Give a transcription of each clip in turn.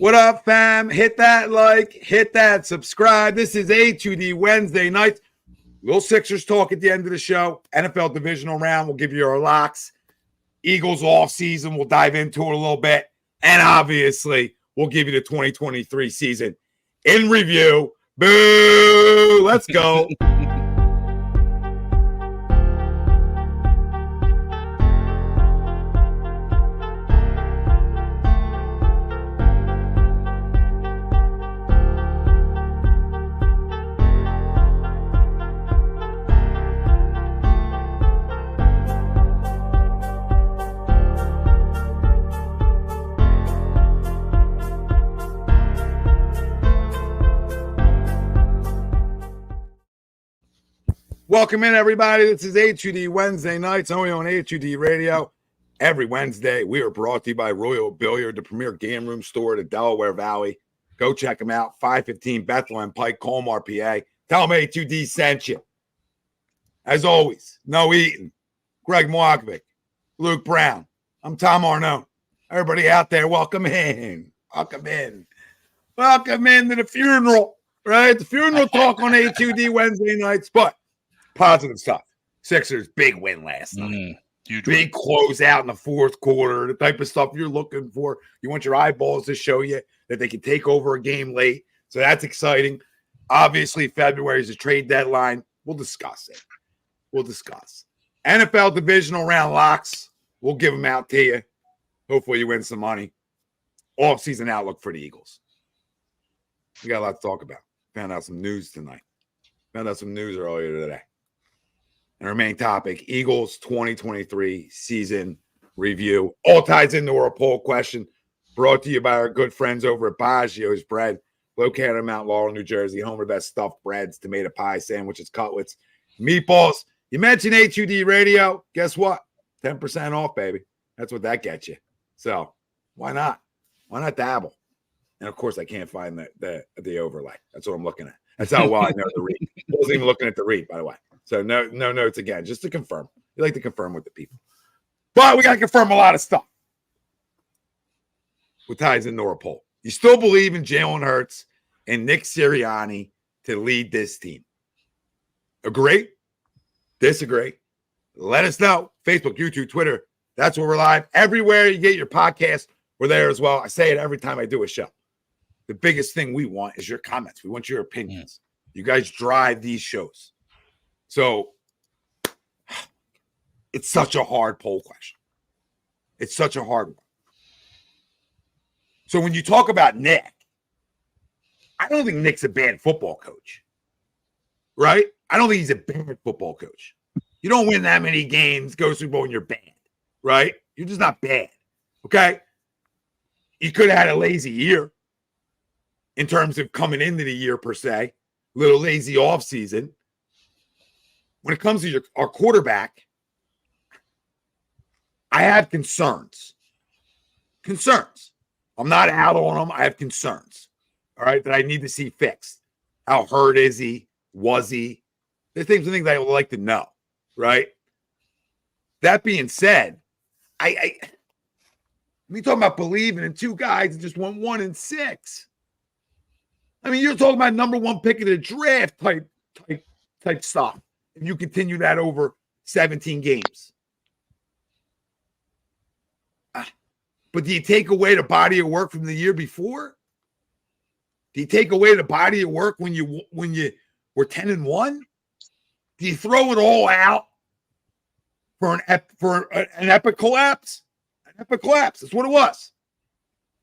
What up, fam? Hit that like, hit that subscribe. This is A2D Wednesday nights. Little Sixers talk at the end of the show. NFL Divisional Round, we'll give you our locks. Eagles offseason, we'll dive into it a little bit. And obviously, we'll give you the 2023 season in review. Boo! Let's go. Welcome in, everybody. This is A2D Wednesday nights, only on A2D Radio. Every Wednesday, we are brought to you by Royal Billiard, the premier game room store in the Delaware Valley. Go check them out, 515 Bethlehem Pike, Colmar, PA. Tell them A2D sent you. As always, no eating. Greg Moakovic, Luke Brown. I'm Tom Arnone. Everybody out there, welcome in. Welcome in. Welcome in to the funeral, right? The funeral talk on A2D Wednesday nights, but positive stuff. Sixers, big win last night. Huge big close out in the fourth quarter, the type of stuff you're looking for. You want your eyeballs to show you that they can take over a game late. So that's exciting. Obviously, February is a trade deadline. We'll discuss it. We'll discuss. NFL Divisional Round locks. We'll give them out to you. Hopefully you win some money. Off-season outlook for the Eagles. We got a lot to talk about. Found out some news tonight. Found out some news earlier today. And our main topic, Eagles 2023 season review. All ties into our poll question brought to you by our good friends over at Baggio's Bread, located in Mount Laurel, New Jersey, home of the best stuffed breads, tomato pie, sandwiches, cutlets, meatballs. You mentioned A2D Radio. Guess what? 10% off, baby. That's what that gets you. So why not? Why not dabble? And, of course, I can't find the overlay. That's what I'm looking at. That's how well I know the read. I wasn't even looking at the read, by the way. So no notes again, just to confirm. You like to confirm with the people. But we got to confirm a lot of stuff. What ties into our poll? You still believe in Jalen Hurts and Nick Sirianni to lead this team? Agree? Disagree? Let us know. Facebook, YouTube, Twitter. That's where we're live. Everywhere you get your podcast, we're there as well. I say it every time I do a show. The biggest thing we want is your comments. We want your opinions. You guys drive these shows. So it's such a hard poll question. It's such a hard one. So when you talk about Nick, I don't think Nick's a bad football coach, right? I don't think he's a bad football coach. You don't win that many games, go Super Bowl, and you're bad, right? You're just not bad, okay? You could have had a lazy year in terms of coming into the year per se, a little lazy offseason. When it comes to our quarterback, I have concerns. Concerns. I'm not out on him. I have concerns, all right, that I need to see fixed. How hurt is he? Was he? There's things I would like to know, right? That being said, I talking about believing in two guys that just went 1-6. I mean, you're talking about number one pick of the draft type stuff. If you continue that over 17 games. But do you take away the body of work from the year before? Do you take away the body of work when you were 10-1? Do you throw it all out for an epic collapse? An epic collapse. That's what it was.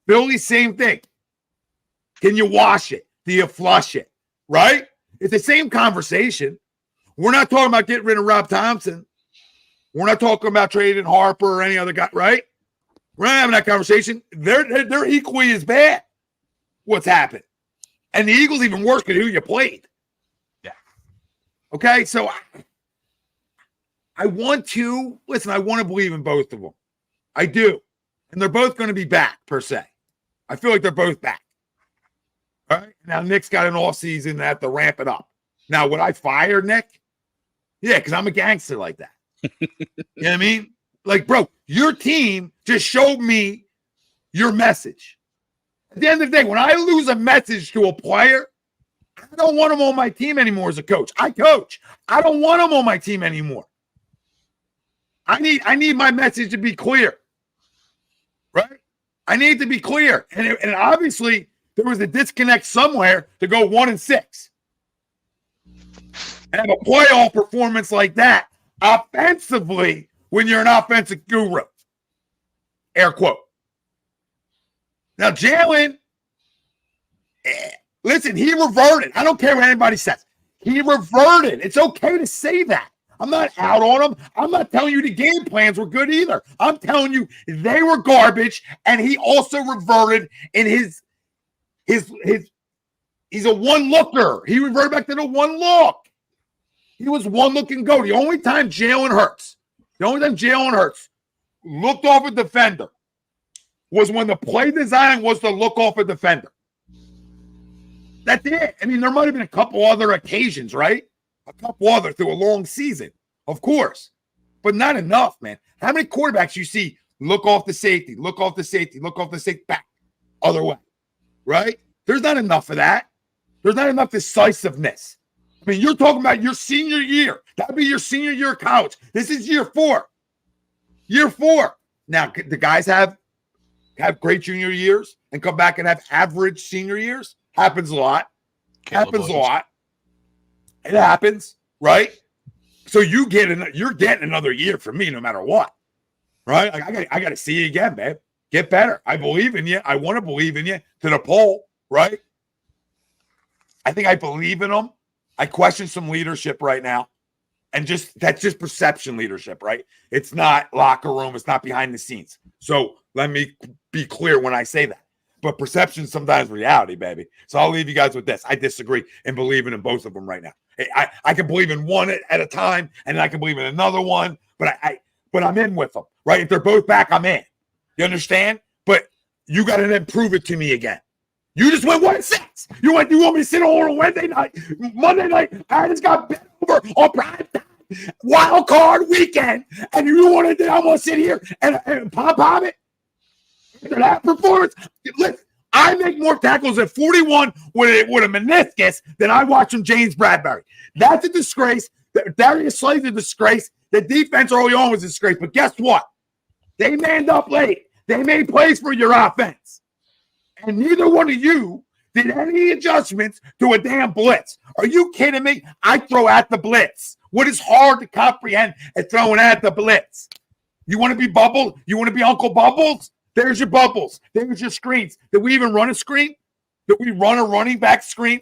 Philly, same thing. Can you wash it? Do you flush it? Right? It's the same conversation. We're not talking about getting rid of Rob Thompson. We're not talking about trading Harper or any other guy, right? We're not having that conversation. They're equally as bad. What's happened? And the Eagles even worse than who you played. Yeah. Okay, so I want to believe in both of them. I do. And they're both going to be back, per se. I feel like they're both back. All right? Now, Nick's got an offseason to have to ramp it up. Now, would I fire Nick? Yeah, because I'm a gangster like that. You know what I mean? Like, bro, your team just showed me your message. At the end of the day, when I lose a message to a player, I don't want him on my team anymore as a coach. I coach. I don't want him on my team anymore. I need my message to be clear. Right? I need to be clear. And obviously, there was a disconnect somewhere to go 1-6. And have a playoff performance like that offensively when you're an offensive guru. Air quote. Now, Jalen, listen, he reverted. I don't care what anybody says. He reverted. It's okay to say that. I'm not out on him. I'm not telling you the game plans were good either. I'm telling you they were garbage, and he also reverted in his he's a one-looker. He reverted back to the one look. He was one look and go. The only time Jalen Hurts looked off a defender was when the play design was to look off a defender. That's it. I mean, there might have been a couple other occasions, right? A couple other through a long season, of course, but not enough, man. How many quarterbacks you see look off the safety, back, other way, right? There's not enough of that. There's not enough decisiveness. I mean, you're talking about your senior year. That'd be your senior year of college. This is year 4. Year 4. Now, the guys have great junior years and come back and have average senior years. Happens a lot. It happens, right? So you're getting another year from me no matter what, right? I got to see you again, babe. Get better. I believe in you. I want to believe in you to the pole, right? I think I believe in them. I question some leadership right now. And that's just perception leadership, right? It's not locker room. It's not behind the scenes. So let me be clear when I say that. But perception is sometimes reality, baby. So I'll leave you guys with this. I disagree and believe in both of them right now. I can believe in one at a time, and then I can believe in another one. But I'm in with them, right? If they're both back, I'm in. You understand? But you got to then prove it to me again. You just went 1-6. You want me to sit on a Wednesday night, Monday night? I just got bent over on prime time, wild card weekend, and you want to? I'm gonna sit here and pop it. After that performance, listen, I make more tackles at 41 with a meniscus than I watch from James Bradbury. That's a disgrace. Darius Slay's a disgrace. The defense early on was a disgrace. But guess what? They manned up late. They made plays for your offense. And neither one of you did any adjustments to a damn blitz. Are you kidding me? I throw at the blitz. What is hard to comprehend at throwing at the blitz? You want to be Bubble? You want to be Uncle Bubbles? There's your bubbles. There's your screens. Did we even run a screen? Did we run a running back screen?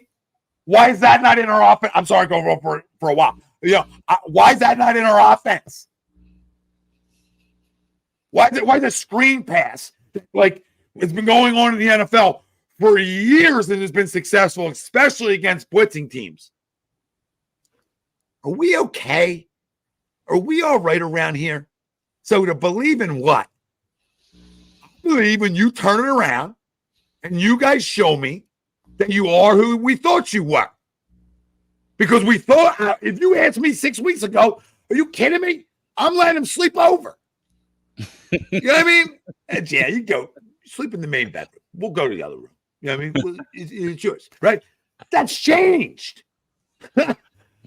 Why is that not in our offense? I'm sorry, going on for a while. Why is that not in our offense? Why is a screen pass like it's been going on in the NFL for years and has been successful, especially against blitzing teams? Are we okay? Are we all right around here? So to believe in what? Believe when you turn it around and you guys show me that you are who we thought you were. Because we thought, if you asked me 6 weeks ago, are you kidding me? I'm letting him sleep over. You know what I mean? And yeah, you go sleep in the main bedroom. We'll go to the other room. You know what I mean? It's yours, right? That's changed. I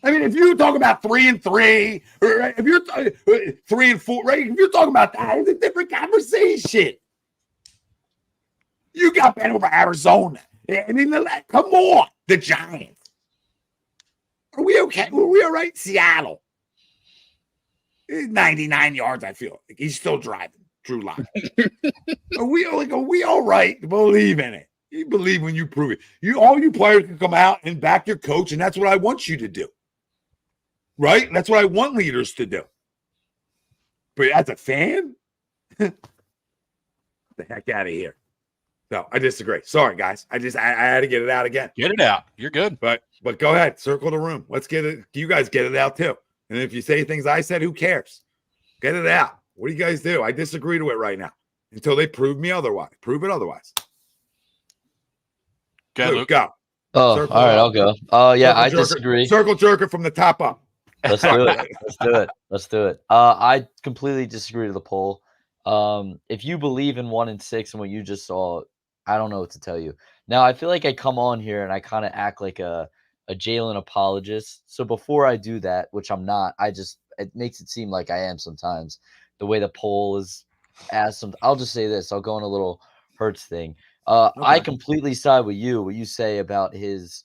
mean, if you talk about 3-3, right? If you're 3-4, right? If you're talking about that, it's a different conversation. You got bent over Arizona. I mean, come on, the Giants. Are we okay? Were we all right? Seattle. 99 yards, I feel. Like he's still driving. Drew Lock. Are we all right? Believe in it. You believe when you prove it. All you players can come out and back your coach, and that's what I want you to do. Right? That's what I want leaders to do. But as a fan, get the heck out of here. No, I disagree. Sorry, guys. I had to get it out again. Get it out. You're good. But go ahead. Circle the room. Let's get it. You guys get it out too. And if you say things I said, who cares? Get it out. What do you guys do? I disagree to it right now until they prove me otherwise. Prove it otherwise. Okay, Luke, go. Oh, all right. I'll go. Oh, yeah, I disagree. Circle jerker from the top up. Let's do it. Let's do it. I completely disagree with the poll. If you believe in 1-6 and what you just saw, I don't know what to tell you. Now, I feel like I come on here and I kind of act like a Jalen apologist. So before I do that, which I'm not, it makes it seem like I am sometimes. The way the poll is asked, I'll just say this. I'll go on a little Hurts thing. I Okay. completely side with you. What you say about his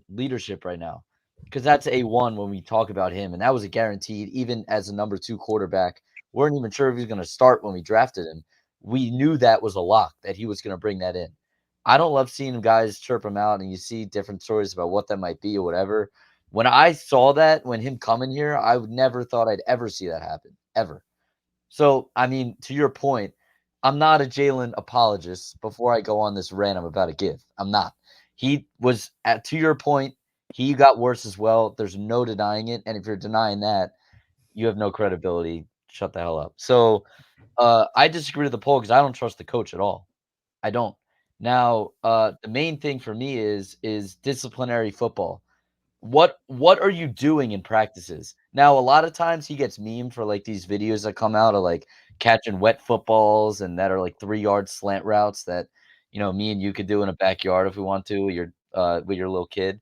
leadership right now, because that's A1 when we talk about him, and that was a guaranteed. Even as a number 2 quarterback, we weren't even sure if he was going to start when we drafted him. We knew that was a lock, that he was going to bring that in. I don't love seeing guys chirp him out, and you see different stories about what that might be or whatever. When I saw that, when him coming here, I would never thought I'd ever see that happen, ever. So, I mean, to your point, I'm not a Jalen apologist before I go on this rant I'm about to give. I'm not. He was, to your point, he got worse as well. There's no denying it. And if you're denying that, you have no credibility. Shut the hell up. So, I disagree with the poll because I don't trust the coach at all. I don't. Now, the main thing for me is disciplinary football. What are you doing in practices? Now, a lot of times he gets memed for like these videos that come out of like catching wet footballs and that are like 3-yard slant routes that me and you could do in a backyard if we want to with your little kid.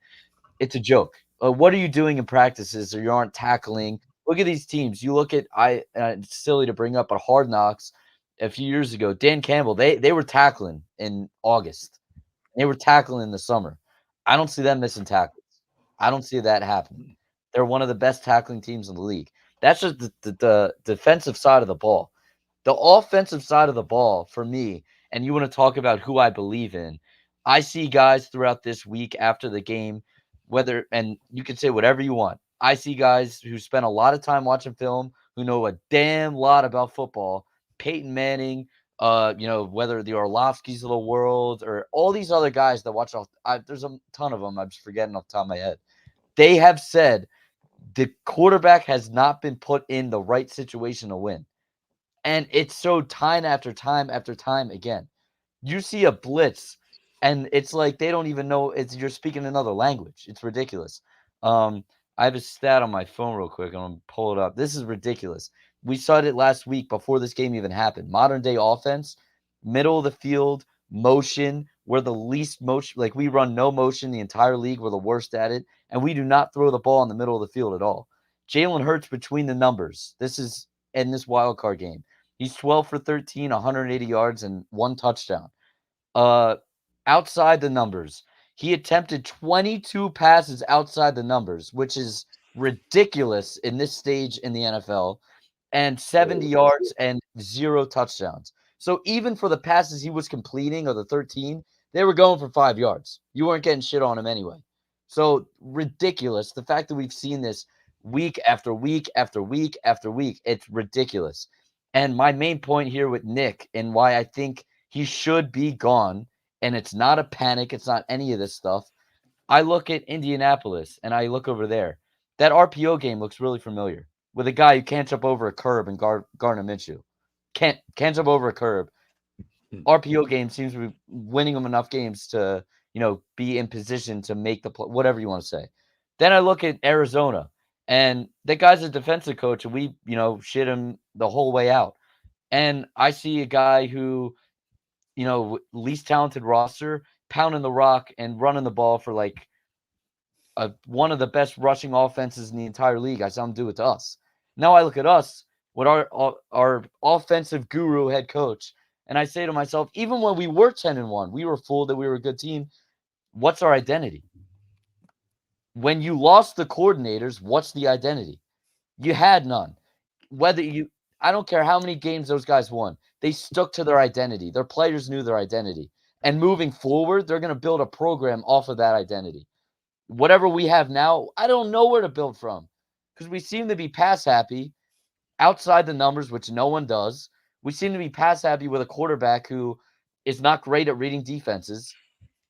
It's a joke. What are you doing in practices or you aren't tackling? Look at these teams. You look at it's silly to bring up, but Hard Knocks a few years ago, Dan Campbell, they were tackling in August. They were tackling in the summer. I don't see them missing tackles. I don't see that happening. They're one of the best tackling teams in the league. That's just the defensive side of the ball. The offensive side of the ball for me, and you want to talk about who I believe in. I see guys throughout this week after the game, and you can say whatever you want. I see guys who spend a lot of time watching film, who know a damn lot about football. Peyton Manning, whether the Orlovskis of the world or all these other guys that watch there's a ton of them. I'm just forgetting off the top of my head. They have said the quarterback has not been put in the right situation to win. And it's so time after time after time again. You see a blitz, and it's like they don't even know you're speaking another language. It's ridiculous. I have a stat on my phone real quick. I'm gonna pull it up. This is ridiculous. We saw it last week before this game even happened. Modern day offense, middle of the field, motion. We're the least motion. Like we run no motion the entire league. We're the worst at it, and we do not throw the ball in the middle of the field at all. Jalen Hurts between the numbers. This is in this wild card game. He's 12 for 13, 180 yards, and 1 touchdown. Outside the numbers, he attempted 22 passes outside the numbers, which is ridiculous in this stage in the NFL, and 70 yards and 0 touchdowns. So even for the passes he was completing, or the 13, they were going for 5 yards. You weren't getting shit on him anyway. So ridiculous. The fact that we've seen this week after week after week after week, it's ridiculous. And my main point here with Nick and why I think he should be gone, and it's not a panic, it's not any of this stuff. I look at Indianapolis and I look over there. That RPO game looks really familiar with a guy who can't jump over a curb and Gardner Minshew. Can't jump over a curb. RPO game seems to be winning him enough games to, be in position to make the play, whatever you want to say. Then I look at Arizona, and that guy's a defensive coach, and we, shit him the whole way out. And I see a guy who, least talented roster, pounding the rock and running the ball for like one of the best rushing offenses in the entire league. I saw him do it to us. Now I look at us with our offensive guru head coach, and I say to myself, even when we were 10-1, we were fooled that we were a good team. What's our identity? When you lost the coordinators, what's the identity? You had none. I don't care how many games those guys won. They stuck to their identity. Their players knew their identity. And moving forward, they're going to build a program off of that identity. Whatever we have now, I don't know where to build from because we seem to be pass happy outside the numbers, which no one does. We seem to be pass happy with a quarterback who is not great at reading defenses.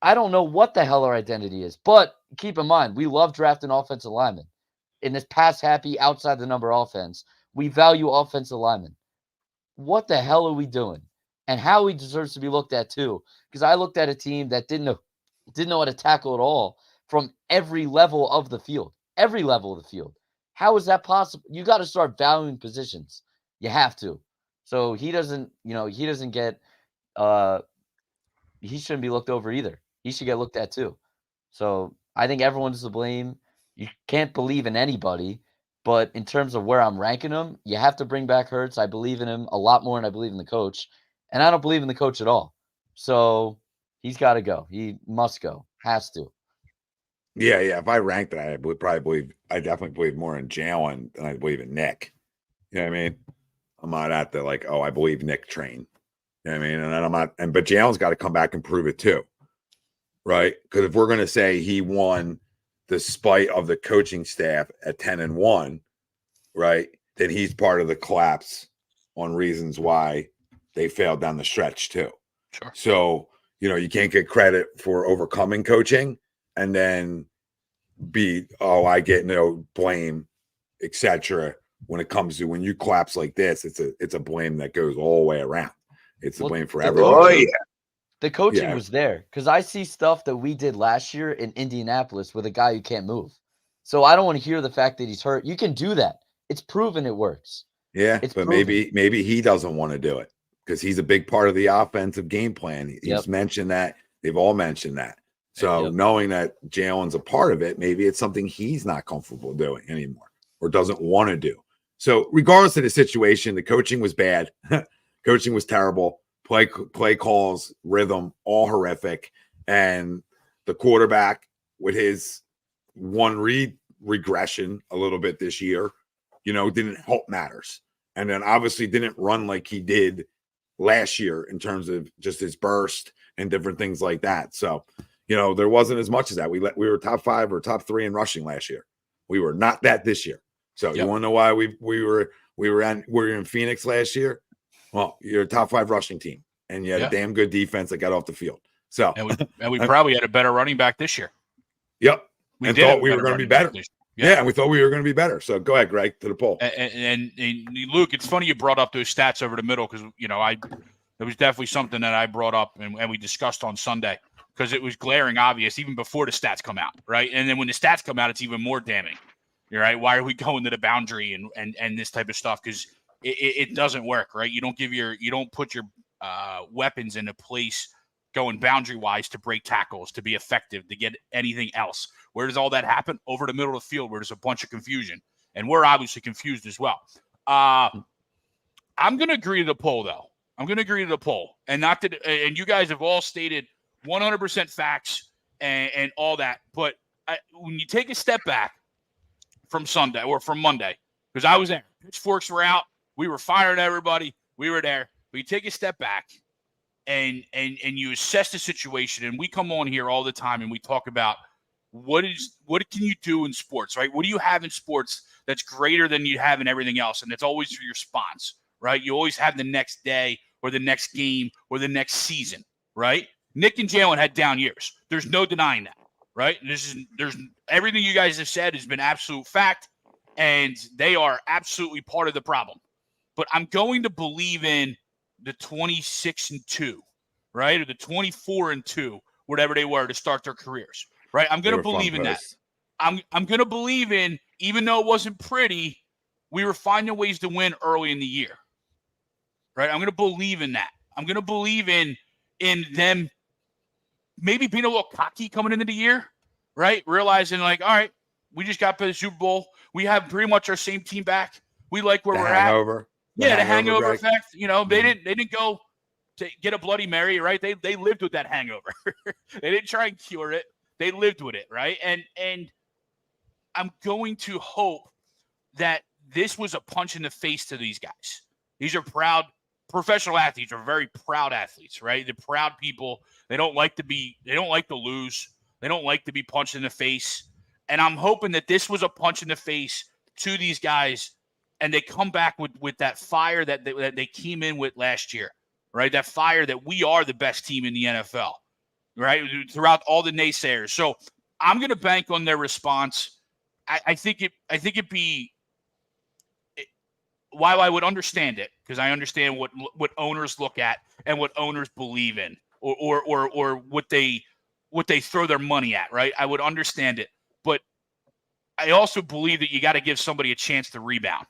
I don't know what the hell our identity is, but keep in mind, we love drafting offensive linemen. In this pass happy outside the number offense, we value offensive linemen. What the hell are we doing? And how he deserves to be looked at too. Because I looked at a team that didn't know how to tackle at all from every level of the field. Every level of the field. How is that possible? You got to start valuing positions. You have to. So he doesn't get he shouldn't be looked over either. He should get looked at too. So I think everyone's to blame. You can't believe in anybody, but in terms of where I'm ranking him, you have to bring back Hurts. I believe in him a lot more than I believe in the coach, and I don't believe in the coach at all. So he's got to go. He must go. Has to. Yeah. If I ranked it, I would probably believe. I definitely believe more in Jalen than I believe in Nick. You know what I mean? I'm not at the like, oh, I believe Nick train. You know what I mean? And then I'm not. But Jalen's got to come back and prove it too, right? Because if we're going to say he won despite of the coaching staff at 10-1, right? Then he's part of the collapse on reasons why they failed down the stretch too. Sure. So, you can't get credit for overcoming coaching and then I get no blame, etc. When it comes to when you collapse like this, it's a blame that goes all the way around. It's a blame for everyone. Oh yeah. The coaching was there because I see stuff that we did last year in Indianapolis with a guy who can't move. So I don't want to hear the fact that he's hurt. You can do that. It's proven it works. Yeah, it's but proven. maybe he doesn't want to do it because he's a big part of the offensive game plan. He's mentioned that. They've all mentioned that. So knowing that Jalen's a part of it, maybe it's something he's not comfortable doing anymore or doesn't want to do. So regardless of the situation, the coaching was bad. Coaching was terrible. Play calls, rhythm, all horrific. And the quarterback with his one read regression a little bit this year, didn't help matters. And then obviously didn't run like he did last year in terms of just his burst and different things like that. So, there wasn't as much as that. We were top 5 or top 3 in rushing last year. We were not that this year. So you want to know why we were in Phoenix last year? Well, you're a top 5 rushing team, and you had a damn good defense that got off the field. So and we probably had a better running back this year. Yep, we thought we were going to be better. Yeah, and we thought we were going to be better. So go ahead, Greg, to the poll. And Luke, it's funny you brought up those stats over the middle because it was definitely something that I brought up and we discussed on Sunday because it was glaring obvious even before the stats come out, right? And then when the stats come out, it's even more damning. You're right. Why are we going to the boundary and this type of stuff? Because it doesn't work, right? You don't put your weapons in a place going boundary wise to break tackles, to be effective, to get anything else. Where does all that happen? Over the middle of the field where there's a bunch of confusion. And we're obviously confused as well. I'm going to agree to the poll, though. I'm going to agree to the poll. And and you guys have all stated 100% facts and all that. But when you take a step back from Sunday or from Monday, because I was there, pitchforks were out. We were firing everybody. We were there. But you take a step back and you assess the situation. And we come on here all the time and we talk about what can you do in sports, right? What do you have in sports that's greater than you have in everything else? And it's always your response, right? You always have the next day or the next game or the next season, right? Nick and Jalen had down years. There's no denying that, right? There's everything you guys have said has been absolute fact, and they are absolutely part of the problem. But I'm going to believe in the 26-2, right? Or the 24-2, whatever they were to start their careers, right? I'm going to believe in that. I'm going to believe in, even though it wasn't pretty, we were finding ways to win early in the year, right? I'm going to believe in that. I'm going to believe in them maybe being a little cocky coming into the year, right? Realizing like, all right, we just got to the Super Bowl. We have pretty much our same team back. We like where we're at. The hangover effect. They didn't go to get a Bloody Mary, right? They lived with that hangover. They didn't try and cure it. They lived with it, right? And I'm going to hope that this was a punch in the face to these guys. These are proud professional athletes, are very proud athletes, right? They're proud people. They don't like to lose. They don't like to be punched in the face. And I'm hoping that this was a punch in the face to these guys and they come back with that fire that they came in with last year, right? That fire that we are the best team in the NFL, right? Throughout all the naysayers. So I'm going to bank on their response. I think it'd be, while I would understand it, because I understand what owners look at and what owners believe in, or what they throw their money at, right? I would understand it, but I also believe that you got to give somebody a chance to rebound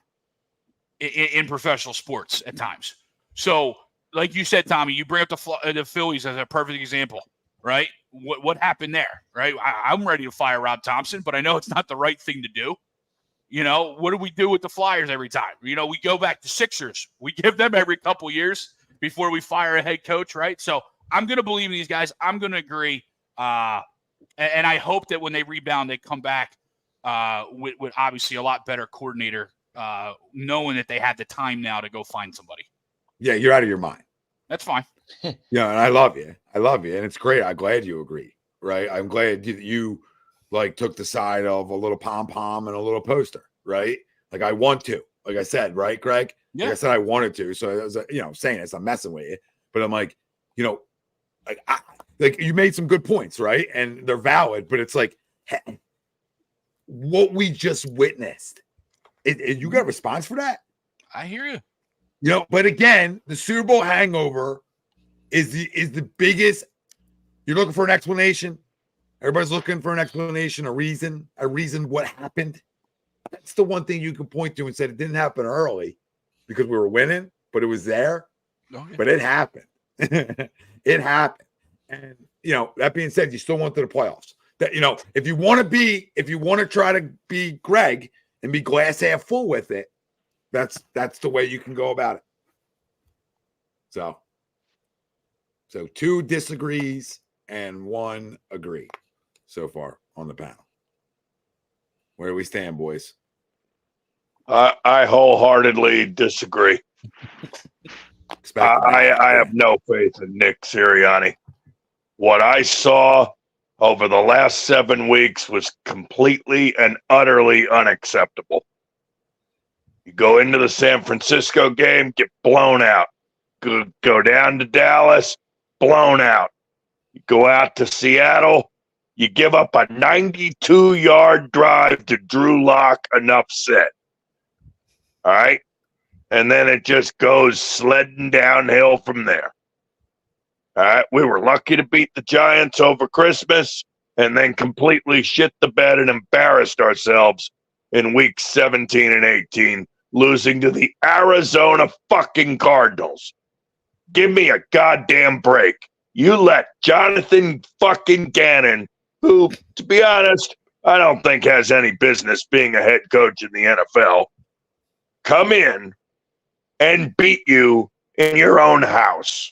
in professional sports at times. So like you said, Tommy, you bring up the Phillies as a perfect example, right? What happened there, right? I'm ready to fire Rob Thompson, but I know it's not the right thing to do. What do we do with the Flyers every time? We go back to Sixers. We give them every couple years before we fire a head coach, right? So I'm going to believe in these guys. I'm going to agree. And I hope that when they rebound, they come back with obviously a lot better coordinator, knowing that they have the time now to go find somebody. Yeah, you're out of your mind. That's fine. Yeah, and I love you. And it's great. I'm glad you agree, right? I'm glad you like took the side of a little pom-pom and a little poster, right? Like I want to, like I said, right, Greg? Yeah. Like I said, I wanted to. So I was, saying this, I'm messing with you, but I'm like, like you made some good points, right? And they're valid, but it's like what we just witnessed. You got a response for that? I hear you. But again, the Super Bowl hangover is the biggest. You're looking for an explanation. Everybody's looking for an explanation, a reason what happened. That's the one thing you can point to and say it didn't happen early because we were winning, but it was there. Okay. But it happened. It happened. And that being said, you still went to the playoffs. That if you want to try to be Greg and be glass half full with it, that's the way you can go about it. So 2 disagrees and 1 agree so far on the panel. Where do we stand, boys? I wholeheartedly disagree. I have no faith in Nick Sirianni. What I saw over the last 7 weeks was completely and utterly unacceptable. You go into the San Francisco game, get blown out. Go down to Dallas, blown out. You go out to Seattle, you give up a 92-yard drive to Drew Lock, enough said. All right? And then it just goes sledding downhill from there. All right? We were lucky to beat the Giants over Christmas and then completely shit the bed and embarrassed ourselves in weeks 17 and 18, losing to the Arizona fucking Cardinals. Give me a goddamn break. You let Jonathan fucking Gannon, who, to be honest, I don't think has any business being a head coach in the NFL, come in and beat you in your own house.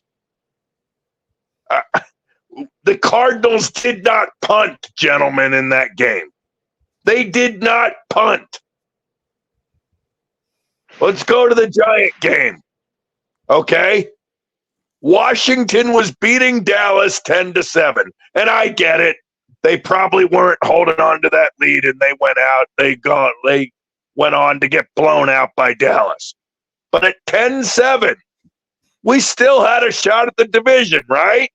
The Cardinals did not punt, gentlemen, in that game. They did not punt. Let's go to the Giant game. Okay? Washington was beating Dallas 10-7. And I get it. They probably weren't holding on to that lead and they went out. They went on to get blown out by Dallas. But at 10-7, we still had a shot at the division, right?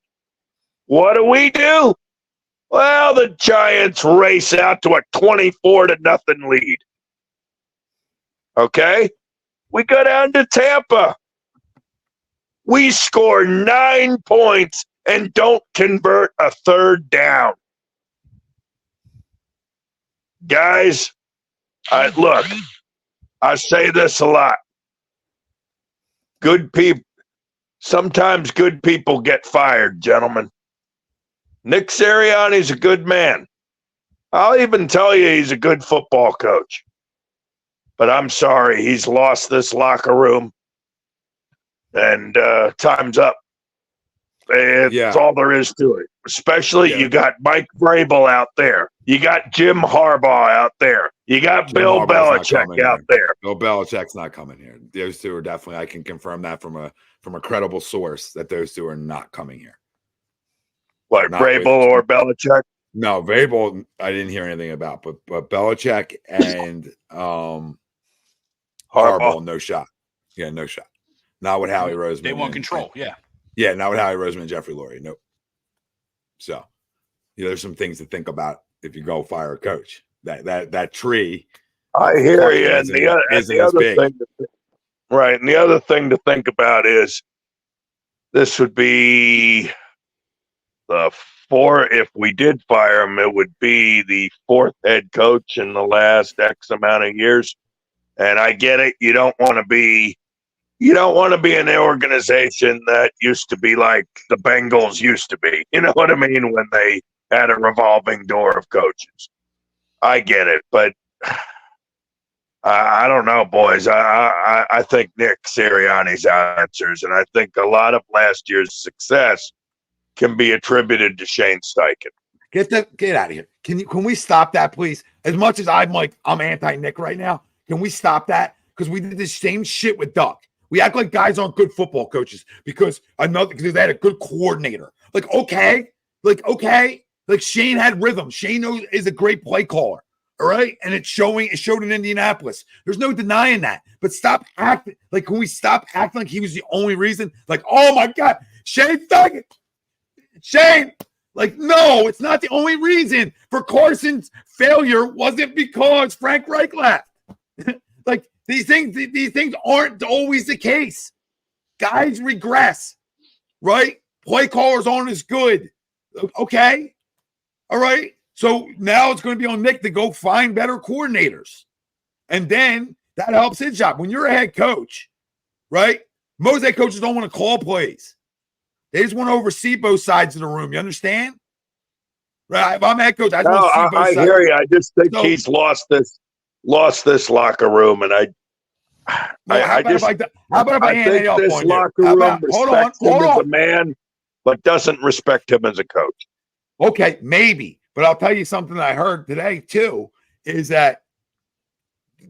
What do? Well, the Giants race out to a 24-0 lead. Okay? We go down to Tampa. We score 9 points and don't convert a third down. Guys, look, I say this a lot. Sometimes good people get fired, gentlemen. Nick Sirianni's a good man. I'll even tell you he's a good football coach. But I'm sorry, he's lost this locker room. And time's up. That's all there is to it. Especially you got Mike Vrabel out there. You got Jim Harbaugh out there. You got Bill Belichick out there. Bill Belichick's not coming here. Those 2 are definitely, I can confirm that from a credible source that those 2 are not coming here. What, Vrabel or Belichick? No, Vrabel, I didn't hear anything about, but Belichick and Harbaugh, no shot. Yeah, no shot. Not with Howie Roseman. They want control, yeah. Yeah, not with Howie Roseman and Jeffrey Lurie. Nope. So, there's some things to think about if you go fire a coach. That tree. I hear you. And the other thing to think about is this would be the 4th. If we did fire him, it would be the 4th head coach in the last X amount of years. And I get it. You don't want to be You don't want to be in an organization that used to be like the Bengals used to be. You know what I mean? When they had a revolving door of coaches. I get it, but I don't know, boys. I think Nick Sirianni's answers, and I think a lot of last year's success can be attributed to Shane Steichen. Get out of here. Can we stop that, please? As much as I'm anti-Nick right now, can we stop that? Because we did the same shit with Duck. We act like guys aren't good football coaches because they had a good coordinator. Okay. Shane had rhythm. Shane is a great play caller. All right. And it showed in Indianapolis. There's no denying that. But stop acting can we stop acting like he was the only reason? Oh my God, Shane Steichen. Shane. No, it's not the only reason for Carson's failure wasn't because Frank Reich left. These things aren't always the case. Guys regress, right? Play callers aren't as good. Okay. All right. So now it's going to be on Nick to go find better coordinators. And then that helps his job. When you're a head coach, right? Most head coaches don't want to call plays. They just want to oversee both sides of the room. You understand? Right. If I'm a head coach, I just want to see both sides. I hear you. I just think he's lost this locker room, and how about if I think this locker room respects him as a man, but doesn't respect him as a coach. Okay, maybe. But I'll tell you something that I heard today, too, is that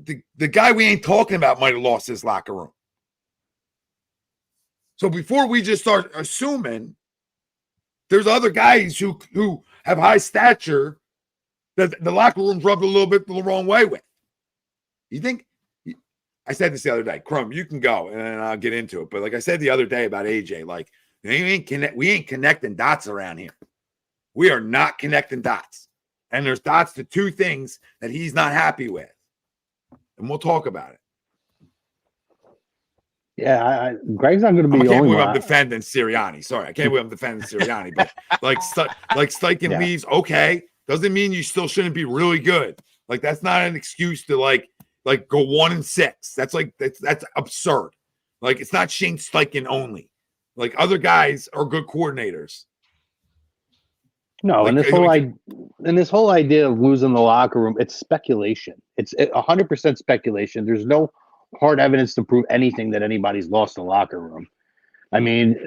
the guy we ain't talking about might have lost his locker room. So before we just start assuming, there's other guys who have high stature that the locker room's rubbed a little bit the wrong way with. You think? I said this the other day. Crum, you can go, and I'll get into it. But like I said the other day about AJ, we ain't connecting dots around here. We are not connecting dots. And there's dots to two things that he's not happy with. And we'll talk about it. Yeah, Greg's not going to be the only one. I can't believe one. I'm defending Sirianni. Sorry, I can't believe I'm defending Sirianni. But Steichen leaves, okay, doesn't mean you still shouldn't be really good. That's not an excuse to go 1-6. That's absurd. It's not Shane Steichen only. Other guys are good coordinators. No, and this whole idea of losing the locker room, it's speculation. It's 100% speculation. There's no hard evidence to prove anything that anybody's lost the locker room. I mean,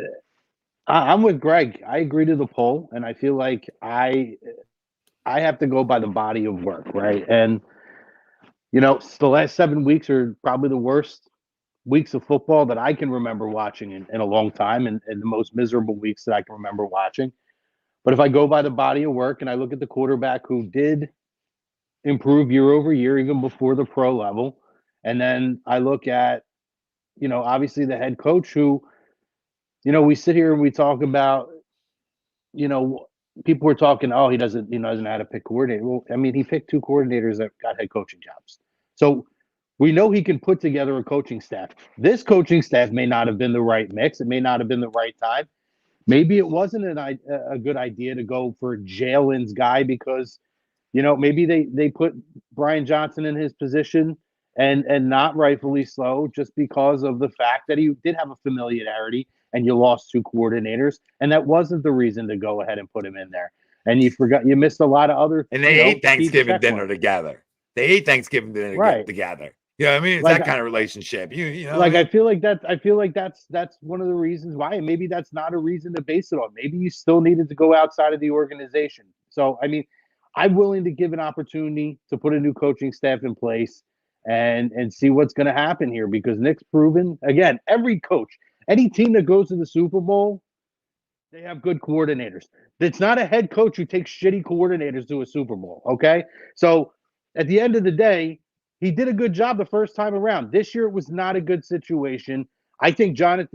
I'm with Greg. I agree to the poll, and I feel like I have to go by the body of work, right? And the last 7 weeks are probably the worst weeks of football that I can remember watching in a long time, and the most miserable weeks that I can remember watching. But if I go by the body of work and I look at the quarterback who did improve year over year, even before the pro level, and then I look at, obviously the head coach who, we sit here and we talk about, people were talking, oh, he doesn't know how to pick coordinator. Well, I mean, he picked two coordinators that got head coaching jobs. So we know he can put together a coaching staff. This coaching staff may not have been the right mix. It may not have been the right time. Maybe it wasn't a good idea to go for Jalen's guy because, maybe they put Brian Johnson in his position and not rightfully so just because of the fact that he did have a familiarity and you lost two coordinators. And that wasn't the reason to go ahead and put him in there. And you missed a lot of other. And they ate Thanksgiving dinner together. They ate Thanksgiving dinner together. You know what I mean? It's that kind of relationship. I feel like that's one of the reasons why. And maybe that's not a reason to base it on. Maybe you still needed to go outside of the organization. So, I mean, I'm willing to give an opportunity to put a new coaching staff in place and see what's going to happen here because Nick's proven, again, every coach, any team that goes to the Super Bowl, they have good coordinators. It's not a head coach who takes shitty coordinators to a Super Bowl, okay? So, at the end of the day, he did a good job the first time around. This year, it was not a good situation. I think they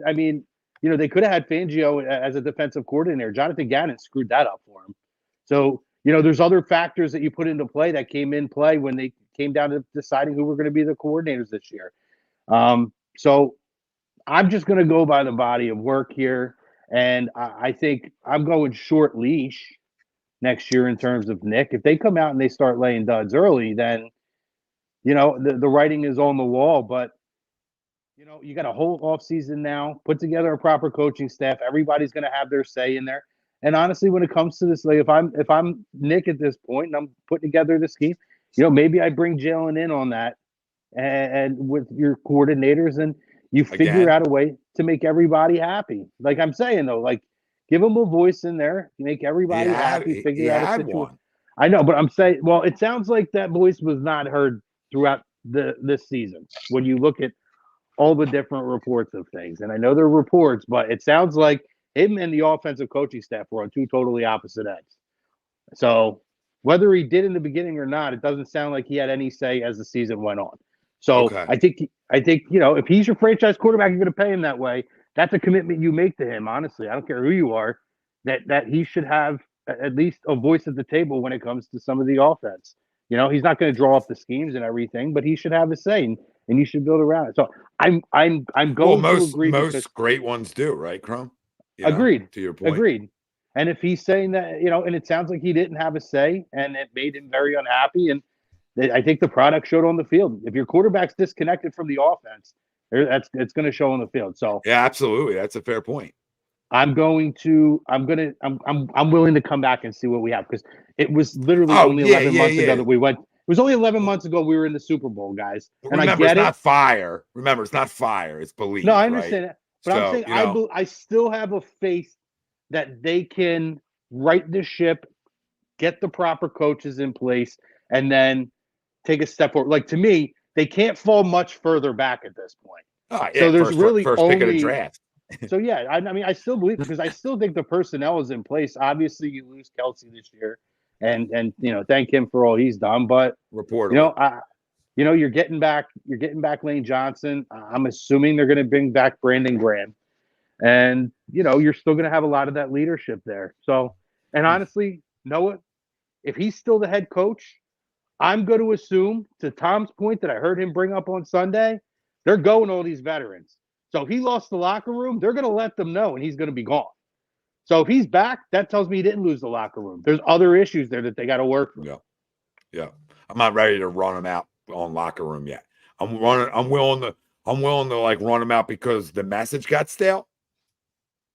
could have had Fangio as a defensive coordinator. Jonathan Gannon screwed that up for him. So, there's other factors that you put into play that came in play when they came down to deciding who were going to be the coordinators this year. So I'm just going to go by the body of work here. And I think I'm going short leash next year in terms of Nick. If they come out and they start laying duds early, then the writing is on the wall, but You got a whole offseason now, put together a proper coaching staff. Everybody's going to have their say in there. And honestly, when it comes to this, like if I'm Nick at this point and I'm putting together the scheme, maybe I bring Jalen in on that and with your coordinators, and you figure Again. out a way to make everybody happy. Like I'm saying though, like give them a voice in there, make everybody happy, figure out a situation. One. I know, but I'm saying, well, it sounds like that voice was not heard throughout this season when you look at all the different reports of things. And I know they're reports, but it sounds like him and the offensive coaching staff were on two totally opposite ends. So whether he did in the beginning or not, it doesn't sound like he had any say as the season went on. So Okay. I think, if he's your franchise quarterback, you're going to pay him that way. That's a commitment you make to him. Honestly, I don't care who you are, that he should have at least a voice at the table when it comes to some of the offense. He's not going to draw up the schemes and everything, but he should have a say, and you should build around it. So I'm going to agree. Most great ones do, right, Chrome? Agreed. To your point. Agreed. And if he's saying that, and it sounds like he didn't have a say, and it made him very unhappy, and I think the product showed on the field. If your quarterback's disconnected from the offense, it's going to show on the field. So yeah, absolutely, that's a fair point. I'm willing to come back and see what we have, because it was literally only 11 months ago that we went. It was only 11 months ago we were in the Super Bowl, guys. And remember, I get it's not fire. Remember, it's not fire. It's belief. No, I understand that. But So, I'm saying I still have a faith that they can right the ship, get the proper coaches in place, and then take a step forward. Like, to me, they can't fall much further back at this point. So there's first pick of the draft. So yeah, I mean, I still believe, because I still think the personnel is in place. Obviously, you lose Kelsey this year, and thank him for all he's done. But Reportedly, you're getting back Lane Johnson. I'm assuming they're going to bring back Brandon Graham, and you're still going to have a lot of that leadership there. So, and honestly, Noah, if he's still the head coach, I'm going to assume, to Tom's point that I heard him bring up on Sunday, they're going all these veterans. So if he lost the locker room, they're going to let them know, and he's going to be gone. So if he's back, that tells me he didn't lose the locker room. There's other issues there that they got to work through. Yeah. I'm not ready to run him out on locker room yet. I'm willing to like run him out because the message got stale.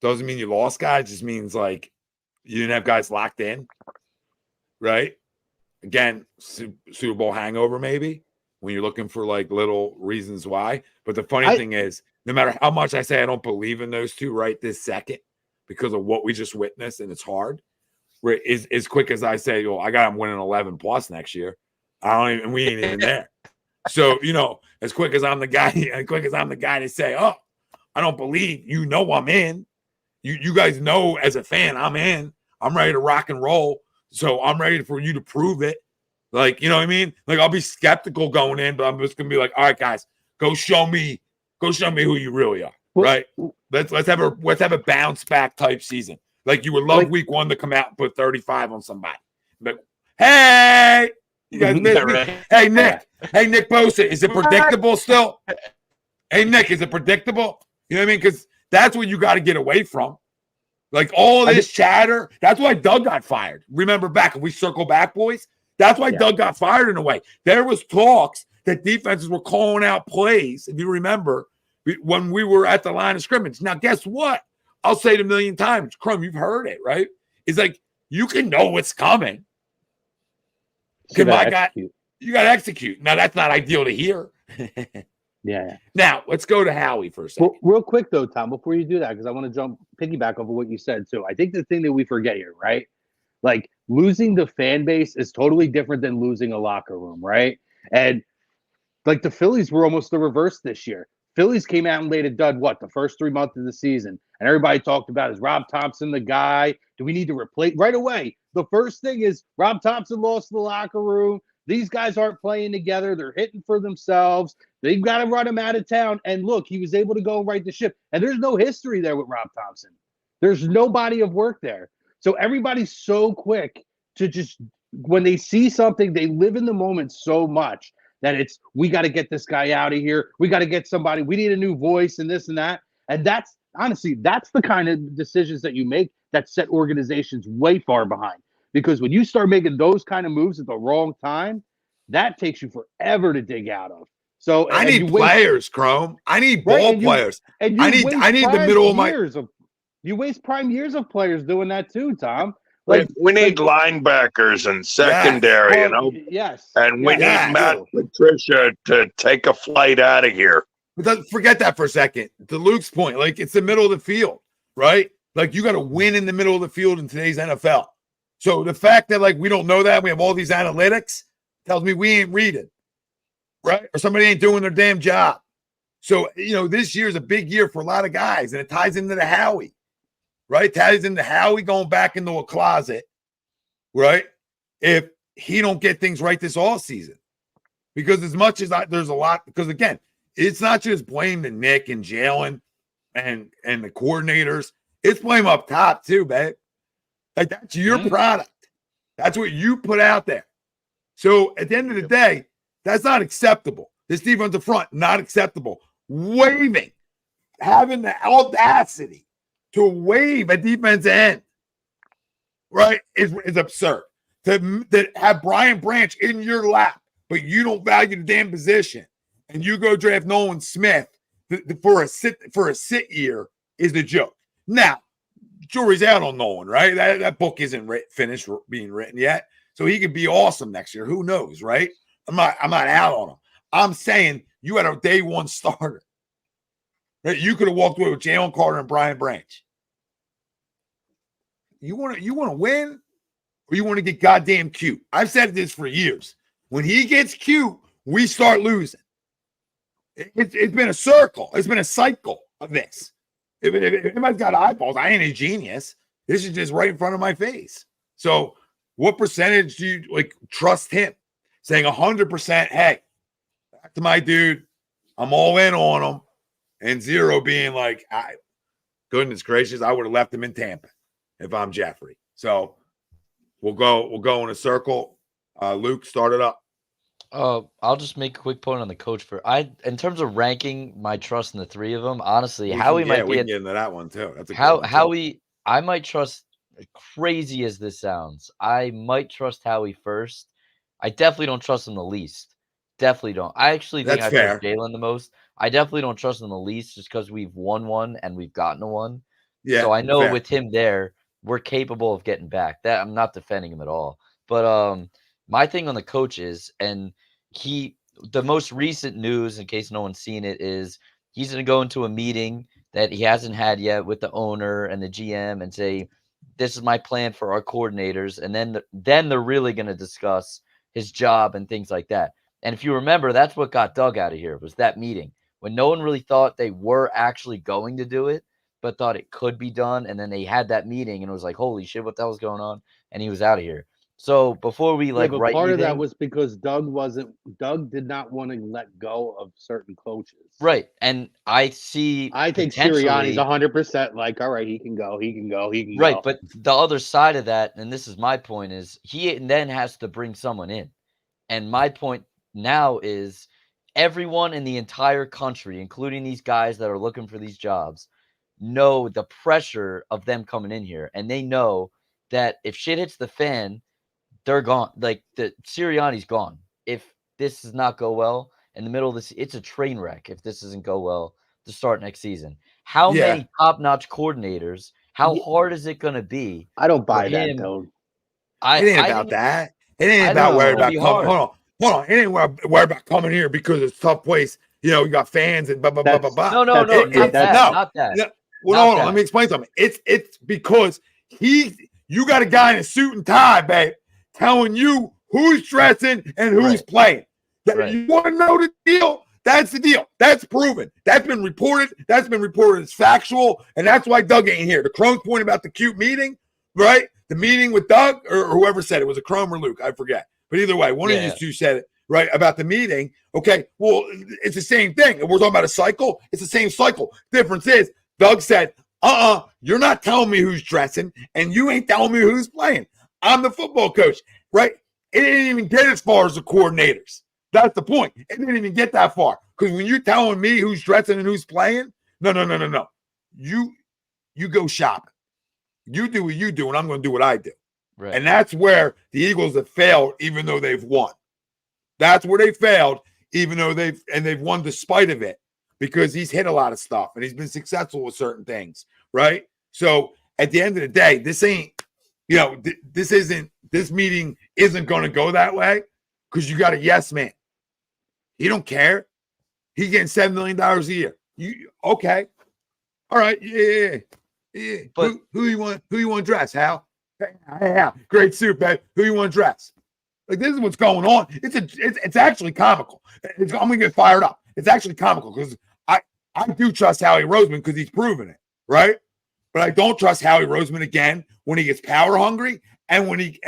Doesn't mean you lost guys. Just means like you didn't have guys locked in, right? Again, Super Bowl hangover maybe, when you're looking for like little reasons why. But the funny thing is, no matter how much I say I don't believe in those two right this second because of what we just witnessed, and it's hard, where as quick as I say, I got him winning 11 plus next year, we ain't even there. So, as quick as I'm the guy to say, oh, I don't believe, I'm in. You guys know as a fan, I'm in. I'm ready to rock and roll. So I'm ready for you to prove it. Like, you know what I mean? Like, I'll be skeptical going in, but I'm just gonna be like, all right, guys, go show me who you really are. Right? Let's have a bounce back type season. Like, you would love week one to come out and put 35 on somebody. But hey, you guys missed me. Hey, Nick. Hey, Nick Bosa, is it predictable still? Hey, Nick, is it predictable? You know what I mean? Because that's what you got to get away from. Like, all this chatter. That's why Doug got fired. Remember back, if we circle back, boys, that's why Doug got fired in a way. There was talks that defenses were calling out plays, if you remember, when we were at the line of scrimmage. Now, guess what? I'll say it a million times. Crum, you've heard it, right? It's like, you can know what's coming. You got to execute. Now, that's not ideal to hear. Yeah. Now, let's go to Howie for a second. Well, real quick, though, Tom, before you do that, because I want to piggyback over what you said, too. I think the thing that we forget here, right? Like, losing the fan base is totally different than losing a locker room, right? And, like, the Phillies were almost the reverse this year. Phillies came out and laid a dud, the first 3 months of the season. And everybody talked about, is Rob Thompson the guy? Do we need to replace? Right away, the first thing is Rob Thompson lost the locker room. These guys aren't playing together. They're hitting for themselves. They've got to run him out of town. And look, he was able to go and right the ship. And there's no history there with Rob Thompson. There's no body of work there. So everybody's so quick to just, when they see something, they live in the moment so much that it's, we got to get this guy out of here. We got to get somebody. We need a new voice and this and that. And that's, honestly, that's the kind of decisions that you make that set organizations way far behind. Because when you start making those kind of moves at the wrong time, that takes you forever to dig out of. So I and need you waste- players, Chrome. I need Right, ball and you- players. And you I need the prime middle of my. years of you waste prime years of players doing that too, Tom. We need linebackers and secondary, Yes. and we yes, need Matt Patricia to take a flight out of here. But forget that for a second. To Luke's point, like it's the middle of the field, right? Like you got to win in the middle of the field in today's NFL. So the fact that like we don't know that, we have all these analytics, tells me we ain't reading, right? Or somebody ain't doing their damn job. So, this year is a big year for a lot of guys, and it ties into the Howie, right? Ties into Howie going back into a closet, right? If he don't get things right this all season. Because as much as there's a lot, because again, it's not just blame to Nick and Jalen and the coordinators. It's blame up top too, babe. Like that's your product. That's what you put out there. So at the end of the day, that's not acceptable. This defense up front, not acceptable. Waving, having the audacity to wave a defense end, right, is absurd. To have Brian Branch in your lap, but you don't value the damn position, and you go draft Nolan Smith for a sit year is the joke. Now, jury's out on Nolan, right? That book isn't finished being written yet, so he could be awesome next year. Who knows, right? I'm not out on him. I'm saying you had a day one starter. Right? You could have walked away with Jalen Carter and Brian Branch. You want to win, or you want to get goddamn cute? I've said this for years. When he gets cute, we start losing. It's been a circle. It's been a cycle of this. If anybody's got eyeballs, I ain't a genius. This is just right in front of my face. So what percentage do you trust him? Saying 100%, hey, back to my dude, I'm all in on him, and 0 being like, goodness gracious, I would have left him in Tampa if I'm Jeffrey. So we'll go in a circle. Luke, start it up. I'll just make a quick point on the coach in terms of ranking my trust in the three of them. Honestly, We Howie might can be get into that one too. That's a Howie. I might trust. Crazy as this sounds, I might trust Howie first. I definitely don't trust him the least. Definitely don't. I actually think I trust Jalen the most. I definitely don't trust him the least just because we've won one and we've gotten a one. Yeah. So I know with him there, we're capable of getting back. That I'm not defending him at all. But my thing on the coach is, and the most recent news, in case no one's seen it, is he's going to go into a meeting that he hasn't had yet with the owner and the GM and say, this is my plan for our coordinators. And then they're really going to discuss his job and things like that. And if you remember, that's what got Doug out of here, was that meeting when no one really thought they were actually going to do it, but thought it could be done. And then they had that meeting and it was like, holy shit, what the hell's going on? And he was out of here. So before we but part of that was because Doug did not want to let go of certain coaches. Right. And I think Sirianni's 100% like, all right, he can go. Right. But the other side of that, and this is my point, is he then has to bring someone in. And my point now is everyone in the entire country, including these guys that are looking for these jobs, know the pressure of them coming in here. And they know that if shit hits the fan, they're gone. Like the Sirianni's gone. If this does not go well in the middle of this, it's a train wreck. If this doesn't go well to start next season, how many top-notch coordinators? How hard is it going to be? I don't buy that, though. It ain't about that. It ain't about worried about coming. Hold on. It ain't worried about coming here because it's a tough place. You got fans and blah blah blah blah blah. No, not that. Well, hold on. Let me explain something. It's because you got a guy in a suit and tie, babe, telling you who's dressing and who's playing. You want to know the deal? That's the deal. That's proven. That's been reported. That's been reported as factual, and that's why Doug ain't here. The Crone's point about the cute meeting, right? The meeting with Doug or whoever said it, was it Crone or Luke? I forget. But either way, one of you two said it, right, about the meeting. Okay, well, it's the same thing. We're talking about a cycle. It's the same cycle. Difference is Doug said, you're not telling me who's dressing, and you ain't telling me who's playing. I'm the football coach, right? It didn't even get as far as the coordinators. That's the point. It didn't even get that far. Because when you're telling me who's dressing and who's playing, no. You go shopping. You do what you do, and I'm going to do what I do. Right. And that's where the Eagles have failed, even though they've won. That's where they failed, even though they've won despite of it, because he's hit a lot of stuff and he's been successful with certain things, right? So at the end of the day, this ain't, this meeting isn't going to go that way because you got a yes man. He don't care. He's getting $7 million a year. Okay. All right. Yeah. But who you want to dress, Hal? Yeah. Great suit, man. Who you want to dress? Like, this is what's going on. It's actually comical. I'm gonna get fired up. It's actually comical because I do trust Howie Roseman because he's proven it, right? But I don't trust Howie Roseman again when he gets power hungry and when he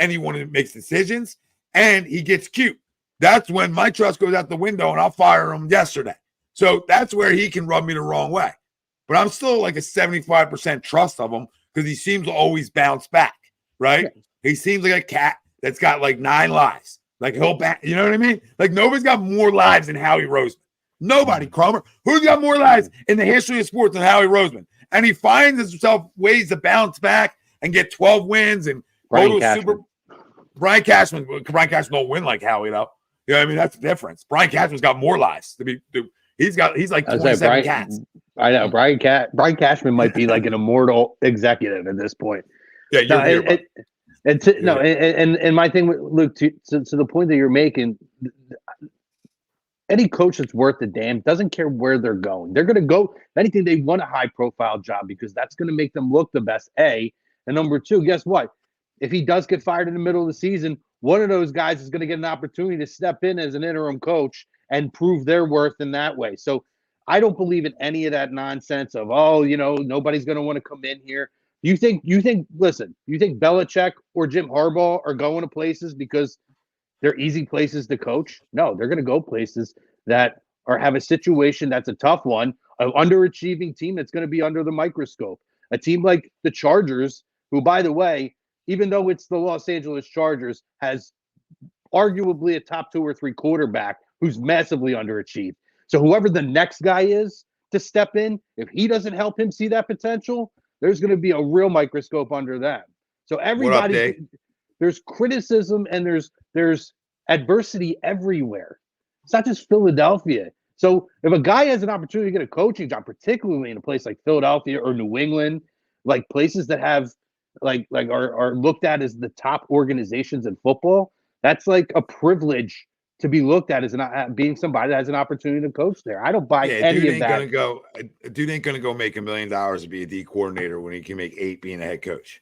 makes decisions and he gets cute. That's when my trust goes out the window and I'll fire him yesterday. So that's where he can rub me the wrong way. But I'm still like a 75% trust of him because he seems to always bounce back, right? Yeah. He seems like a cat that's got like 9 lives. Like he'll back, you know what I mean? Like nobody's got more lives than Howie Roseman. Nobody, Cromer. Who's got more lives in the history of sports than Howie Roseman? And he finds himself ways to bounce back and get 12 wins and go to a Super. Brian Cashman don't win like Howie though. You know what I mean? That's the difference. Brian Cashman's got more lives he's like 27 cats. I know Brian Cashman might be like an immortal executive at this point. Yeah, and my thing with Luke, to the point that you're making, any coach that's worth a damn doesn't care where they're going. They're going to go anything. They want a high profile job because that's going to make them look the best. A, and number 2, guess what? If he does get fired in the middle of the season, one of those guys is going to get an opportunity to step in as an interim coach and prove their worth in that way. So I don't believe in any of that nonsense of, nobody's going to want to come in here. You think Belichick or Jim Harbaugh are going to places because they're easy places to coach? No, they're going to go places that have a situation that's a tough one, an underachieving team that's going to be under the microscope. A team like the Chargers, who, by the way, even though it's the Los Angeles Chargers, has arguably a top 2 or 3 quarterback who's massively underachieved. So whoever the next guy is to step in, if he doesn't help him see that potential, there's going to be a real microscope under them. So everybody, there's criticism and there's adversity everywhere. It's not just Philadelphia. So if a guy has an opportunity to get a coaching job, particularly in a place like Philadelphia or New England, like places that have are looked at as the top organizations in football, that's like a privilege to be looked at as being somebody that has an opportunity to coach there. I don't buy any of that. Dude ain't gonna go make $1 million to be a D coordinator when he can make 8 being a head coach.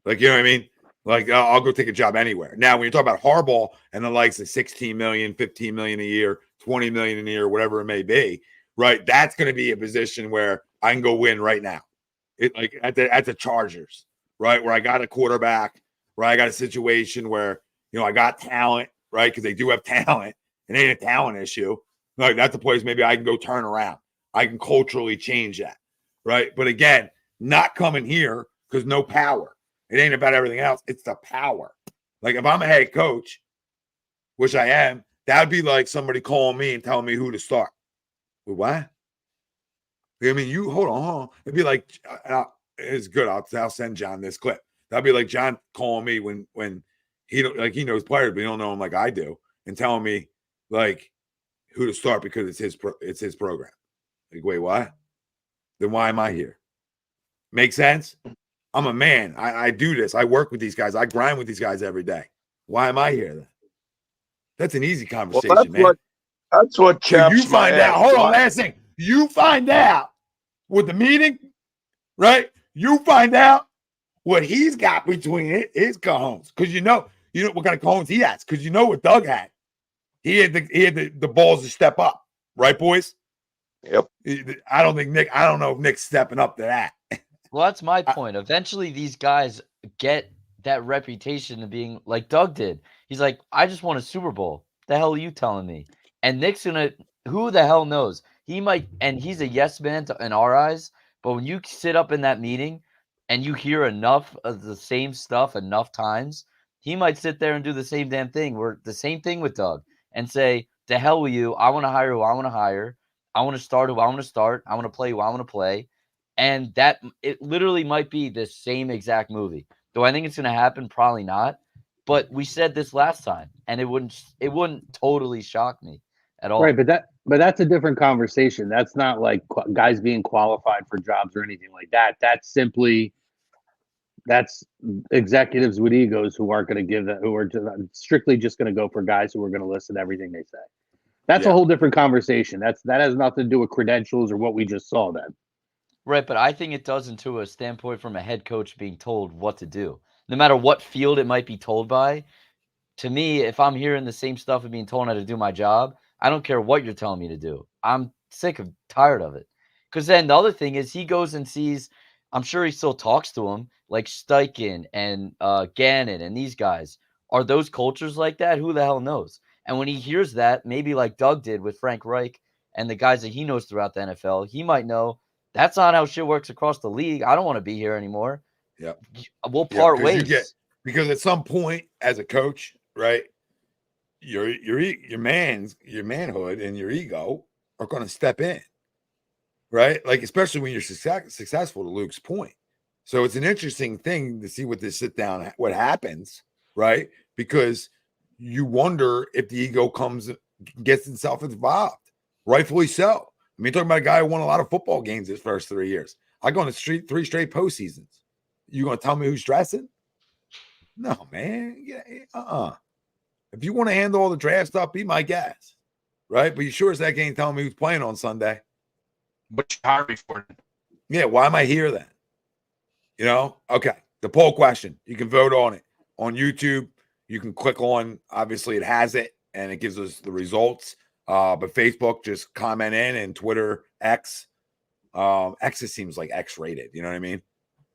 Like, you know what I mean? Like, I'll go take a job anywhere. Now, when you're talking about Harbaugh and the likes of 16 million, 15 million a year, 20 million a year, whatever it may be, right? That's going to be a position where I can go win right now. At the Chargers, right? Where I got a quarterback, where I got a situation where, I got talent, right? Because they do have talent. It ain't a talent issue. Like, that's a place maybe I can go turn around. I can culturally change that, right? But again, not coming here because no power. It ain't about everything else. It's the power. Like, if I'm a head coach, which I am, that would be like somebody calling me and telling me who to start. Wait, what? I mean, you hold on. It'd be like, it's good. I'll send John this clip. That'd be like John calling me when he knows players, but he don't know them like I do, and telling me like who to start because it's his program. Like, wait, what? Then why am I here? Make sense? I'm a man. I do this. I work with these guys. I grind with these guys every day. Why am I here then? That's an easy conversation, man. That's what chaps. So you find out. Hold on, last thing. You find out with the meeting, right? You find out what he's got between his cojones, because you know what kind of cojones he has, because you know what Doug had. He had the balls to step up, right, boys? Yep. I don't know if Nick's stepping up to that. Well, that's my point. Eventually, these guys get that reputation of being like Doug did. He's like, I just won a Super Bowl. The hell are you telling me? And Nick's gonna, who the hell knows? He might, and he's a yes man in our eyes. But when you sit up in that meeting and you hear enough of the same stuff enough times, he might sit there and do the same damn thing. We're the same thing with Doug and say, the hell with you. I want to hire who I want to hire. I want to start who I want to start. I want to play who I want to play. And that it literally might be the same exact movie. Do I think it's going to happen? Probably not. But we said this last time, and it wouldn't totally shock me. at all. Right, but that's a different conversation. That's not like guys being qualified for jobs or anything like that. That's executives with egos who aren't going to give that, who are strictly just going to go for guys who are going to listen to everything they say. That's a whole different conversation. That has nothing to do with credentials or what we just saw then. Right, but I think it does into a standpoint from a head coach being told what to do. No matter what field it might be told by, to me, if I'm hearing the same stuff and being told how to do my job, I don't care what you're telling me to do. I'm tired of it. Because then the other thing is he goes and sees, I'm sure he still talks to him, like Steichen and Gannon and these guys. Are those cultures like that? Who the hell knows? And when he hears that, maybe like Doug did with Frank Reich and the guys that he knows throughout the NFL, he might know that's not how shit works across the league. I don't want to be here anymore. Yeah. We'll part ways. Because at some point as a coach, right, your manhood and your ego are going to step in, right? Like, especially when you're successful, to Luke's point. So it's an interesting thing to see what what happens, right? Because you wonder if the ego gets itself involved, rightfully so. I mean, talking about a guy who won a lot of football games his first 3 years. I go on the street 3 straight postseasons. You going to tell me who's dressing? No, man. Yeah, If you want to handle all the draft stuff, be my guest, right? But you sure as heck ain't telling me who's playing on Sunday. But you hired me for it. Yeah, why am I here then? Okay. The poll question. You can vote on it on YouTube. You can click on, obviously it has it and it gives us the results. But Facebook, just comment in, and Twitter, X. X, it seems like X-rated. You know what I mean?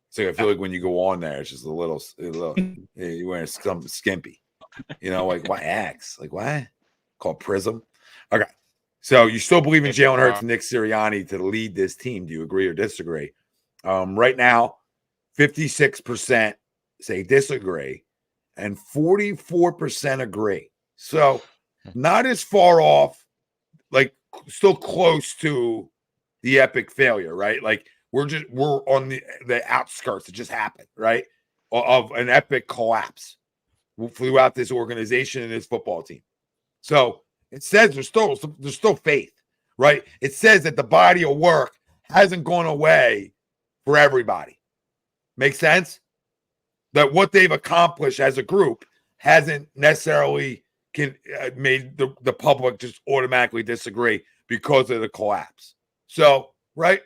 So I feel like when you go on there, it's just a little you're wearing some skimpy. Like why X? Like what? Called Prism. Okay. So you still believe in Jalen Hurts and Nick Sirianni to lead this team? Do you agree or disagree? Right now, 56% say disagree, and 44% agree. So not as far off, like still close to the epic failure, right? Like we're on the outskirts. It just happened, right? Of an epic collapse throughout this organization and this football team. So it says there's still faith, right? It says that the body of work hasn't gone away for everybody. Make sense? That what they've accomplished as a group hasn't necessarily made the public just automatically disagree because of the collapse. So, right?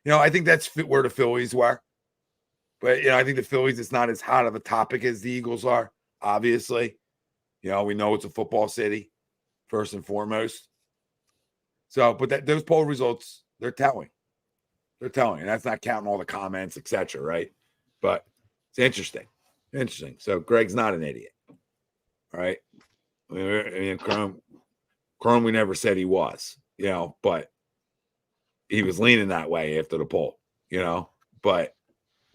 I think that's where the Phillies were. But, I think the Phillies, it's not as hot of a topic as the Eagles are, obviously. We know it's a football city, first and foremost. So, but those poll results, they're telling. They're telling. And that's not counting all the comments, etc., right? But it's interesting. Interesting. So, Greg's not an idiot. All right? I mean, Chrome, we never said he was, but he was leaning that way after the poll, but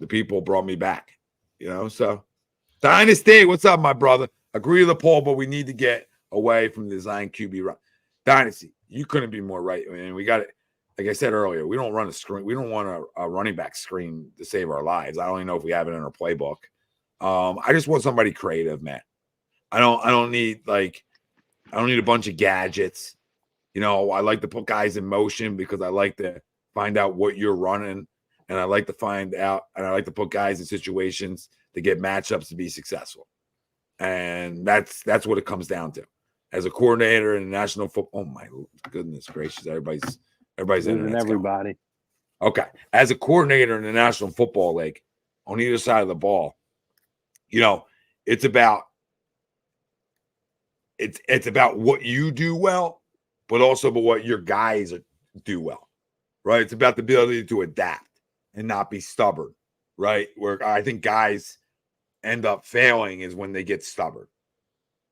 the people brought me back, so Dynasty, what's up, my brother? Agree with the poll, but we need to get away from the Zion QB run. Dynasty, you couldn't be more right. I mean, we got it. Like I said earlier, we don't run a screen. We don't want a running back screen to save our lives. I don't even know if we have it in our playbook. I just want somebody creative, man. I don't need a bunch of gadgets. I like to put guys in motion because I like to find out what you're running, and I like to put guys in situations to get matchups to be successful. And that's what it comes down to. As a coordinator in the National Football, oh my goodness gracious, everybody's everybody. Okay. As a coordinator in the National Football League, on either side of the ball, it's about what you do well, but also about what your guys do well, right? It's about the ability to adapt and not be stubborn, right? Where I think guys end up failing is when they get stubborn.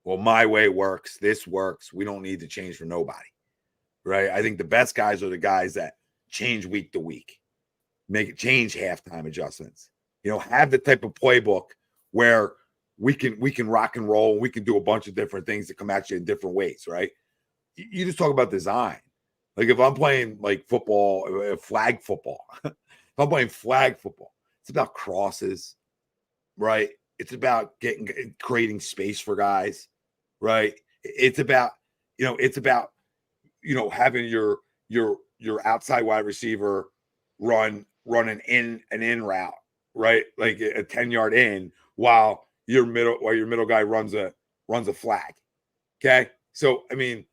Well, my way works. This works. We don't need to change for nobody, right? I think the best guys are the guys that change week to week, change halftime adjustments. Have the type of playbook where we can rock and roll. We can do a bunch of different things that come at you in different ways, right? You just talk about design. Like if I'm playing like football, flag football, if I'm playing flag football, it's about crosses, right? It's about creating space for guys, right? It's about, it's about, having your outside wide receiver run an in route, right? Like a 10-yard in while your middle guy runs a flag. Okay. So, I mean,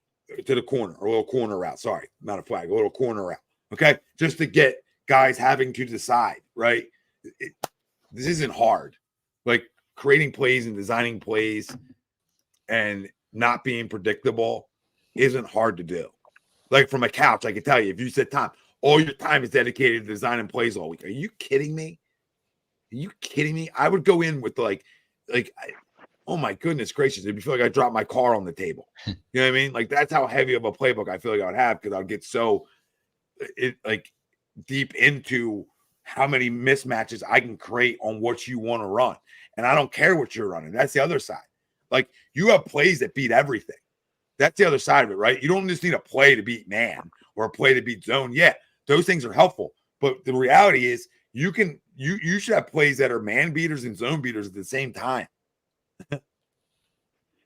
to the corner, or a little corner route. Sorry, not a flag, a little corner route. Okay. Just to get guys having to decide, right? This isn't hard. Like creating plays and designing plays and not being predictable isn't hard to do. Like from a couch, I can tell you, if you said, Tom, all your time is dedicated to designing plays all week. Are you kidding me? Are you kidding me? I would go in with oh my goodness gracious. It'd feel like I dropped my car on the table. You know what I mean? Like that's how heavy of a playbook I feel like I would have, because I'll get so deep into how many mismatches I can create on what you want to run. And I don't care what you're running. That's the other side. Like you have plays that beat everything. That's the other side of it, right? You don't just need a play to beat man or a play to beat zone. Yeah, those things are helpful. But the reality is you should have plays that are man beaters and zone beaters at the same time.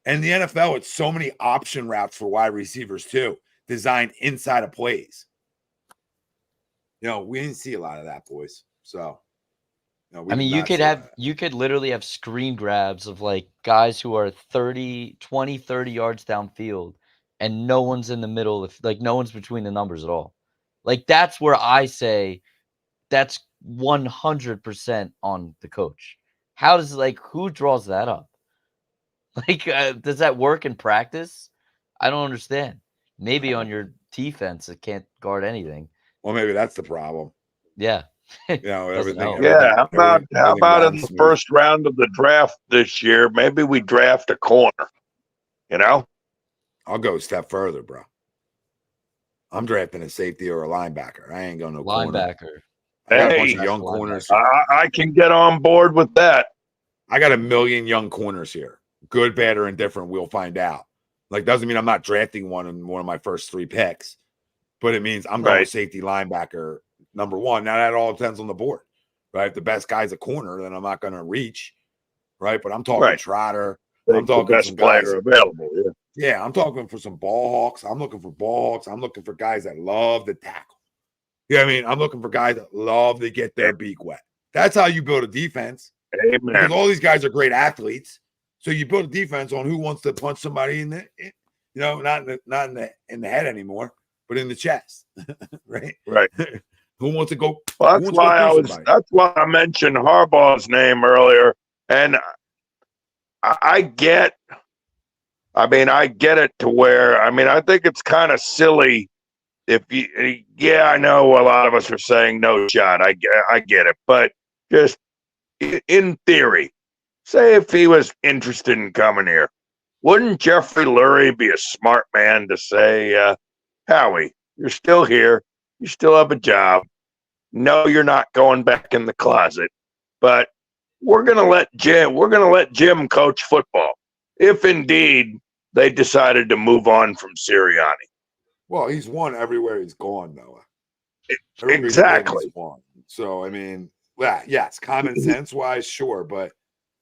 And the NFL, it's so many option routes for wide receivers too, designed inside of plays. We didn't see a lot of that, boys. So, you could literally have screen grabs of like guys who are 20, 30 yards downfield and no one's in the middle, no one's between the numbers at all. Like that's where I say that's 100% on the coach. How does who draws that up? Does that work in practice? I don't understand. Maybe on your defense, it can't guard anything. Well, maybe that's the problem. Yeah. Everything. Yeah. How about in the first round of the draft this year? Maybe we draft a corner. I'll go a step further, bro. I'm drafting a safety or a linebacker. I ain't going no linebacker. Corner. I got a bunch of young corners. I can get on board with that. I got a million young corners here. Good, bad, or indifferent. We'll find out. Doesn't mean I'm not drafting one in one of my first 3 picks, but it means I'm going safety, linebacker, number 1. Now that all depends on the board, right? If the best guy's a corner, then I'm not going to reach, right? But I'm talking Trotter. I'm talking the best player available. Yeah, I'm talking for some ball hawks. I'm looking for ball hawks. I'm looking for guys that love to tackle. You know what I mean? I'm looking for guys that love to get their beak wet. That's how you build a defense. Amen. Because all these guys are great athletes. So you build a defense on who wants to punch somebody in the, not in the head anymore, but in the chest, right? Right. Who wants to go? Well, that's why I mentioned Harbaugh's name earlier, and I get it to where I think it's kind of silly if I know a lot of us are saying no shot. I get it, but just in theory. Say if he was interested in coming here, wouldn't Jeffrey Lurie be a smart man to say, Howie, you're still here. You still have a job. No, you're not going back in the closet, but we're going to let Jim coach football. If indeed they decided to move on from Sirianni. Well, he's won everywhere he's gone, Noah. Exactly. So, yes, common sense wise, sure. But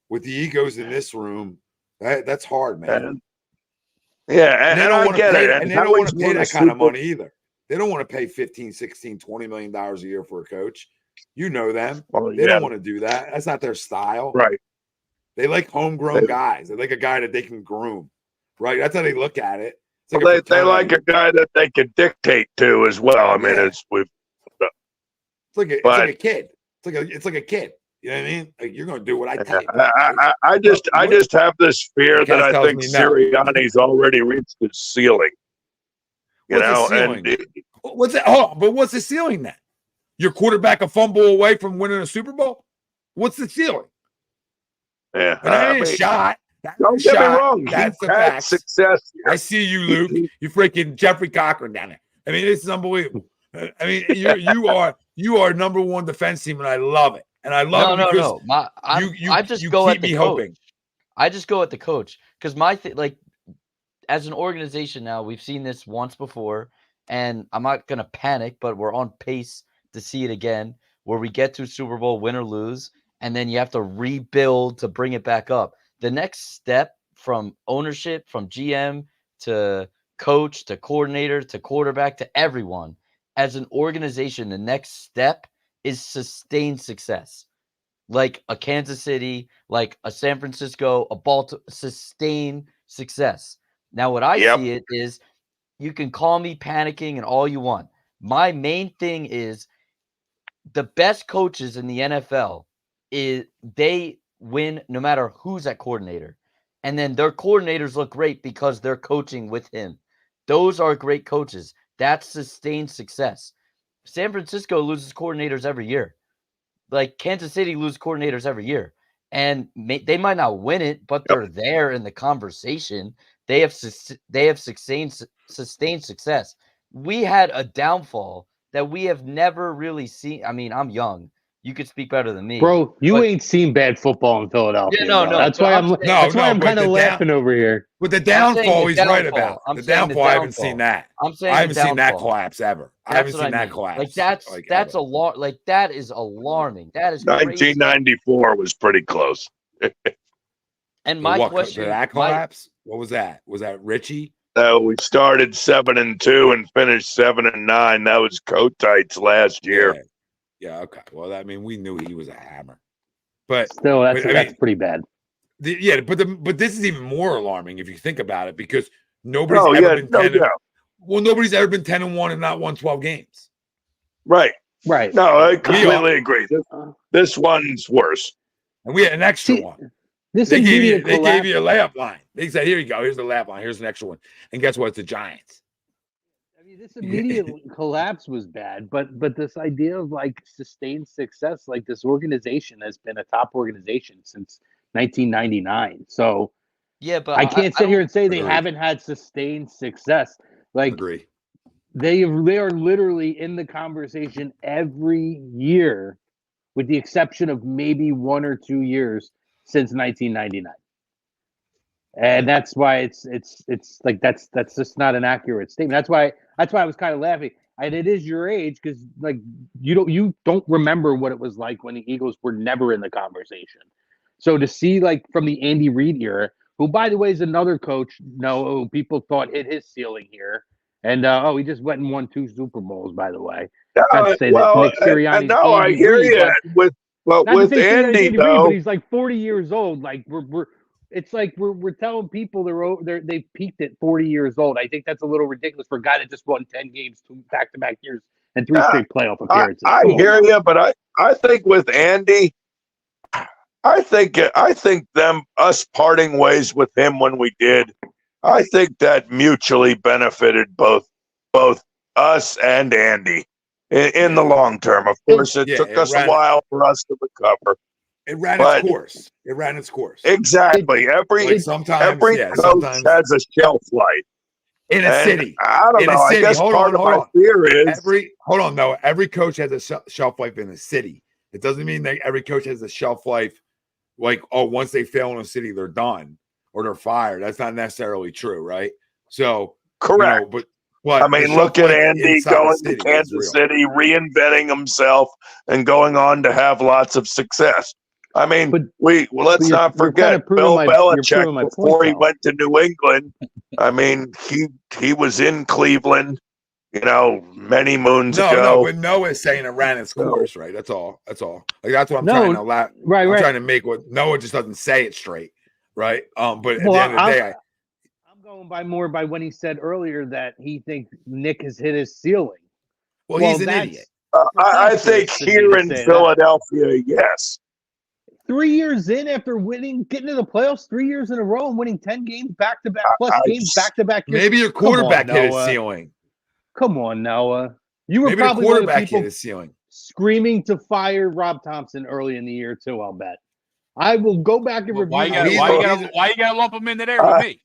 with the egos in this room, that's hard, man. And I get it. And they don't want to pay that kind of money either. They don't want to pay $15, $16, $20 million a year for a coach. You know them. They don't want to do that. That's not their style. Right. They like homegrown guys. They like a guy that they can groom. Right. That's how they look at it. They like a guy that they could dictate to as well. It's like a kid. It's like a kid. You know what I mean? Like you're going to do what I tell you. I just have this fear that I think Sirianni's already reached his ceiling. What's the ceiling then? Your quarterback a fumble away from winning a Super Bowl? What's the ceiling? Yeah, that ain't a shot. Don't get me wrong. That's the had fact. Success. I see you, Luke. You freaking Jeffrey Cochran down there. This is unbelievable. You are number 1 defense team, and I love it. And I love it because I just go at the coach. I just go at the coach because as an organization now, we've seen this once before, and I'm not gonna panic, but we're on pace to see it again, where we get to Super Bowl, win or lose, and then you have to rebuild to bring it back up. The next step from ownership, from GM to coach to coordinator to quarterback to everyone, as an organization, the next step is sustained success. Like a Kansas City, like a San Francisco, a Baltimore, sustained success. Now, what I see it is, you can call me panicking and all you want. My main thing is the best coaches in the NFL they win no matter who's at coordinator. And then their coordinators look great because they're coaching with him. Those are great coaches. That's sustained success. San Francisco loses coordinators every year. Like Kansas City loses coordinators every year. And they might not win it, but they're there in the conversation. They have sustained success. We had a downfall that we have never really seen. I mean, I'm young. You could speak better than me. Bro, you ain't seen bad football in Philadelphia. Yeah, no. That's why I'm kind of laughing over here. With the downfall, he's right about. The downfall, I haven't seen that. I haven't seen that collapse ever. I haven't seen that collapse. Like that's alarming. Like that is alarming. That is 1994 was pretty close. And my question, did that collapse? What was that? Was that Richie? No, we started 7-2 and finished 7-9. That was Kotite's last year. Yeah, okay. Well, I mean, we knew he was a hammer, but still, that's pretty bad. But this is even more alarming if you think about it, because nobody's ever been 10. Well, nobody's ever been 10-1 and not won 12 games. Right. No, I completely agree. This one's worse, and we had an extra one. They gave you a layup line. They said, "Here you go. Here's the layup line. Here's an extra one." And guess what? It's the Giants. I mean, this immediate collapse was bad, but this idea of like sustained success, like this organization has been a top organization since 1999. So yeah, but I can't sit here and say they haven't had sustained success. Like they are literally in the conversation every year, with the exception of maybe 1 or 2 years since 1999. And that's why it's like that's just not an accurate statement. That's why I was kind of laughing. And it is your age, because like you don't remember what it was like when the Eagles were never in the conversation. So to see like from the Andy Reid era, who by the way is another coach, people thought hit his ceiling here, and he just went and won 2 Super Bowls, by the way. Not to say that Nick Sirianni. No, I hear you with Andy though. But he's like 40 years old. Like it's like we're telling people they peaked at 40 years old. I think that's a little ridiculous for a guy that just won 10 games back-to-back years and 3 straight playoff appearances. I hear you, but I think with Andy, I think us parting ways with him when we did, I think that mutually benefited both us and Andy in the long term. Of course, it took us a while for us to recover. It ran its course. It ran its course. Every coach has a shelf life in a city. I don't know. I guess part of my fear is every coach has a shelf life in a city. It doesn't mean that every coach has a shelf life like, once they fail in a city, they're done or they're fired. That's not necessarily true, right? So correct. But I mean, look at Andy going to Kansas City, reinventing himself, and going on to have lots of success. I mean, let's not forget Bill Belichick before he went to New England. I mean, he was in Cleveland, many moons ago. No, but Noah's saying it ran its course, right? That's all. Like that's what I'm trying to I'm trying to make what Noah just doesn't say it straight, right? But at the end of the day, I'm going by when he said earlier that he thinks Nick has hit his ceiling. Well, he's an idiot. I think here in Philadelphia, yes. 3 years in after getting to the playoffs 3 years in a row and winning 10 games back-to-back plus games back-to-back years. Maybe your quarterback hit his ceiling. Come on, Noah. You were maybe probably your quarterback hit his ceiling. Screaming to fire Rob Thompson early in the year too, I'll bet. I will go back and review. Why you gotta lump him in there with me?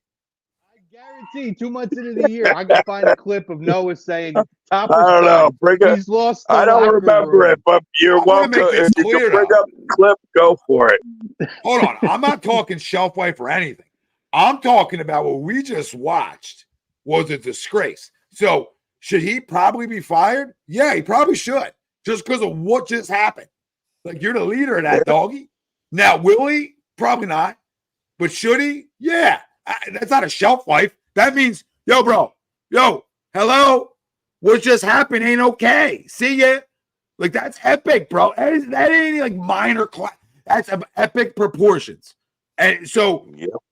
Guarantee 2 months into the year, I can find a clip of Noah saying, I don't know. He's lost. I don't remember it, but you're welcome. If you can bring up the clip, go for it. Hold on. I'm not talking shelf life or anything. I'm talking about what we just watched was a disgrace. So should he probably be fired? Yeah, he probably should. Just because of what just happened. Like, you're the leader of that, doggy. Now, will he? Probably not. But should he? Yeah. That's not a shelf life. That means, yo, bro, Yo, hello? What just happened ain't okay. See ya. Like, that's epic, bro. That ain't like minor class. That's epic proportions. And so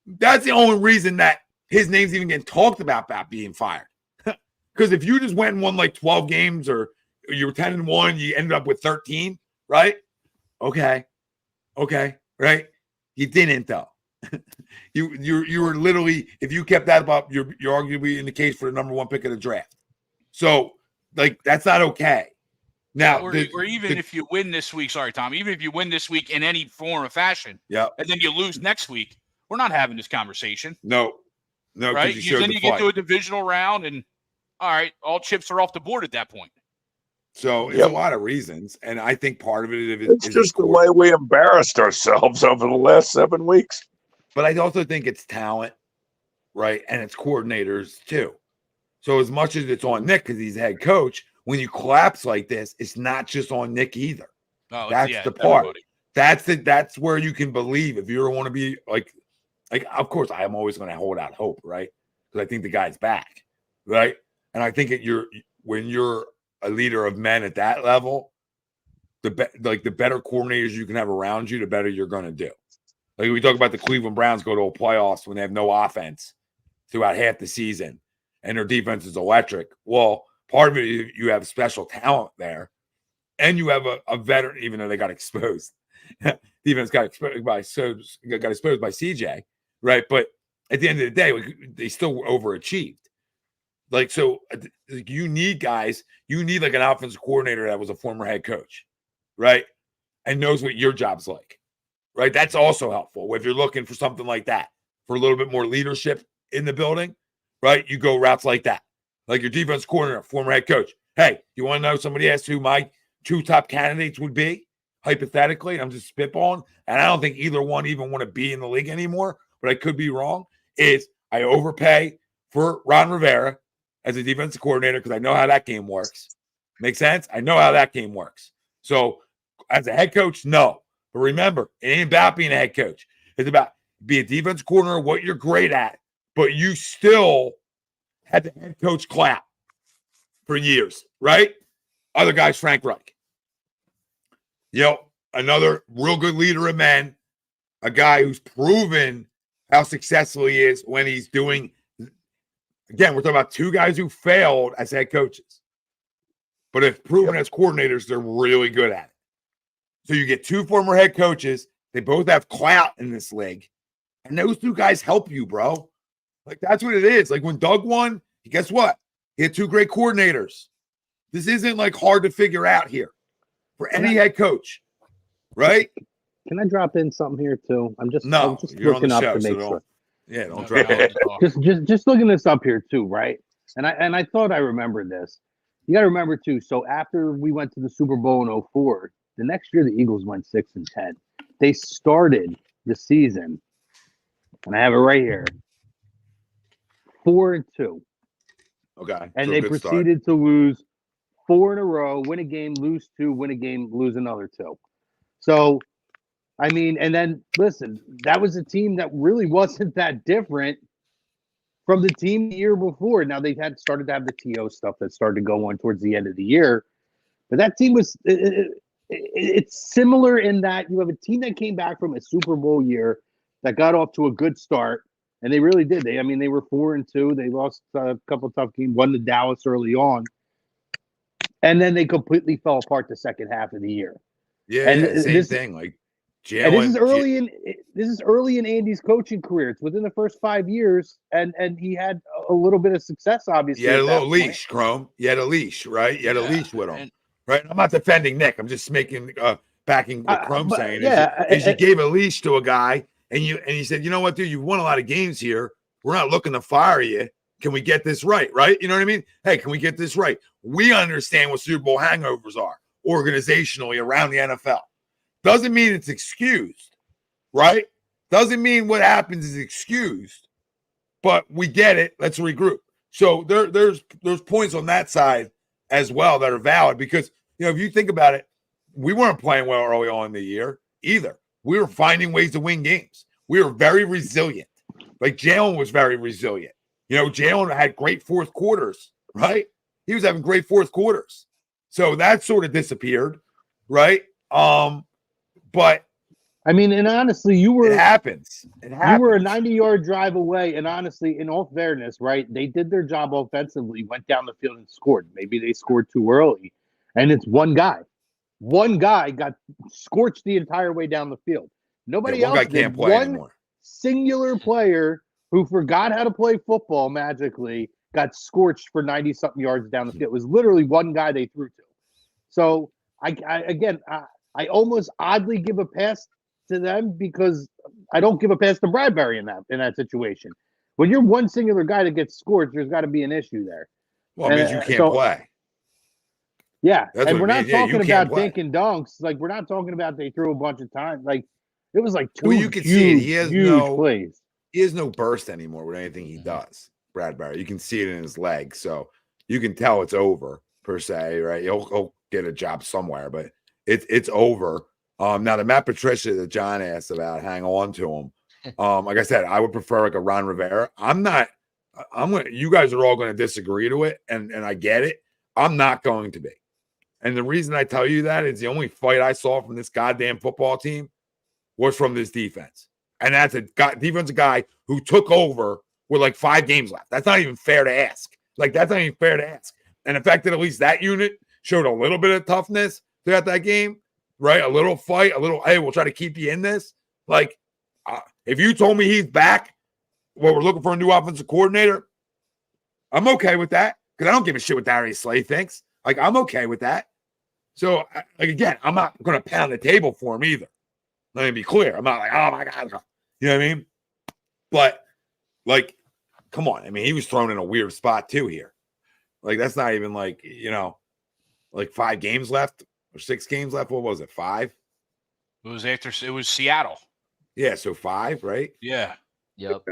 that's the only reason that his name's even getting talked about being fired. Because if you just went and won like 12 games or you were 10-1, you ended up with 13, right? Okay, right? You didn't, though. you were literally, if you kept that up, you're arguably in the case for the number 1 pick of the draft. So, like, that's not okay. Now, or even if you win this week, sorry, Tom, even if you win this week in any form or fashion, and then you lose next week, we're not having this conversation. No, right? Then you get to a divisional round, and all right, all chips are off the board at that point. So it's a lot of reasons, and I think part of it is just the way we embarrassed ourselves over the last 7 weeks. But I also think it's talent, right? And it's coordinators too. So as much as it's on Nick because he's head coach, when you collapse like this, it's not just on Nick either. Oh, that's the part. Everybody. That's where you can believe if you want to be like, of course, I am always going to hold out hope, right? Because I think the guy's back, right? And I think when you're a leader of men at that level, the better coordinators you can have around you, the better you're going to do. Like we talk about the Cleveland Browns go to a playoffs when they have no offense throughout half the season and their defense is electric. Well, part of it, you have special talent there and you have a veteran, even though they got exposed. Defense got exposed by CJ, right? But at the end of the day, they still overachieved. Like, so you need guys, you need like an offensive coordinator that was a former head coach, right? And knows what your job's like, right? That's also helpful. If you're looking for something like that, for a little bit more leadership in the building, right? You go routes like that. Like your defense coordinator, former head coach. Hey, you want to know, somebody asked who my 2 top candidates would be, hypothetically, and I'm just spitballing, and I don't think either one even want to be in the league anymore, but I could be wrong, is I overpay for Ron Rivera as a defensive coordinator because I know how that game works. Make sense? I know how that game works. So as a head coach, no. But remember, it ain't about being a head coach. It's about be a defensive coordinator, what you're great at, but you still had the head coach clap for years, right? Other guys, Frank Reich. Another real good leader of men, a guy who's proven how successful he is when he's doing. Again, we're talking about 2 guys who failed as head coaches. But if proven as coordinators, they're really good at it. So you get 2 former head coaches. They both have clout in this league. And those 2 guys help you, bro. Like, that's what it is. Like, when Doug won, guess what? He had 2 great coordinators. This isn't, like, hard to figure out here for any head coach, right? Can I drop in something here, too? I'm just looking up to make sure. Yeah, don't drop it. Just looking this up here too, right? And I thought I remembered this. You got to remember too. So after we went to the Super Bowl in 2004, the next year the Eagles went 6-10. They started the season, and I have it right here, 4-2. Okay, and they proceeded to lose 4 in a row, win a game, lose 2, win a game, lose another 2. So. I mean, and then listen, that was a team that really wasn't that different from the team the year before. Now they had started to have the TO stuff that started to go on towards the end of the year, but that team was it's similar in that you have a team that came back from a Super Bowl year that got off to a good start, and they really did. They were 4-2. They lost a couple of tough games, won to Dallas early on, and then they completely fell apart the second half of the year. Yeah, same thing. Like. And this is early in Andy's coaching career. It's within the first 5 years, and he had a little bit of success, obviously. You had a little leash, Chrome. You had a leash, right? You had a leash with him, right? I'm not defending Nick. I'm just backing what Chrome's saying. You gave a leash to a guy, and you said, you know what, dude, you've won a lot of games here. We're not looking to fire you. Can we get this right? Right? You know what I mean? Hey, can we get this right? We understand what Super Bowl hangovers are organizationally around the NFL. Doesn't mean it's excused, right? Doesn't mean what happens is excused, but we get it. Let's regroup. So there's points on that side as well that are valid because, if you think about it, we weren't playing well early on in the year either. We were finding ways to win games. We were very resilient. Like Jalen was very resilient, Jalen had great fourth quarters, right? He was having great fourth quarters. So that sort of disappeared, right? But I mean, and honestly, it happens. You were a 90-yard drive away, and honestly, in all fairness, right, they did their job offensively, went down the field and scored. Maybe they scored too early, and it's one guy. One guy got scorched the entire way down the field. Nobody else guy can't play anymore. Singular player who forgot how to play football magically got scorched for 90-something yards down the field. It was literally one guy they threw to. So, I almost oddly give a pass to them because I don't give a pass to Bradbury in that situation. When you're one singular guy that gets scored, there's got to be an issue there. Well, it means you can't play. Yeah, That's and we're not talking about play. dink and dunks. Like, we're not talking about they threw a bunch of times. Like, it was like two you can see it. He has huge plays. He has no burst anymore with anything he does, Bradbury. You can see it in his legs, so you can tell it's over per se, right? He'll get a job somewhere, but it's over. Now the Matt Patricia that John asked about, hang on to him. Like I said, I would prefer like a Ron Rivera. You guys are all going to disagree to it, and I get it. I'm not going to be. And the reason I tell you that is the only fight I saw from this goddamn football team was from this defense. And that's a defensive guy who took over with like 5 games left. That's not even fair to ask. And the fact that at least that unit showed a little bit of toughness throughout that game, right? A little fight, hey, we'll try to keep you in this. Like, if you told me he's back, we're looking for a new offensive coordinator, I'm okay with that because I don't give a shit what Darius Slay thinks. Like, I'm okay with that. So, again, I'm not going to pound the table for him either. Let me be clear. I'm not like, oh, my God. You know what I mean? But, like, come on. I mean, he was thrown in a weird spot, too, here. Like, that's not even like, like 5 games left or 6 games left. What was it, 5? It was Seattle. Yeah, so 5, right? Yeah. Yep.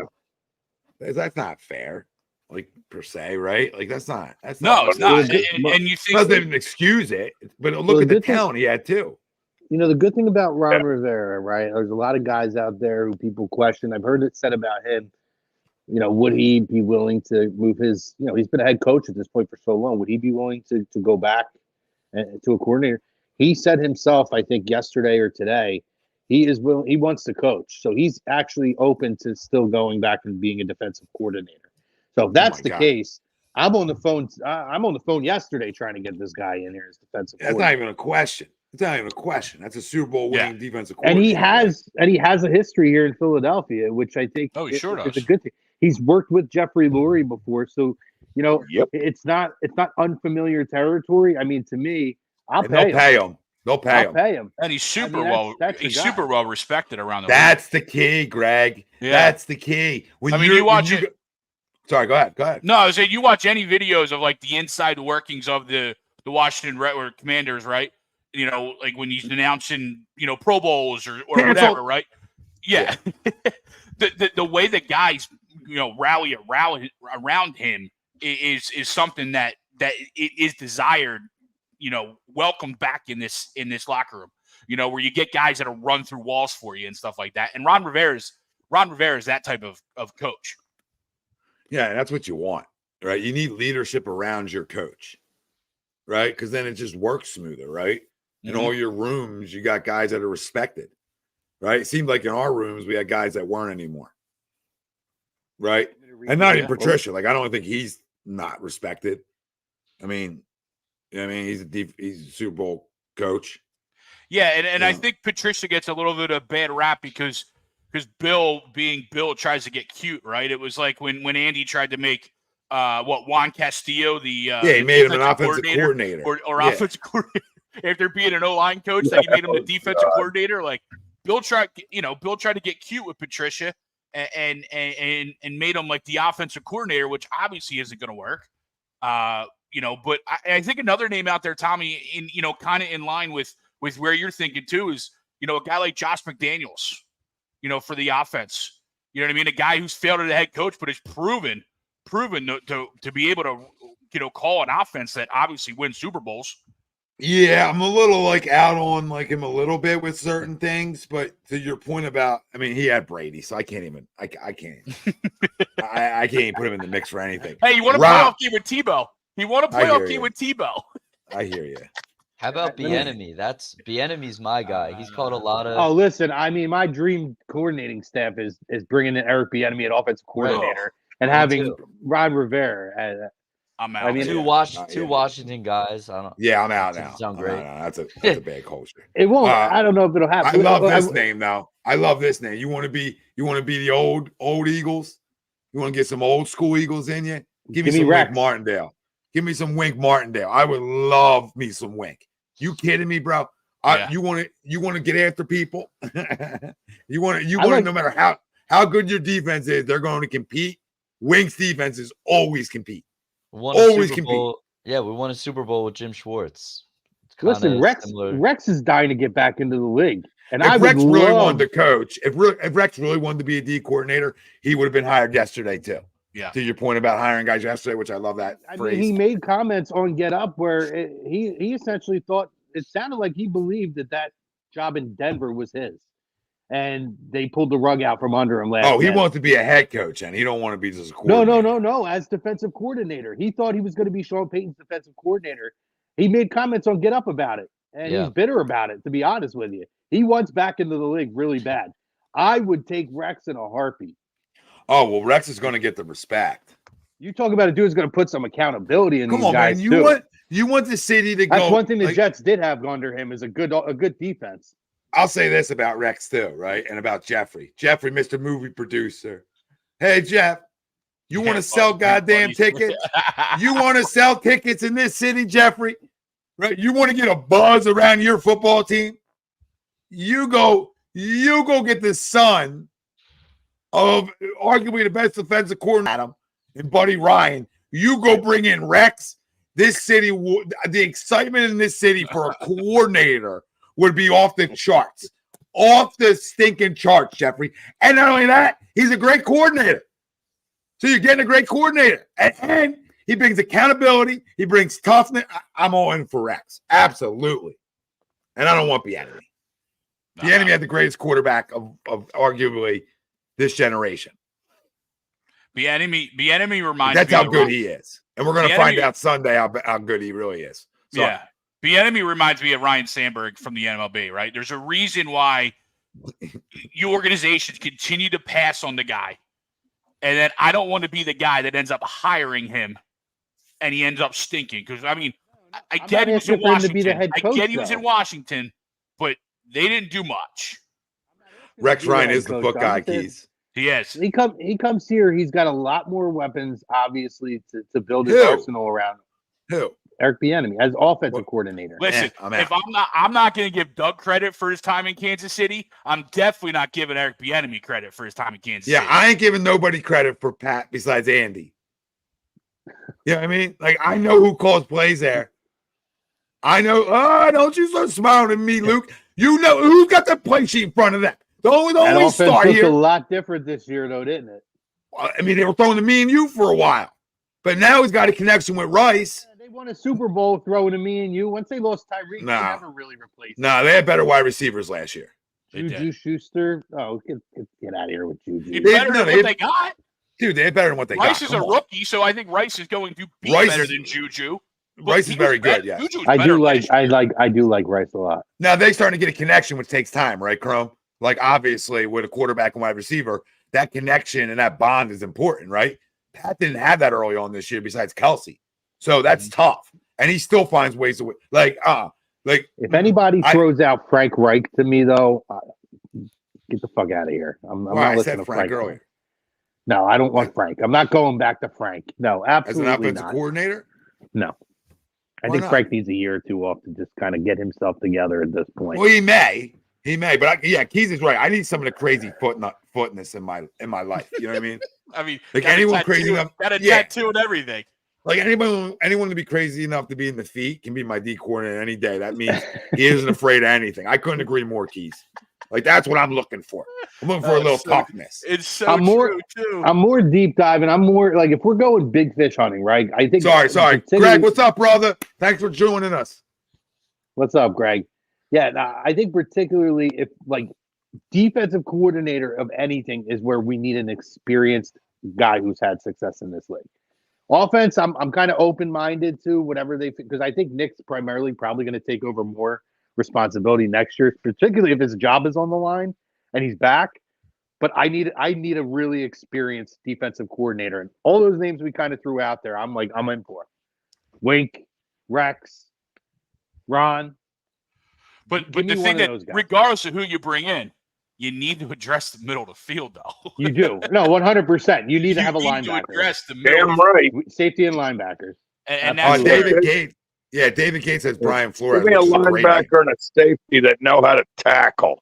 That's not fair. Like, per se, right? Like, it's not. It's not. And you think doesn't even excuse it, but look at the talent he had too. The good thing about Ron Rivera, right? There's a lot of guys out there who people question. I've heard it said about him. Would he be willing to move his? He's been a head coach at this point for so long. Would he be willing to go back to a coordinator? He said himself, I think yesterday or today, he is willing. He wants to coach, so he's actually open to still going back and being a defensive coordinator. So if that's the case, I'm on the phone. I'm on the phone yesterday trying to get this guy in here as defensive. That's not even a question. That's a Super Bowl winning defensive coordinator. And he has a history here in Philadelphia, which I think is a good thing. He's worked with Jeffrey Lurie before, so it's not unfamiliar territory. I mean, to me, I'll pay him. They'll pay him. And he's super well respected around the league. That's the key, Greg. Yeah. That's the key. Sorry, go ahead. No, I was saying you watch any videos of like the inside workings of the Washington Commanders, right? Like when he's announcing, Pro Bowls or whatever, right? Yeah. the way the guys, rally around him is something that is desired, welcomed back in this locker room, where you get guys that'll run through walls for you and stuff like that. And Ron Rivera is that type of coach. Yeah, that's what you want, right? You need leadership around your coach, right? Because then it just works smoother, right? In all your rooms, you got guys that are respected, right? It seemed like in our rooms, we had guys that weren't anymore, right? And not even Patricia. Like, I don't think he's not respected. I mean, he's a Super Bowl coach. Yeah, and I think Patricia gets a little bit of bad rap because Bill, being Bill, tries to get cute, right? It was like when Andy tried to make Juan Castillo he made him an offensive coordinator or offensive coordinator after being an O-line coach. That he made him the defensive coordinator. Like Bill tried to get cute with Patricia and made him like the offensive coordinator, which obviously isn't going to work. But I think another name out there, Tommy, in kind of in line with where you're thinking too, is a guy like Josh McDaniels. For the offense, you know what I mean? A guy who's failed as a head coach, but is proven to be able to, call an offense that obviously wins Super Bowls. Yeah, I'm a little out on him a little bit with certain things, but to your point about, he had Brady, so I can't even. I I can't put him in the mix for anything. Hey, you want a Rob. playoff game with Tebow? He won a I hear playoff game you. with Tebow. I hear you. How about Bieniemy? That's Bieniemy's my guy. He's called a lot of. Oh, listen, I mean, my dream coordinating staff is bringing in Eric Bieniemy at offensive coordinator and having too. Ron Rivera. I'm out. I mean, two Yeah. Washington guys. I don't. Yeah, I'm out now. Doesn't sound I'm great. out now. That's a bad culture. It won't. Uh, I don't know if it'll I happen. love this name though. I love this name. You want to be the old Eagles? You want to get some old school Eagles in you? Give me some Rex. Wink Martindale. Give me some Wink Martindale. I would love me some Wink. You kidding me, bro? Yeah. You want to get after people. you want to like- no matter how good your defense is, they're going to compete. Wink's defense is always compete. Won a Always Super compete. Bowl. Yeah, we won a Super Bowl with Jim Schwartz. It's Listen, kinda Rex similar. Rex is dying to get back into the league, and I If would Rex really love. wanted to coach, if Rex really wanted to be a D coordinator, he would have been hired yesterday too. Yeah. To your point about hiring guys yesterday, which I love that I phrase. mean, he made comments on Get Up where he essentially thought it sounded like he believed that job in Denver was his, and they pulled the rug out from under him last. he minute. wants to be a head coach, and he don't want to be just a No, coordinator. no. As defensive coordinator, he thought he was going to be Sean Payton's defensive coordinator. He made comments on Get Up about it, and Yeah. he's bitter about it. To be honest with you, he wants back into the league really bad. I would take Rex in a heartbeat. Oh well, Rex is going to get the respect. You talk about a dude who's going to put some accountability in Come these on, guys man. too. You want the city to That's go. one thing the like, Jets did have under him is a good defense. I'll say this about Rex too, right? And about Jeffrey. Jeffrey, Mr. Movie Producer. Hey Jeff, you want to sell goddamn tickets? You want to sell tickets in this city, Jeffrey? Right? You want to get a buzz around your football team? You go get the son of arguably the best defensive coordinator, and Buddy Ryan. You go bring in Rex. This city, the excitement in this city for a coordinator would be off the charts, off the stinking charts, Jeffrey. And not only that, he's a great coordinator. So you're getting a great coordinator, and he brings accountability. He brings toughness. I'm all in for Rex, absolutely. And I don't want Bieniemy. Bieniemy had the greatest quarterback of arguably this generation. Bieniemy reminds That's me how of good he is, and we're going to Bieniemy- find out Sunday how good he really is. So, Yeah. Bieniemy reminds me of Ryan Sandberg from the MLB, right? There's a reason why you organizations continue to pass on the guy. And then I don't want to be the guy that ends up hiring him and he ends up stinking. Because, I mean, I I'm get not he was in asking for him to be the Washington. head I coach, get he was though. in Washington, but they didn't do much. Rex Ryan is the Coach, book I'm guy, just saying- Keys. He is. He comes here. He's got a lot more weapons, obviously, to build his Who? arsenal around. Who? Eric Bieniemy as offensive What? coordinator. Listen, I'm out. if I'm not going to give Doug credit for his time in Kansas City. I'm definitely not giving Eric Bieniemy credit for his time in Kansas Yeah, City. I ain't giving nobody credit for Pat besides Andy. You know what I mean? Like, I know who calls plays there. I know. Oh, don't you start smiling at me, Luke. You know who's got the play sheet in front of them. The only That offense star looked here. a lot different this year, though, didn't it? I mean, they were throwing to me and you for a while, but now he's got a connection with Rice. They won a Super Bowl throwing to me and you. Once they lost Tyrese, Nah. they never really replaced Nah, they had better wide receivers last year. They Juju did. Schuster. Oh, get out of here with He Juju. better no, than they- what they got. Dude, they had better than what they Rice got. is Come a on. rookie, so I think Rice is going to be Rice better is- than Juju. Rice is very good. Yeah. I do like Rice a lot. Now they starting to get a connection, which takes time, right, Chrome? Like obviously with a quarterback and wide receiver, that connection and that bond is important, right? Pat didn't have that early on this year besides Kelsey. So that's tough. And he still finds ways to win. Like If anybody I- throws out Frank Reich to me, though, get the fuck out of here. I'm well, not I listening said to Frank Frank earlier. No, I don't want Frank. I'm not going back to Frank. No, As an absolutely offensive not. coordinator? No. I Why think not? Frank needs a year or two off to just kind of get himself together at this point. Well, he may, but Keys is right. I need some of the crazy footness in my life. You know what I mean? I mean, Like got a anyone tattoo- crazy enough- got a yeah. tattoo and everything. Like anyone to be crazy enough to be in the feet can be my D coordinator any day. That means he isn't afraid of anything. I couldn't agree more, Keys. Like that's what I'm looking for. I'm looking for a little toughness. It's so I'm more- true too. I'm more deep diving. I'm more like if we're going big fish hunting, right? I think. Sorry. particularly- Greg, what's up, brother? Thanks for joining us. What's up, Greg? Yeah, I think particularly if like defensive coordinator of anything is where we need an experienced guy who's had success in this league. Offense, I'm kind of open-minded to whatever because I think Nick's primarily probably going to take over more responsibility next year, particularly if his job is on the line and he's back. But I need a really experienced defensive coordinator. And all those names we kind of threw out there, I'm in for. Wink, Rex, Ron. But the thing that, regardless of who you bring in, you need to address the middle of the field, though. You do. No, 100%. You need to have a linebacker. To address the middle. Damn right. Safety and linebackers. And that's David Gates. Yeah, David Gates has Brian Flores. Give me a linebacker and a safety that know how to tackle.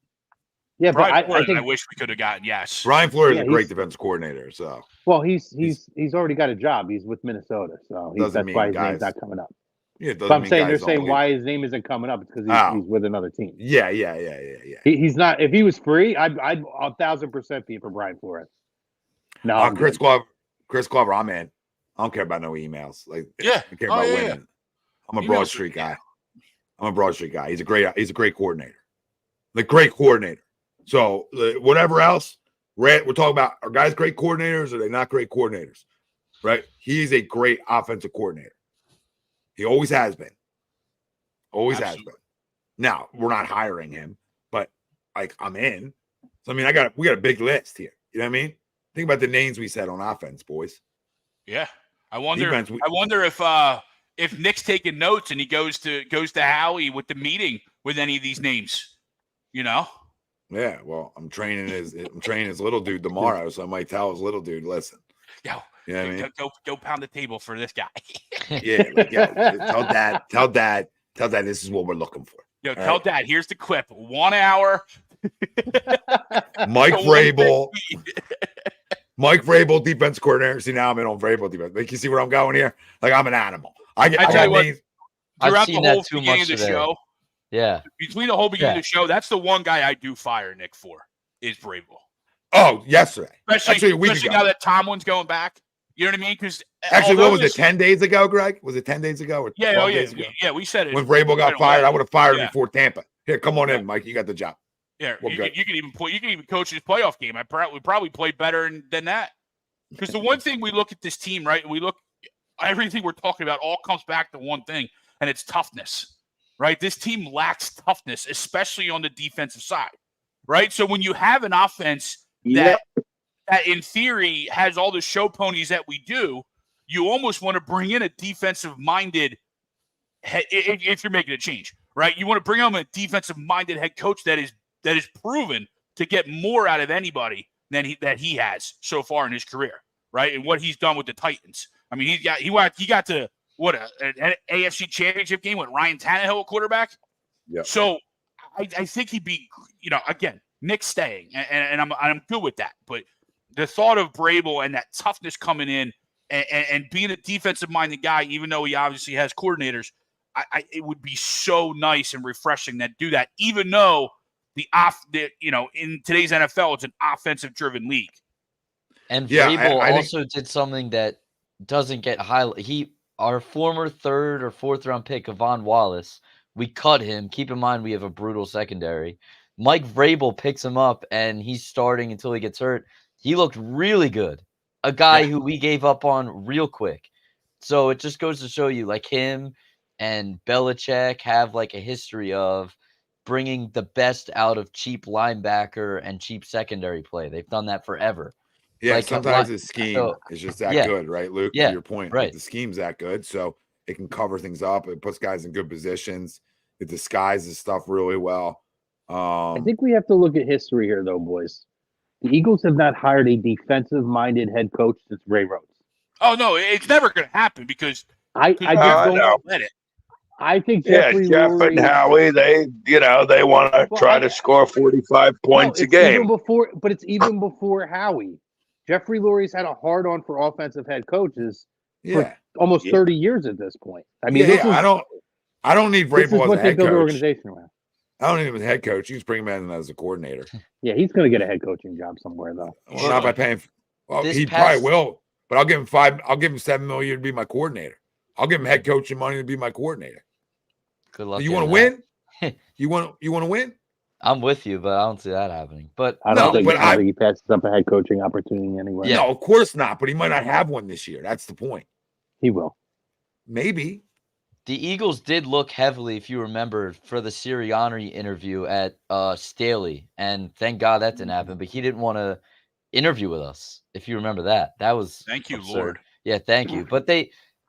Yeah, but I think I wish we could have gotten. Yes, Brian Flores is a great defense coordinator. So he's already got a job. He's with Minnesota, so that's why his name's not coming up. Yeah, so I'm saying they're saying why his name isn't coming up. It's because he's with another team. Yeah. He's not. If he was free, I'd 1,000% be for Brian Flores. No, Chris Glover, I'm in. I don't care about no emails. Like, I care about winning. Yeah. I'm a Broad Street guy. He's a great coordinator. Like, great coordinator. So whatever else, we're talking about, are guys great coordinators or are they not great coordinators? Right? He's a great offensive coordinator. He always has been. Always has been. Now, we're not hiring him, but like, I'm in. So I mean, we got a big list here. You know what I mean? Think about the names we said on offense, boys. Yeah. I wonder if Nick's taking notes and he goes to Howie with the meeting with any of these names, you know? Yeah, well, I'm training his little dude tomorrow, so I might tell his little dude, listen. Yo, you know what I mean? Go pound the table for this guy. Tell dad this is what we're looking for. Yo, tell Dad, here's the clip. 1 hour. Mike Vrabel. Mike Vrabel, defense coordinator. See, now I'm in on Vrabel defense. Like, you see where I'm going here? Like, I'm an animal. I've seen that too much today. Show, yeah. Between the whole beginning of the show, that's the one guy I do fire Nick for, is Vrabel. Oh, yesterday. Especially now that Tomlin's going back. You know what I mean? Because what was it, 10 days ago, Greg? Was it 10 days ago? Or days ago? Yeah, we said it. When Vrabel got fired, I would have fired him before Tampa. Here, come on in, Mike. You got the job. Yeah, you can even coach his playoff game. We probably played better than that. Because the one thing we look at this team, right? Everything we're talking about all comes back to one thing, and it's toughness, right? This team lacks toughness, especially on the defensive side, right? So when you have an offense that in theory has all the show ponies that we do, you almost want to bring in a defensive-minded if you're making a change, right? You want to bring on a defensive-minded head coach that is proven to get more out of anybody than he has so far in his career, right? And what he's done with the Titans. I mean, he got to an AFC Championship game with Ryan Tannehill quarterback. Yeah. So I think he'd be, again, Nick staying, and I'm good with that. But the thought of Vrabel and that toughness coming in and being a defensive-minded guy, even though he obviously has coordinators, it would be so nice and refreshing that do that, even though in today's NFL, it's an offensive-driven league. And Vrabel also did something that doesn't get highlighted. Our former 3rd or 4th round pick, Von Wallace, we cut him. Keep in mind, we have a brutal secondary. Mike Vrabel picks him up, and he's starting until he gets hurt. He looked really good. A guy who we gave up on real quick. So it just goes to show you, like, him and Belichick have like a history of bringing the best out of cheap linebacker and cheap secondary play. They've done that forever. Yeah, like, sometimes the scheme is just that good, right, Luke? Yeah, to your point, right? The scheme's that good, so it can cover things up. It puts guys in good positions. It disguises stuff really well. I think we have to look at history here, though, boys. The Eagles have not hired a defensive-minded head coach since Ray Rhodes. Oh no, it's never going to happen because I don't let it. I think Jeff and Howie, they want to try to score 45 points a game. It's even before Howie. Jeffrey Lurie's had a hard-on for offensive head coaches for almost 30 years at this point. I mean, I don't need Vrabel as a head coach. Organization around. I don't need him as a head coach. You just bring him in as a coordinator. Yeah, he's going to get a head coaching job somewhere, though. Well, not by paying. Well, he probably will, but I'll give him $7 million to be my coordinator. I'll give him head coaching money to be my coordinator. Good luck. You want to win? You want to win? I'm with you, but I don't see that happening. But I No, don't think but I don't think he passes up a head coaching opportunity anyway. Yeah. No, of course not. But he might not have one this year. That's the point. He will. Maybe. the Eagles did look heavily, if you remember, for the Sirianni interview at Staley, and thank God that didn't happen. But he didn't want to interview with us, if you remember that. That was Thank you, absurd. Lord. Yeah, thank you. But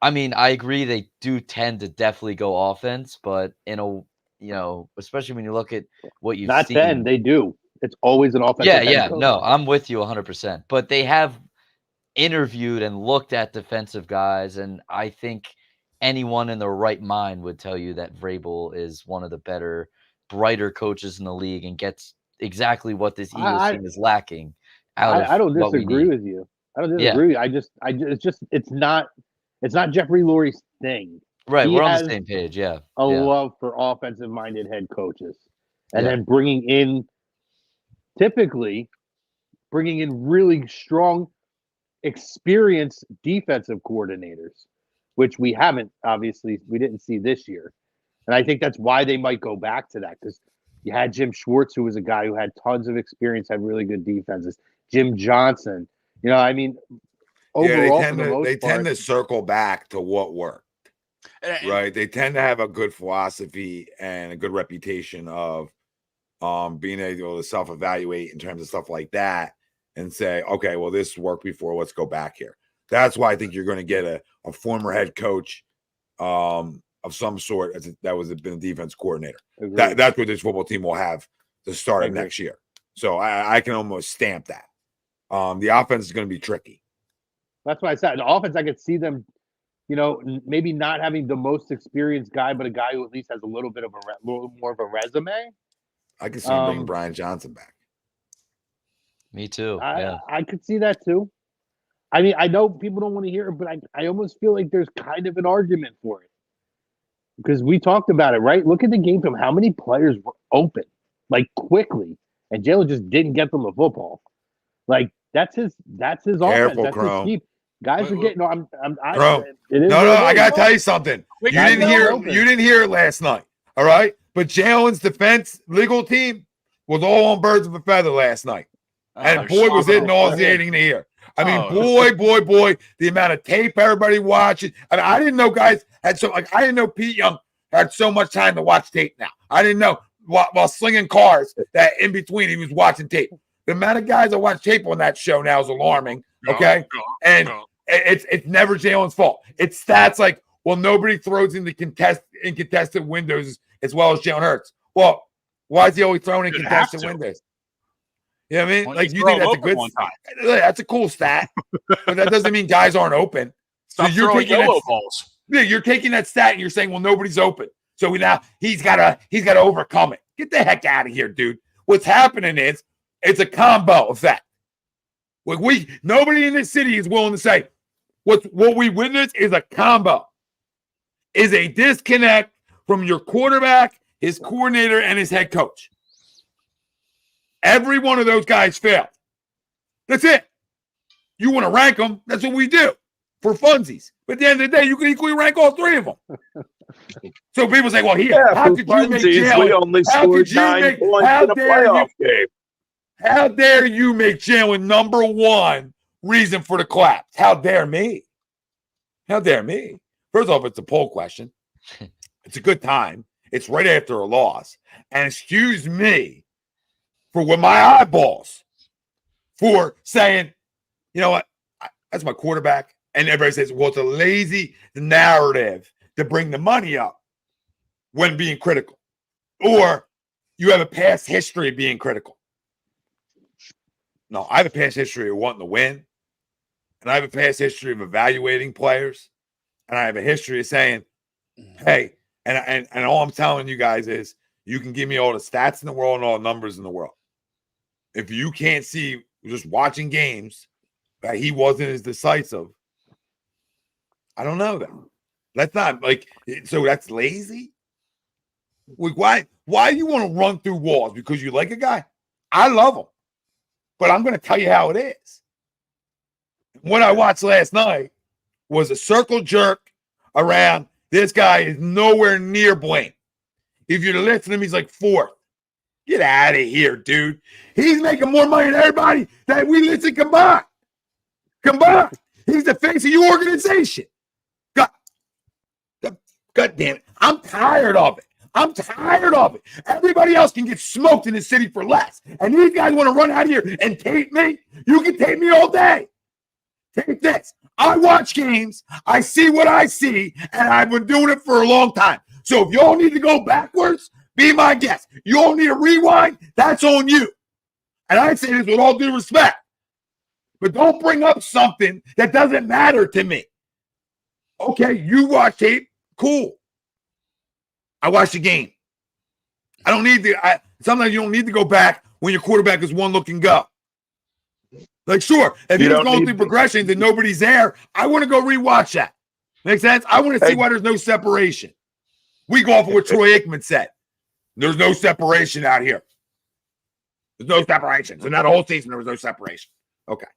I mean, I agree they do tend to definitely go offense, but especially when you look at what you've Not seen. 10, they do. It's always an offensive head Yeah, coach. no, I'm with you 100%. But they have interviewed and looked at defensive guys, and I think anyone in their right mind would tell you that Vrabel is one of the better, brighter coaches in the league and gets exactly what this Eagles team is lacking. I don't what we disagree need. with you. I don't disagree. It's not Jeffrey Lurie's thing. Right, He we're on has the same page. Yeah, a yeah. love for offensive-minded head coaches, and Yeah. then typically bringing in really strong, experienced defensive coordinators, which we didn't see this year. And I think that's why they might go back to that, because you had Jim Schwartz, who was a guy who had tons of experience, had really good defenses. Jim Johnson, overall, they tend to circle back to what worked. Right. They tend to have a good philosophy and a good reputation of being able to self-evaluate in terms of stuff like that and say, okay, well, this worked before. Let's go back here. That's why I think you're going to get a former head coach of some sort that was been a defense coordinator. That's what this football team will have to start of next year. So I can almost stamp that. The offense is going to be tricky. That's why I said the offense. I could see them, maybe not having the most experienced guy, but a guy who at least has a little bit of little more of a resume. I could see him bringing Brian Johnson back. Me too. I could see that too. I mean, I know people don't want to hear it, but I almost feel like there's kind of an argument for it. Because we talked about it, right? Look at the game film. How many players were open, like quickly, and Jalen just didn't get them the football. Like that's his offense. That's his scheme. Guys are getting. No, I gotta tell you something. You didn't hear it last night. All right, but Jalen's defense legal team was all on birds of a feather last night, and boy was it nauseating to hear. I mean, boy, the amount of tape everybody watching. I mean, I didn't know guys had I didn't know Pete Young had so much time to watch tape now. I didn't know while slinging cars that in between he was watching tape. The amount of guys that watch tape on that show now is alarming. Okay. And it's never Jalen's fault. It's stats like, well, nobody throws in contested windows as well as Jalen Hurts. Well, why is he always throwing in contested windows? You know what I mean? Like, you think that's a good stat? That's a cool stat, but that doesn't mean guys aren't open. Stop so you're taking yellow balls. Yeah, you're taking that stat and you're saying, well, nobody's open. So now he's gotta overcome it. Get the heck out of here, dude. What's happening is it's a combo effect. Like nobody in this city is willing to say what we witnessed is a combo, is a disconnect from your quarterback, his coordinator, and his head coach. Every one of those guys failed. That's it. You want to rank them? That's what we do for funsies. But at the end of the day, you can equally rank all three of them. So people say, "Well, how could you make Jalen? We only scored 9 points in a playoff game. How dare you make Jalen number one reason for the collapse? How dare me? How dare me? First off, it's a poll question. It's a good time. It's right after a loss. And excuse me for with my eyeballs for saying, you know what, that's my quarterback. And everybody says, well, it's a lazy narrative to bring the money up when being critical. Or you have a past history of being critical. No, I have a past history of wanting to win. And I have a past history of evaluating players. And I have a history of saying, hey, and all I'm telling you guys is you can give me all the stats in the world and all the numbers in the world. If you can't see just watching games that he wasn't as decisive, I don't know that. That's not so that's lazy. Like, why do you want to run through walls? Because you like a guy? I love him. But I'm going to tell you how it is. What I watched last night was a circle jerk around this guy is nowhere near blame. If you're to listen to him, he's like fourth. Get out of here, dude. He's making more money than everybody that we listen combined. Combined. He's the face of your organization. God damn it. I'm tired of it. I'm tired of it. Everybody else can get smoked in the city for less. And these guys want to run out of here and tape me? You can tape me all day. Take this. I watch games. I see what I see, and I've been doing it for a long time. So if y'all need to go backwards, be my guest. You all need to rewind, that's on you. And I say this with all due respect. But don't bring up something that doesn't matter to me. Okay, you watch tape. Cool. I watch the game. I don't need to. Sometimes you don't need to go back when your quarterback is one look and go. Like, sure, if he's going through progressions and nobody's there, I want to go rewatch that. Make sense? I want to see why there's no separation. We go off of what Troy Aikman said. There's no separation out here. There's no separation. So not a whole season, there was no separation. Okay.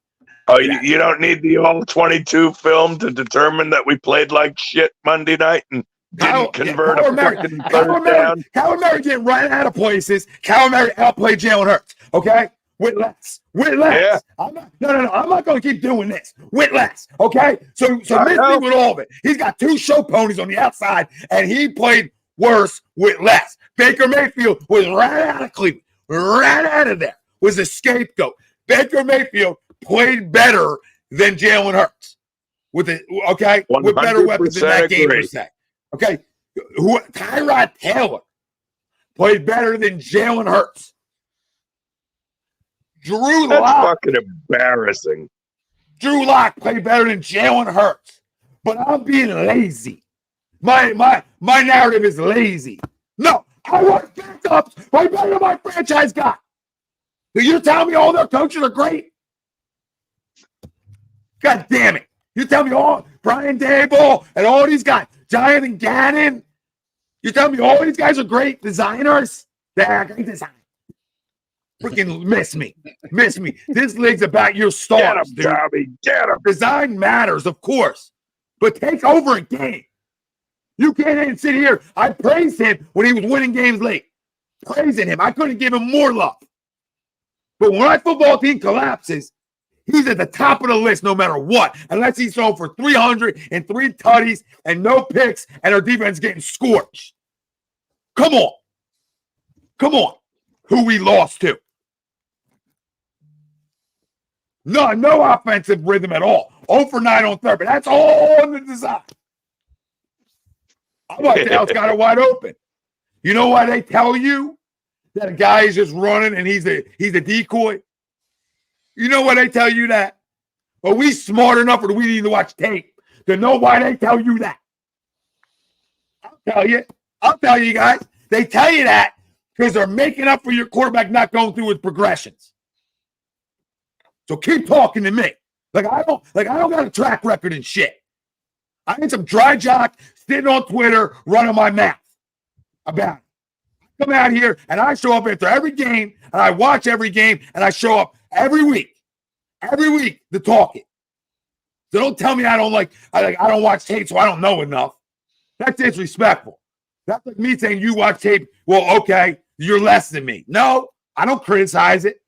Oh, you don't need the all-22 film to determine that we played like shit Monday night and didn't convert a fucking third down. Kyler Murray getting right out of places. Kyler Murray outplayed Jalen Hurts, okay? With less. Yeah. I'm not going to keep doing this. With less, okay? So miss me with all of it. He's got two show ponies on the outside, and he played worse with less. Baker Mayfield was right out of Cleveland, right out of there, was a scapegoat. Baker Mayfield played better than Jalen Hurts with better weapons in that game per se. Okay, Tyrod Taylor played better than Jalen Hurts. That's fucking embarrassing. Drew Lock played better than Jalen Hurts, but I'm being lazy. My narrative is lazy. No, I want backups right better than my franchise guy. You're telling me all their coaches are great? God damn it. You tell me all Brian Daboll and all these guys, Jonathan Gannon. You tell me all these guys are great designers? They're great designers. Freaking miss me. This league's about your stars, dude. Get him. Design matters, of course, but take over a game. You can't even sit here. I praised him when he was winning games late. Praising him. I couldn't give him more love. But when my football team collapses, he's at the top of the list no matter what, unless he's thrown for 303 tutties and no picks and our defense getting scorched. Come on. Who we lost to. No offensive rhythm at all. 0 for 9 on third, but that's all in the design. I want Dallas got it wide open. You know why they tell you that a guy is just running and he's a decoy? You know why they tell you that? Well, we smart enough or we need to watch tape to know why they tell you that. I'll tell you guys. They tell you that because they're making up for your quarterback not going through his progressions. So keep talking to me. Like I don't got a track record and shit. I ain't some dry jock sitting on Twitter running my mouth about it. I come out here and I show up after every game and I watch every game and I show up every week to talk it. So don't tell me I don't watch tape, so I don't know enough. That's disrespectful. That's like me saying you watch tape. Well, okay, you're less than me. No, I don't criticize it.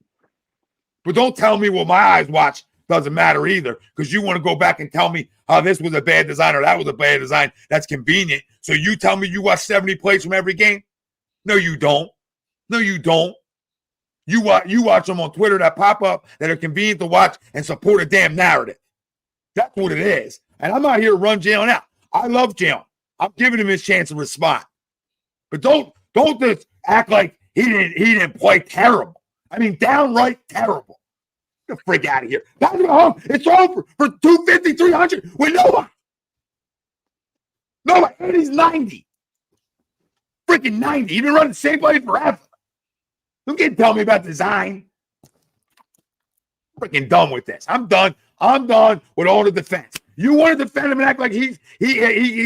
But don't tell me what my eyes watch doesn't matter either, because you want to go back and tell me how this was a bad design or that was a bad design. That's convenient. So you tell me you watch 70 plays from every game? No, you don't. You watch them on Twitter that pop up that are convenient to watch and support a damn narrative. That's what it is. And I'm not here to run Jalen out. I love Jalen. I'm giving him his chance to respond. But don't just act like he didn't play terrible. I mean, downright terrible. Get the freak out of here. That's home. It's over for 250, 300 with nobody. And he's 90. Freaking 90. He's been running the same play forever. Don't get to tell me about design. Freaking done with this. I'm done with all the defense. You want to defend him and act like he's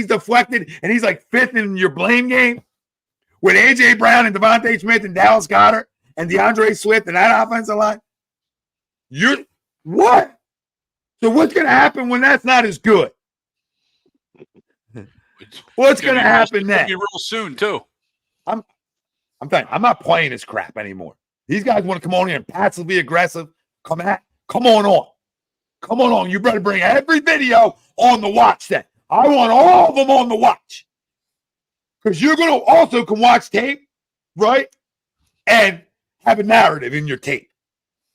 deflected and he's like fifth in your blame game with A.J. Brown and DeVonta Smith and Dallas Goedert and DeAndre Swift and that offensive line? You're what? So what's going to happen when that's not as good? What's going to happen then? Real soon too. I'm telling you, I'm not playing this crap anymore. These guys want to come on here and passively aggressive. Come on. Come on. You better bring every video on the watch then. I want all of them on the watch. Because you're going to also can watch tape, right? And have a narrative in your tape.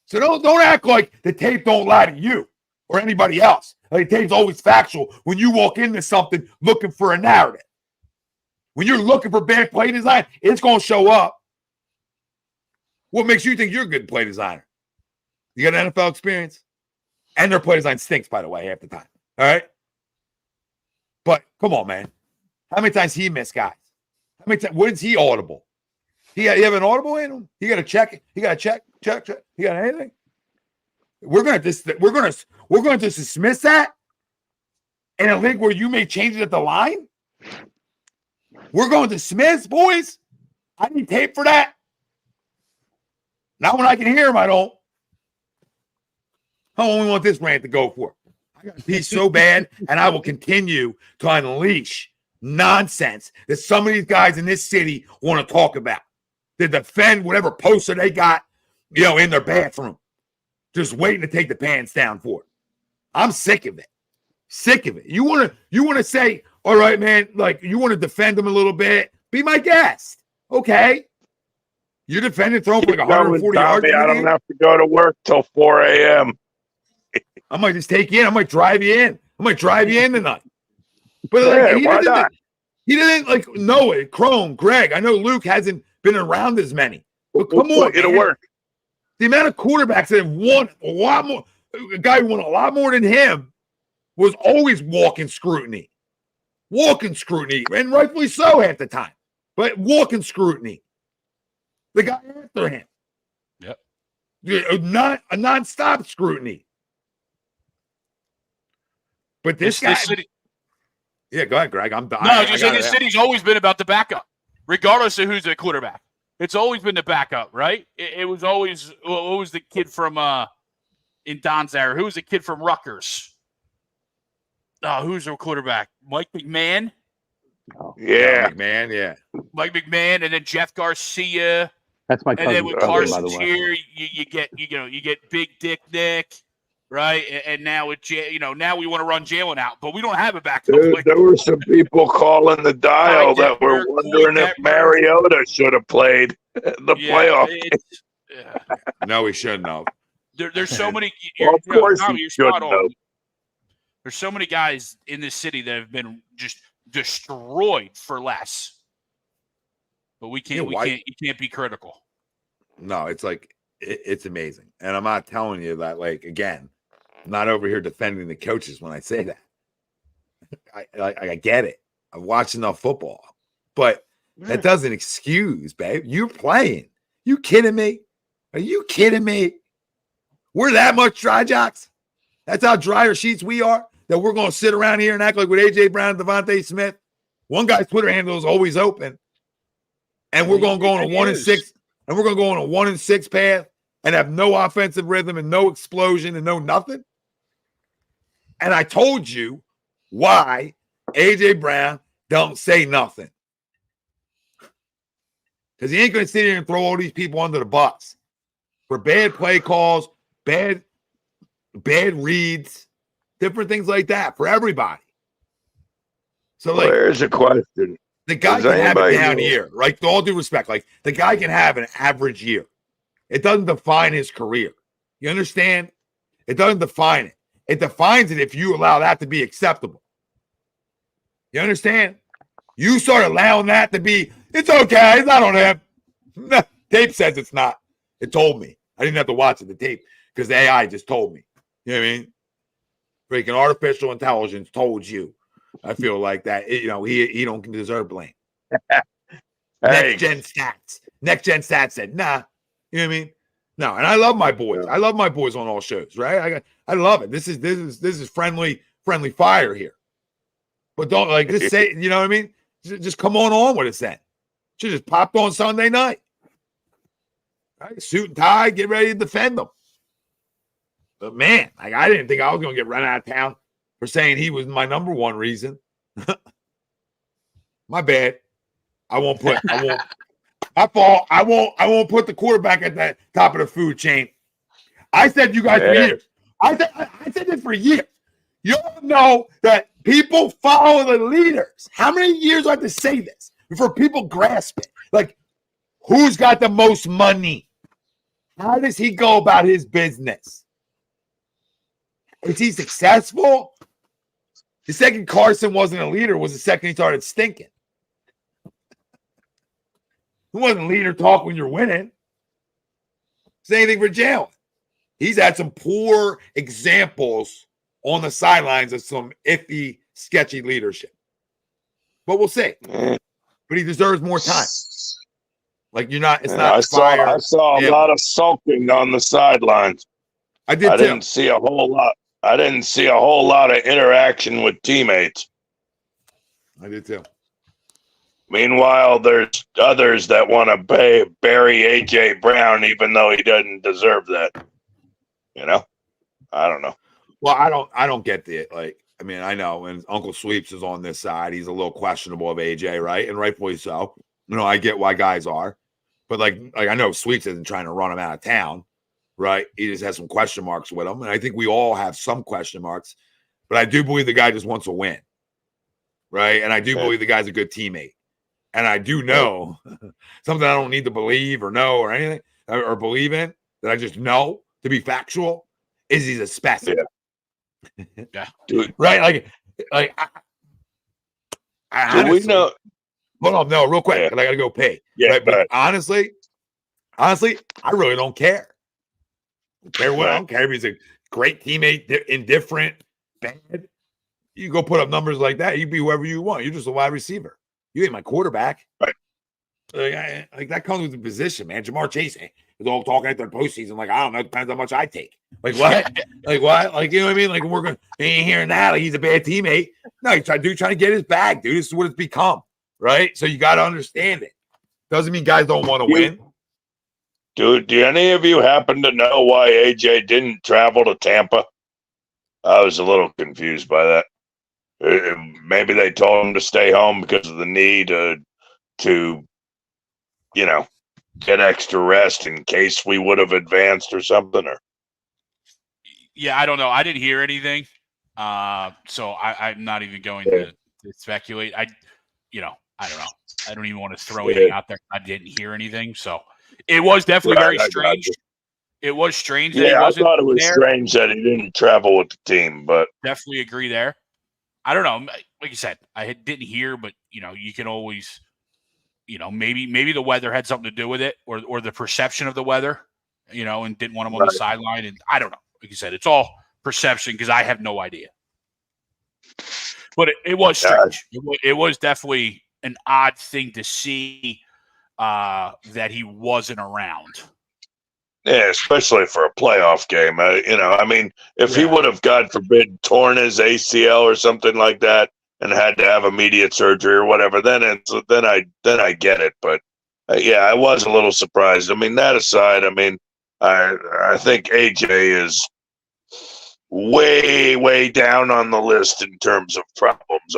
So don't act like the tape don't lie to you or anybody else. Like the tape's always factual when you walk into something looking for a narrative. When you're looking for bad play design, it's going to show up. What makes you think you're a good play designer? You got NFL experience? And their play design stinks, by the way, half the time. All right? But come on, man. How many times he missed guys? How many times? When is he audible? He have an audible in him? He got to check it. He got to check. He got anything? We're going to dismiss that in a league where you may change it at the line. We're going to dismiss, boys. I need tape for that. Not when I can hear him, I don't. How long we want this rant to go for? I got to pee so bad, and I will continue to unleash nonsense that some of these guys in this city want to talk about. To defend whatever poster they got, in their bathroom. Just waiting to take the pants down for it. I'm sick of it. You want to say, all right, man, like you want to defend them a little bit? Be my guest. Okay. You're defending throwing for like 140 yards. I don't have to go to work till 4 a.m. I might just take you in. I might drive you in. tonight. But he didn't like Noah, Chrome, Greg. I know Luke hasn't been around as many. But come on, it'll work. The amount of quarterbacks that have won a lot more, a guy who won a lot more than him was always walking scrutiny. And rightfully so at the time. But walking scrutiny. The guy after him. Yep. Not a nonstop scrutiny. But this guy. City. Yeah, go ahead, Greg. This city's always been about the backup, regardless of who's the quarterback. It's always been the backup, right? It was always what was the kid from in Don's era? Who was the kid from Rutgers? Who's their quarterback? Mike McMahon. Yeah, McMahon. Yeah, Mike McMahon, and then Jeff Garcia. That's my cousin. And then when by Carson's the way. here, you get Big Dick Nick, right? And now now we want to run Jalen out, but we don't have a backup. There were some people calling the dial that were wondering if Mariota should have played the playoff. No, he shouldn't have. There's so many. Of course, he spot shouldn't on. have. There's so many guys in this city that have been just destroyed for less. But we can't. You can't be critical. No, it's like it's amazing, and I'm not telling you that. Like again, I'm not over here defending the coaches when I say that. I get it. I'm watching enough football, but that doesn't excuse, babe. You're playing. You kidding me? Are you kidding me? We're that much dry jocks. That's how dry our sheets we are. That we're going to sit around here and act like with AJ Brown and DeVonta Smith. One guy's Twitter handle is always open. And we're going to go on a 1-6, and we're going to go on a 1-6 path and have no offensive rhythm and no explosion and no nothing. And I told you why AJ Brown don't say nothing. Because he ain't going to sit here and throw all these people under the bus for bad play calls, bad reads, different things like that for everybody. So, like, here's a question. The guy can have a down year, right? With all due respect, like the guy can have an average year. It doesn't define his career. You understand? It doesn't define it. It defines it if you allow that to be acceptable. You understand? You start allowing that to be, it's okay, it's not on him. Tape says it's not. It told me. I didn't have to watch it, the tape, because the AI just told me. You know what I mean? Freaking artificial intelligence told you. I feel like that. He don't deserve blame. Next gen stats said, nah. You know what I mean? No, and I love my boys. Yeah. I love my boys on all shows, right? I love it. This is friendly fire here. But don't like just say, you know what I mean? Just come on with it then. Should just popped on Sunday night. Right? Suit and tie, get ready to defend them. But man, like I didn't think I was gonna get run out of town for saying he was my number one reason. My bad. I won't I won't put the quarterback at the top of the food chain. I said you guys for years. I said this for years. You don't know that people follow the leaders. How many years do I have to say this before people grasp it? Like, who's got the most money? How does he go about his business? Is he successful? The second Carson wasn't a leader was the second he started stinking. Who wasn't leader talk when you're winning? Same thing for Jalen. He's had some poor examples on the sidelines of some iffy, sketchy leadership. But we'll see. But he deserves more time. Like it's not I saw a lot of sulking on the sidelines. I didn't see a whole lot. I didn't see a whole lot of interaction with teammates. I did too. Meanwhile, there's others that want to bury A.J. Brown, even though he doesn't deserve that. I don't know. Well, I don't get it. Like, I mean, I know when Uncle Sweeps is on this side, he's a little questionable of AJ, right? And rightfully so. I get why guys are, but like I know Sweeps isn't trying to run him out of town, right? He just has some question marks with him, and I think we all have some question marks. But I do believe the guy just wants to win, right? And I do believe the guy's a good teammate, and I do know something I don't need to believe or know or anything or believe in that I just know to be factual is he's a specimen. Yeah, dude. Right? Like do we know? Hold on, no, real quick, because I got to go pay. Yeah, right? But honestly, I really don't care. I don't care if he's a great teammate, indifferent, bad. You go put up numbers like that, you be whoever you want. You're just a wide receiver. You ain't my quarterback. Right. Like that comes with the position, man. Jamar Chase is all talking at the postseason. Like, I don't know, it depends how much I take. Like what? Like what? Like, you know what I mean? Like ain't hearing that. Like he's a bad teammate. No, he's trying to get his bag, dude. This is what it's become. Right? So you got to understand it. Doesn't mean guys don't want to win. Dude, do any of you happen to know why AJ didn't travel to Tampa? I was a little confused by that. Maybe they told him to stay home because of the need to get extra rest in case we would have advanced or something. Or yeah, I don't know. I didn't hear anything, so I'm not even going to speculate. I don't know. I don't even want to throw anything out there. I didn't hear anything, so it was definitely very strange. It was strange that he wasn't I thought it was there. strange that he didn't travel with the team, but Definitely agree there. I don't know. Like you said, I didn't hear, but you can always, maybe the weather had something to do with it, or the perception of the weather, and didn't want him on the sideline. And I don't know. Like you said, it's all perception because I have no idea. But it was strange. It was definitely an odd thing to see that he wasn't around. Yeah, especially for a playoff game. If he would have, God forbid, torn his ACL or something like that and had to have immediate surgery or whatever, then I get it. But I was a little surprised. That aside, I think AJ is way, way down on the list in terms of problems.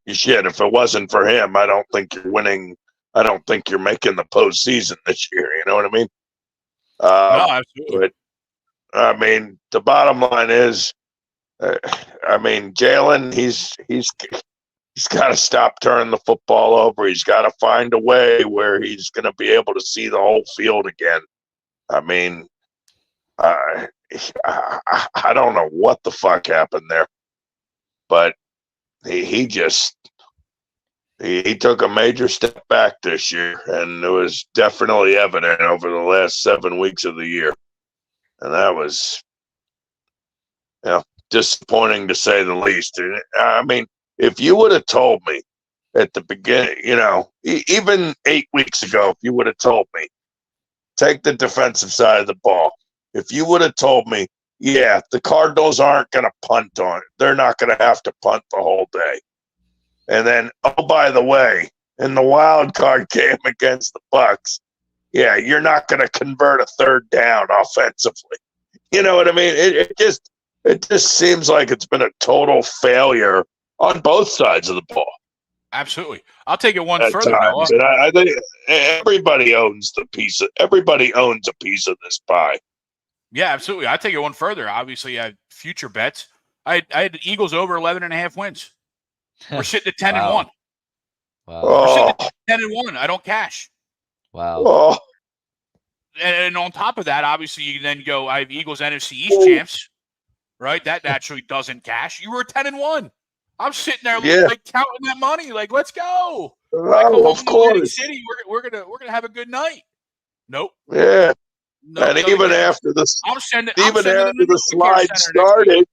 Shit, if it wasn't for him, I don't think you're winning. I don't think you're making the postseason this year. You know what I mean? No, absolutely. But the bottom line is, Jalen, he's got to stop turning the football over. He's got to find a way where he's going to be able to see the whole field again. I don't know what the fuck happened there, but he took a major step back this year, and it was definitely evident over the last 7 weeks of the year. And that was, disappointing to say the least. And, if you would have told me at the beginning, even 8 weeks ago, if you would have told me, take the defensive side of the ball. If you would have told me, the Cardinals aren't going to punt on it. They're not going to have to punt the whole day. And then, oh, by the way, in the wild card game against the Bucs, you're not going to convert a third down offensively. You know what I mean? It just seems like it's been a total failure on both sides of the ball. Absolutely. I'll take it one at further, Noah. times. And I think everybody owns a piece of this pie. Yeah, absolutely. I take it one further. Obviously, future bets. I had the Eagles over 11.5 wins. We're sitting at 10 and 1. Wow. We're sitting Oh, at 10 and 1. I don't cash. Wow. oh, And on top of that, obviously, you then go, I have Eagles NFC East champs, right? That naturally doesn't cash. You were 10 and 1. I'm sitting there yeah. like counting that money, like, let's go. When I come home Of to Atlantic course. City, we're gonna have a good night. Nope. Yeah. Nope. And doesn't even cash. after this, I'm sending even them after to the the Nikola slide Center next week. started,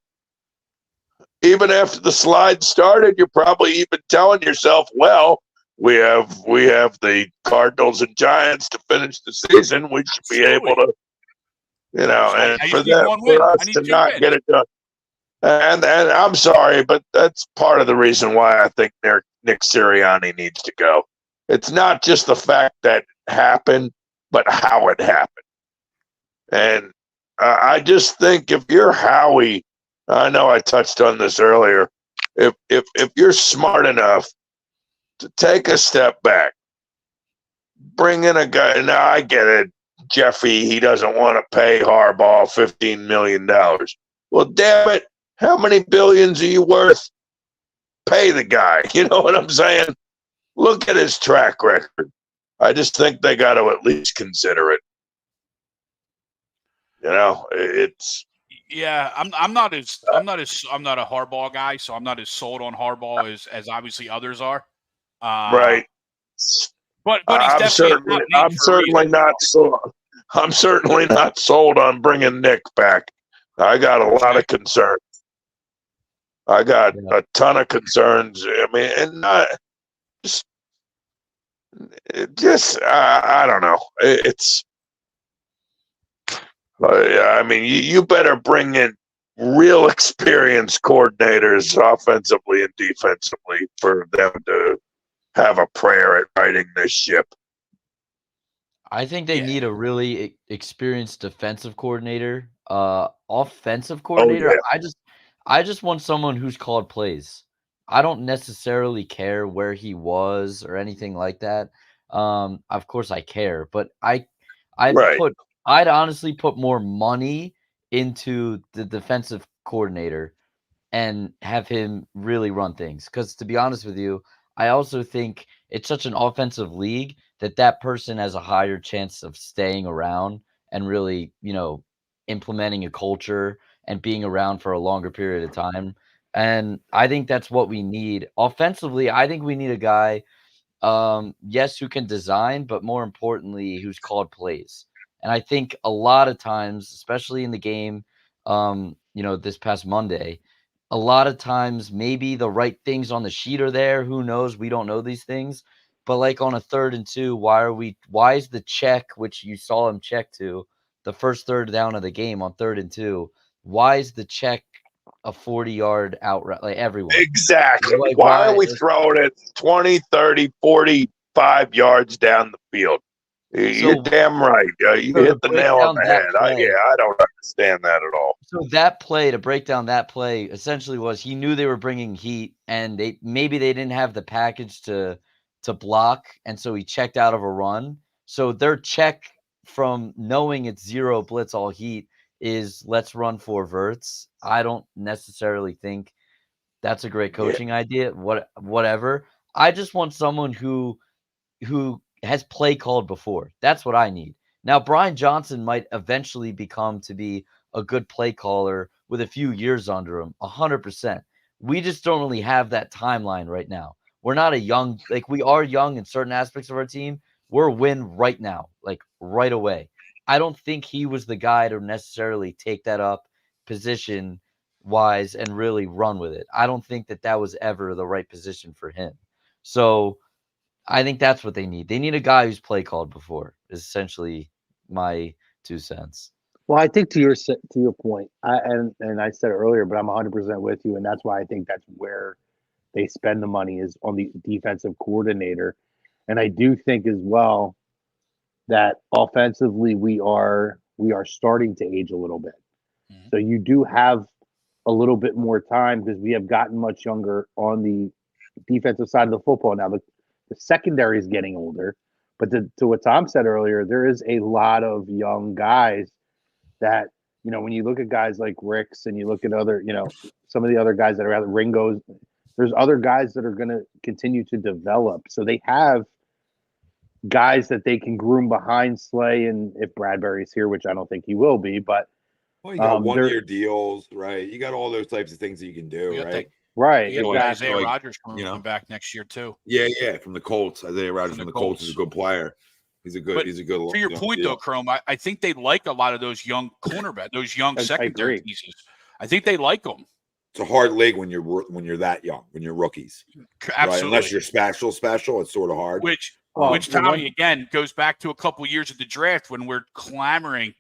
even after the slide started, you're probably even telling yourself, well, we have the Cardinals and Giants to finish the season. We should be able to, So and I for just need one win. us I need to 2 not wins. get it done. And I'm sorry, but that's part of the reason why I think Nick Sirianni needs to go. It's not just the fact that it happened, but how it happened. And I just think if you're Howie, I know I touched on this earlier. If you're smart enough to take a step back, bring in a guy. Now I get it, Jeffy. He doesn't want to pay Harbaugh $15 million. Well, damn it, how many billions are you worth? Pay the guy. You know what I'm saying? Look at his track record. I just think they got to at least consider it. You know, it's. Yeah, I'm not a Harbaugh guy, so I'm not as sold on Harbaugh as obviously others are. Right. But he's definitely I'm certainly not sold. I'm certainly not sold on bringing Nick back. I got a lot of concerns. I got a ton of concerns. I mean, and I don't know. It's. I mean, you better bring in real experienced coordinators, offensively and defensively, for them to have a prayer at righting this ship. I think they need a really experienced defensive coordinator. Offensive coordinator, I just want someone who's called plays. I don't necessarily care where he was or anything like that. Of course I care, but I'd honestly put more money into the defensive coordinator and have him really run things. Because to be honest with you, I also think it's such an offensive league that person has a higher chance of staying around and really, implementing a culture and being around for a longer period of time. And I think that's what we need. Offensively, I think we need a guy, yes, who can design, but more importantly, who's called plays. And I think a lot of times, especially in the game, this past Monday, a lot of times maybe the right things on the sheet are there. Who knows? We don't know these things. But like on a 3rd and 2, why is the check, which you saw him check to, the first third down of the game on 3rd and 2, why is the check a 40-yard outright, like everyone? Exactly. Like, why are we throwing it 20, 30, 45 yards down the field? You're damn right. You hit the nail on the head. I don't understand that at all. So that play, to break down that play, essentially was he knew they were bringing heat, and maybe they didn't have the package to block, and so he checked out of a run. So their check from knowing it's zero blitz all heat is let's run 4 verts. I don't necessarily think that's a great coaching idea. Whatever. I just want someone who has play called before. That's what I need. Now, Brian Johnson might eventually become to be a good play caller with a few years under him, 100%. We just don't really have that timeline right now. We're not we are young in certain aspects of our team. We're win right now, like right away. I don't think he was the guy to necessarily take that up position wise and really run with it. I don't think that was ever the right position for him. So I think that's what they need. They need a guy who's play called before, is essentially my 2 cents. Well, I think to your point, and I said it earlier, but I'm 100% with you, and that's why I think that's where they spend the money is on the defensive coordinator. And I do think as well that offensively we are starting to age a little bit. Mm-hmm. So you do have a little bit more time because we have gotten much younger on the defensive side of the football. Now the secondary is getting older, but to what Tom said earlier, there is a lot of young guys that, when you look at guys like Ricks and you look at other, some of the other guys that are out of Ringos, there's other guys that are going to continue to develop. So they have guys that they can groom behind Slay, and if Bradbury's here, which I don't think he will be, but well, you got 1 year deals, right? You got all those types of things that you can do, right? Right. You got Exactly. Isaiah Rodgers coming back next year too. Yeah, from the Colts. Isaiah Rodgers from the Colts is a good player. He's a good. To your point, though, Chrome, I think they like a lot of those young cornerbacks, those young secondary pieces. I think they like them. It's a hard league when you're that young, when you're rookies. Absolutely. Right? Unless you're special, it's sort of hard. Which Tommy, again, goes back to a couple years of the draft when we're clamoring,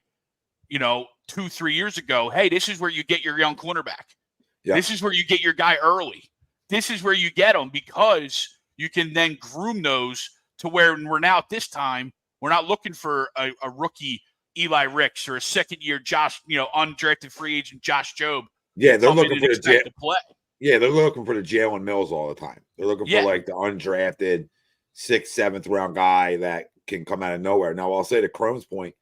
2-3 years ago, hey, this is where you get your young cornerback. Yeah. This is where you get your guy early. This is where you get them because you can then groom those to where we're now at this time, we're not looking for a rookie Eli Ricks or a second-year Josh, undrafted free agent Josh Jobe. Yeah, they're looking for the play. Yeah, they're looking for the Jalen Mills all the time. They're looking for like the undrafted 6th, 7th round guy that can come out of nowhere. Now, I'll say to Chrome's point,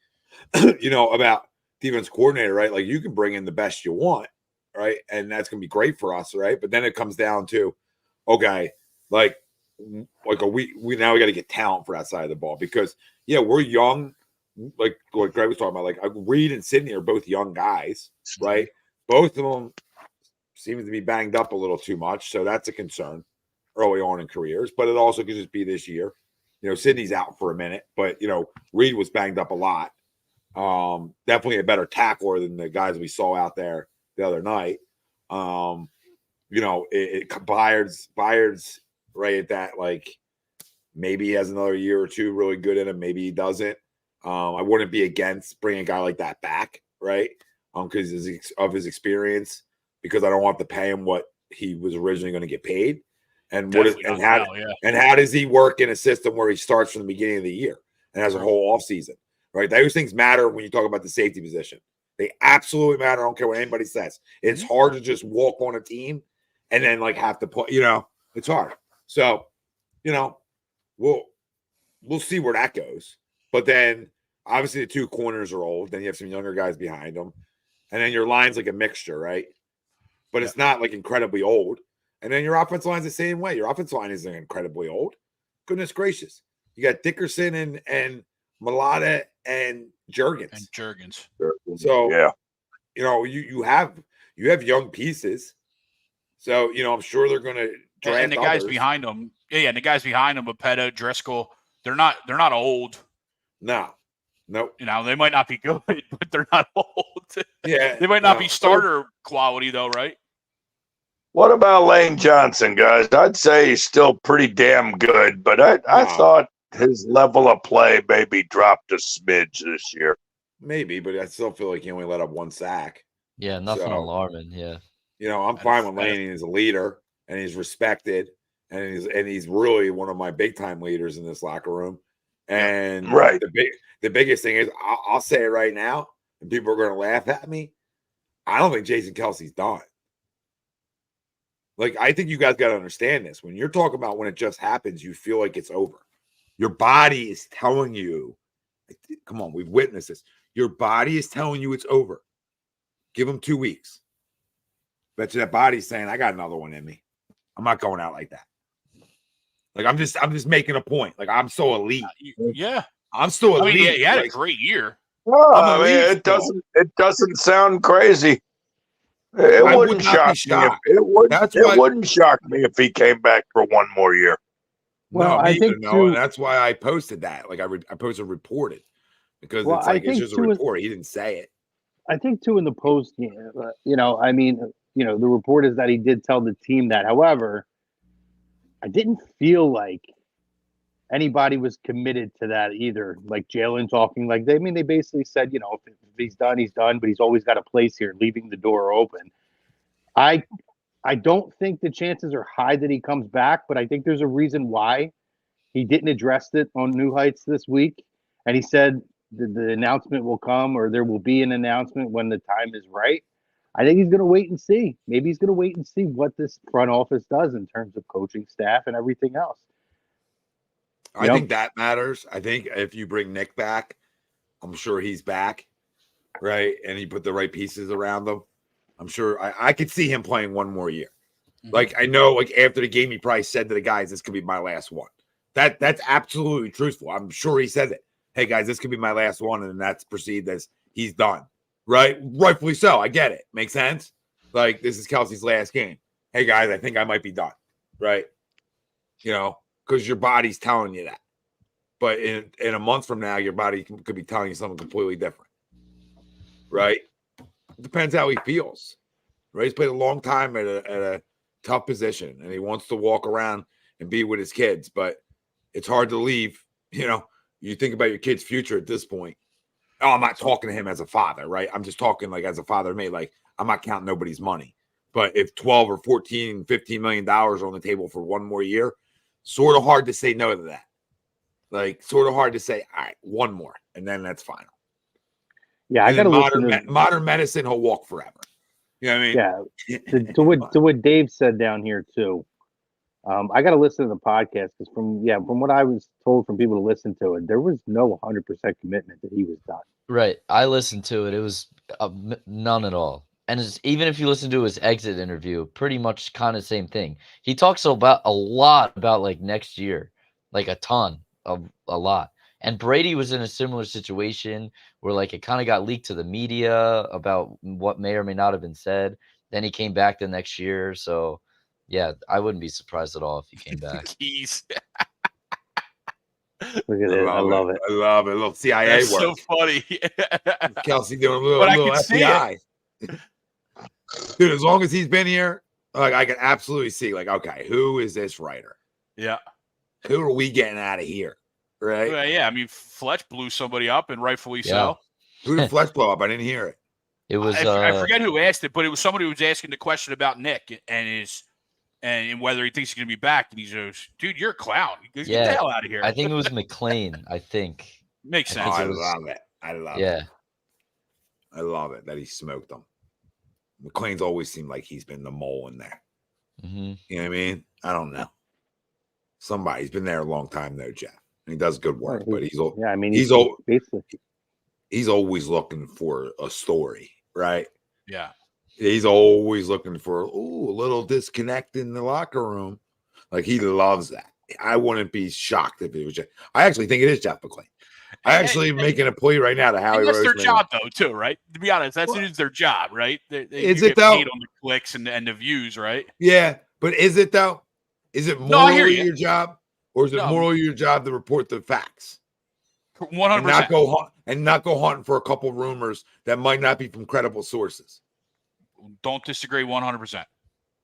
about defense coordinator, right? Like you can bring in the best you want, right? And that's going to be great for us, right? But then it comes down to, okay, like we now got to get talent for that side of the ball because we're young. Like what Greg was talking about, like Reed and Sidney are both young guys, right? Both of them seem to be banged up a little too much, so that's a concern early on in careers. But it also could just be this year. Sidney's out for a minute, but Reed was banged up a lot. Definitely a better tackler than the guys we saw out there the other night. Byard's right at that, like maybe he has another year or two really good in him, maybe he doesn't. I wouldn't be against bringing a guy like that back, right? Because of his experience, because I don't want to pay him what he was originally going to get paid. And how does he work in a system where he starts from the beginning of the year and has a whole offseason, right? Those things matter when you talk about the safety position. They absolutely matter. I don't care what anybody says. It's hard to just walk on a team and then like have to play, it's hard. So, we'll see where that goes. But then obviously the two corners are old. Then you have some younger guys behind them. And then your line's like a mixture, right? But it's not like incredibly old. And then your offensive line's the same way. Your offensive line isn't incredibly old. Goodness gracious. You got Dickerson and Malata and Juergens. So you have young pieces. So I'm sure they're going to draft and the guys behind them. Yeah, and the guys behind them, Apetta, Driscoll, they're not old. No. Nope. They might not be good, but they're not old. Yeah. They might not be starter quality though, right? What about Lane Johnson, guys? I'd say he's still pretty damn good, but I thought his level of play maybe dropped a smidge this year. Maybe, but I still feel like he only let up 1 sack. Yeah, nothing alarming. Yeah. I'm fine with Lane. He's a leader and he's respected and he's really one of my big time leaders in this locker room. And the biggest thing is I'll say it right now, and people are going to laugh at me. I don't think Jason Kelsey's done. Like, I think you guys got to understand this. When you're talking about when it just happens, you feel like it's over. Your body is telling you, come on, we've witnessed this. Your body is telling you it's over. Give him 2 weeks. Bet you that body's saying, I got another one in me. I'm not going out like that. Like, I'm just making a point. Like, I'm so elite. Yeah. I'm still elite. He had a great year. Well, it doesn't sound crazy. It wouldn't shock me. It wouldn't shock me if he came back for one more year. Well, I think and that's why I posted that. Like I posted reported because it's like it's just a report. He didn't say it. I think too in the post, the report is that he did tell the team that. However, I didn't feel like anybody was committed to that either. Like Jalen talking, like they basically said, if he's done, he's done, but he's always got a place here, leaving the door open. I don't think the chances are high that he comes back, but I think there's a reason why he didn't address it on New Heights this week. And he said the announcement will come, or there will be an announcement when the time is right. I think he's going to wait and see. Maybe he's going to wait and see what this front office does in terms of coaching staff and everything else. I think that matters. I think if you bring Nick back, I'm sure he's back, right? And he put the right pieces around him. I'm sure I could see him playing one more year. Like, I know, like, after the game, he probably said to the guys, this could be my last one. That's absolutely truthful. I'm sure he said it. Hey, guys, this could be my last one. And that's perceived as he's done, right? Rightfully so. I get it. Makes sense? Like, this is Kelsey's last game. Hey, guys, I think I might be done, right? You know, because your body's telling you that. But in a month from now, your body could be telling you something completely different, right? It depends how he feels, right? He's played a long time at a tough position, and he wants to walk around and be with his kids, but it's hard to leave. You know, you think about your kid's future at this point. Oh, I'm not talking to him as a father, right? I'm just talking like as a father to me. Like, I'm not counting nobody's money. But if 12 or 14, $15 million on the table for one more year, sort of hard to say no to that. Like, sort of hard to say, all right, one more, and then that's final. Yeah, I got to listen to modern medicine. He'll walk forever. You know what I mean? Yeah. to what Dave said down here too. I got to listen to the podcast because from what I was told from people to listen to it, there was no 100% commitment that he was done. Right. I listened to it. It was none at all. And even if you listen to his exit interview, pretty much kind of same thing. He talks about a lot about like next year, like a ton of a lot. And Brady was in a similar situation where like it kind of got leaked to the media about what may or may not have been said. Then he came back the next year. So yeah, I wouldn't be surprised at all if he came back. Keys. Look at it. I love it. I love it. A little CIA That's work. so funny. Kelsey doing a little see FBI. Dude, as long as he's been here, like I can absolutely see, like, okay, who is this writer? Yeah. Who are we getting out of here? Right? Well, yeah, I mean, Fletch blew somebody up, and rightfully so. Who did Fletch blow up? I didn't hear it. It was I forget who asked it, but it was somebody who was asking the question about Nick and whether he thinks he's going to be back. And he goes, "Dude, you're a clown. Get the hell out of here." I think it was McLean. I think makes sense. I love it. I love it. I love it that he smoked them. McLean's always seemed like he's been the mole in there. Mm-hmm. You know what I mean? I don't know. Somebody's been there a long time though, Jeff. And he does good work, but he's old. Yeah, I mean, he's always looking for a story, right? Yeah. He's always looking for a little disconnect in the locker room. Like, he loves that. I wouldn't be shocked if it was Jeff. I actually think it is Jeff McLean. I actually making a plea right now to Howie Roseman. That's their job, though, too, right? To be honest, it is their job, right? They is get it though? paid on the clicks and the views, right? Yeah, but is it though? Is it morally your job, or is it morally your job to report the facts? 100%. And not go hunting for a couple rumors that might not be from credible sources. Don't disagree 100%.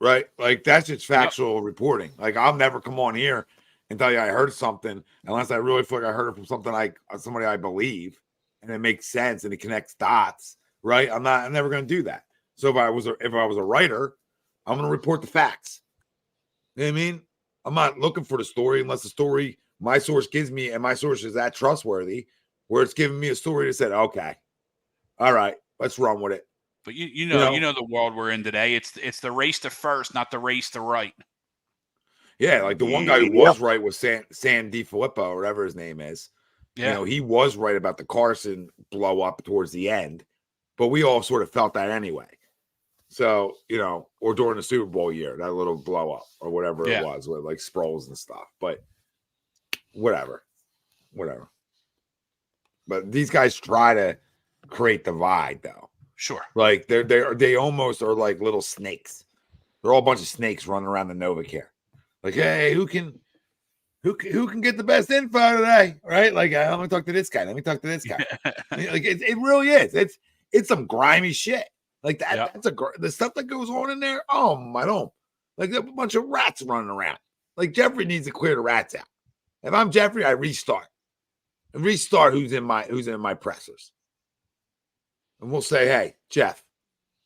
Right? Like, that's just factual reporting. Like, I'll never come on here and tell you I heard something unless I really feel like I heard it from somebody I believe, and it makes sense and it connects dots. Right? I'm never going to do that. So if I was a writer, I'm going to report the facts. You know what I mean? I'm not looking for the story unless the story my source gives me, and my source is that trustworthy, where it's giving me a story that said, okay, all right, let's run with it. But you know the world we're in today. It's the race to first, not the race to right. Yeah, like the one guy who was right was San DiFilippo, or whatever his name is. Yeah. You know, he was right about the Carson blow up towards the end, but we all sort of felt that anyway. So, you know, or during the Super Bowl year, that little blow up or whatever it was with like Sproles and stuff. But whatever. But these guys try to create divide, though. Sure. Like they almost are like little snakes. They're all a bunch of snakes running around the Novacare. Like, hey, who can get the best info today? Right? Like, let me talk to this guy. Like, it really is. It's some grimy shit. Like that. Yep. That's the stuff that goes on in there. Oh, I don't like a bunch of rats running around. Like, Jeffrey needs to clear the rats out. If I'm Jeffrey, I restart. And restart who's in my pressers. And we'll say, hey, Jeff,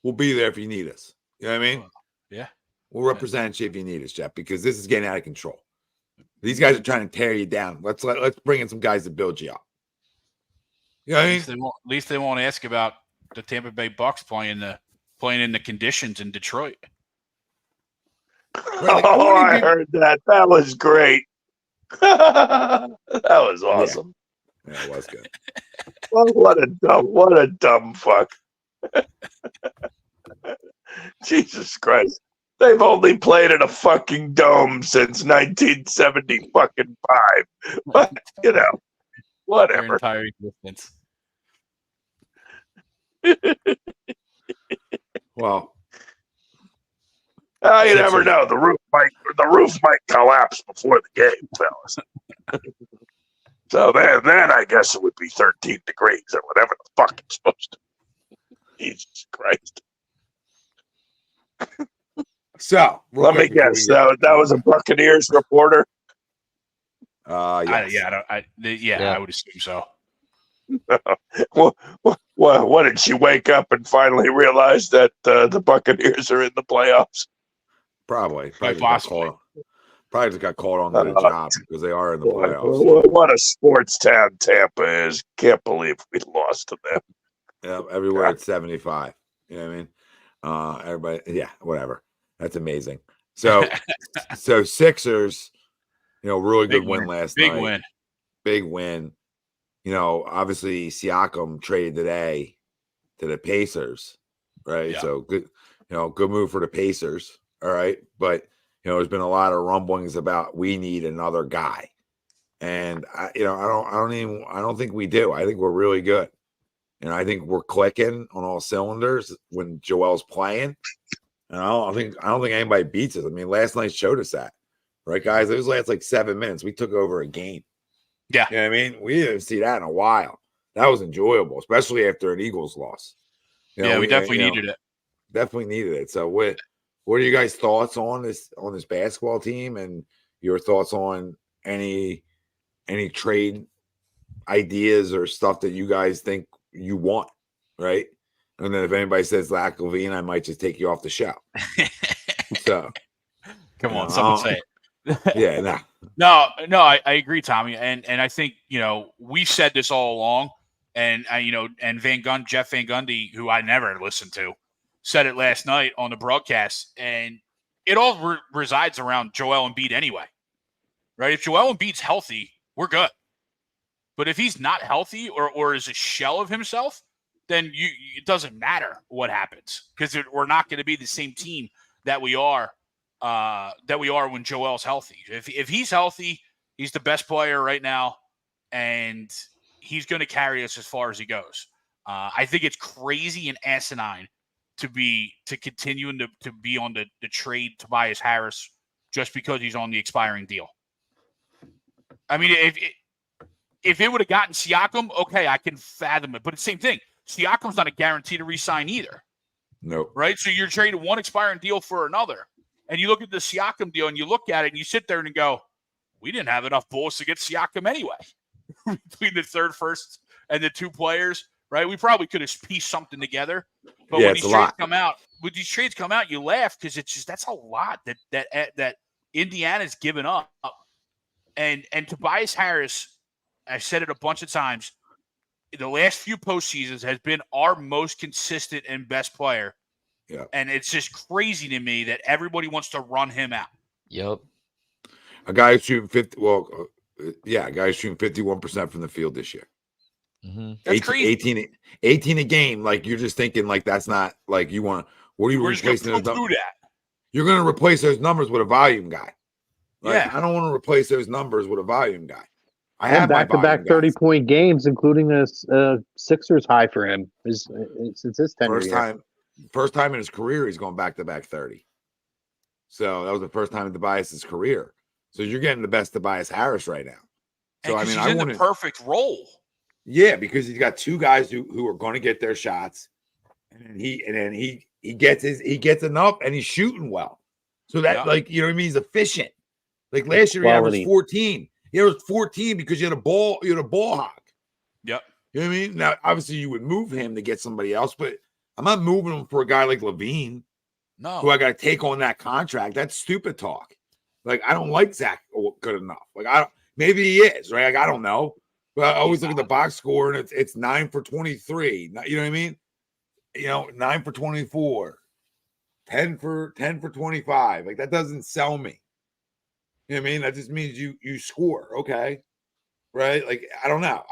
we'll be there if you need us. You know what I mean? Yeah. We'll represent you if you need us, Jeff, because this is getting out of control. These guys are trying to tear you down. Let's bring in some guys to build you up. You know what I mean? At least they won't ask about the Tampa Bay Bucks playing the playing in the conditions in Detroit. Right, like, Oh, I people- heard that. That was great. That was awesome. Yeah, it was good. What a dumb fuck. Jesus Christ. They've only played in a fucking dome since 1970 fucking 5. But, Their whatever. entire existence. Well, You never know. The roof might collapse before the game, fellas. So then I guess it would be 13 degrees or whatever the fuck it's supposed to be. Jesus Christ. so real Let me quick before guess. we get- That was a Buccaneers reporter. Yes. I would assume so. What did she wake up and finally realize that the Buccaneers are in the playoffs? Probably Quite just got possibly. called- probably just got called on to the job because they are in the Boy, playoffs. what a sports town Tampa is. Can't believe we lost to them. Yeah, everywhere it's 75. You know what I mean? Everybody, yeah, whatever. That's amazing. So, Sixers, really good Big win win. last Big night. win. Big win. Obviously Siakam traded today to the Pacers, right? Yeah. So good, good move for the Pacers. All right, but there's been a lot of rumblings about we need another guy, and I don't think we do. I think we're really good, and I think we're clicking on all cylinders when Joel's playing. And I don't think anybody beats us. I mean, last night showed us that, right, guys? It was last like 7 minutes. We took over a game. Yeah. You know what I mean? We didn't see that in a while. That was enjoyable, especially after an Eagles loss. We definitely needed it. Definitely needed it. So what are you guys' thoughts on this basketball team, and your thoughts on any trade ideas or stuff that you guys think you want, right? And then if anybody says Zach Levine, I might just take you off the show. So Come on, someone say it. yeah, nah. No, I agree, Tommy, and I think we said this all along, and and Jeff Van Gundy, who I never listened to, said it last night on the broadcast, and it all resides around Joel Embiid anyway, right? If Joel Embiid's healthy, we're good, but if he's not healthy or is a shell of himself, then it doesn't matter what happens, because we're not going to be the same team that we are when Joel's healthy. If he's healthy, he's the best player right now, and he's going to carry us as far as he goes. I think it's crazy and asinine to continue to be on the trade Tobias Harris just because he's on the expiring deal. I mean, if it would have gotten Siakam, okay, I can fathom it. But it's the same thing. Siakam's not a guarantee to re-sign either. Nope. Right? So you're trading one expiring deal for another. And you look at the Siakam deal and you look at it and you sit there and go, we didn't have enough bullets to get Siakam anyway. Between the third, first, and the two players, right? We probably could have pieced something together. But when these trades come out, you laugh because it's just that's a lot that Indiana's given up. And Tobias Harris, I've said it a bunch of times, the last few postseasons has been our most consistent and best player. Yeah. And it's just crazy to me that everybody wants to run him out. Yep. A guy who's shooting 50. Well, a guy who's shooting 51% from the field this year. Mm-hmm. That's crazy. 18 a game. Like you're just thinking like that's not like you want. What are you replacing those numbers? You're going to replace those numbers with a volume guy. Like, Yeah. I don't want to replace those numbers with a volume guy. I And have back-to-back 30-point games, including a Sixers high for him. It's his tenure. First time in his career, he's going back-to-back 30. So that was the first time in Tobias' career. So you're getting the best Tobias Harris right now. So he's in the perfect role. Yeah, because he's got two guys who are going to get their shots, and he gets enough, and he's shooting well. So that like you know what I mean, he's efficient. Like last year, he averaged 14. He averaged 14 because you had a ball hawk. Yep. You know what I mean? Now, obviously, you would move him to get somebody else, but I'm not moving him for a guy like Levine. No. Who I got to take on that contract. That's stupid talk. Like, I don't like Zach good enough. Like, maybe he is, right? Like, I don't know. But I always look at the box score and it's 9 for 23. You know what I mean? 9 for 24, 10 for 25. Like that doesn't sell me. You know what I mean? That just means you score, okay? Right? Like I don't know.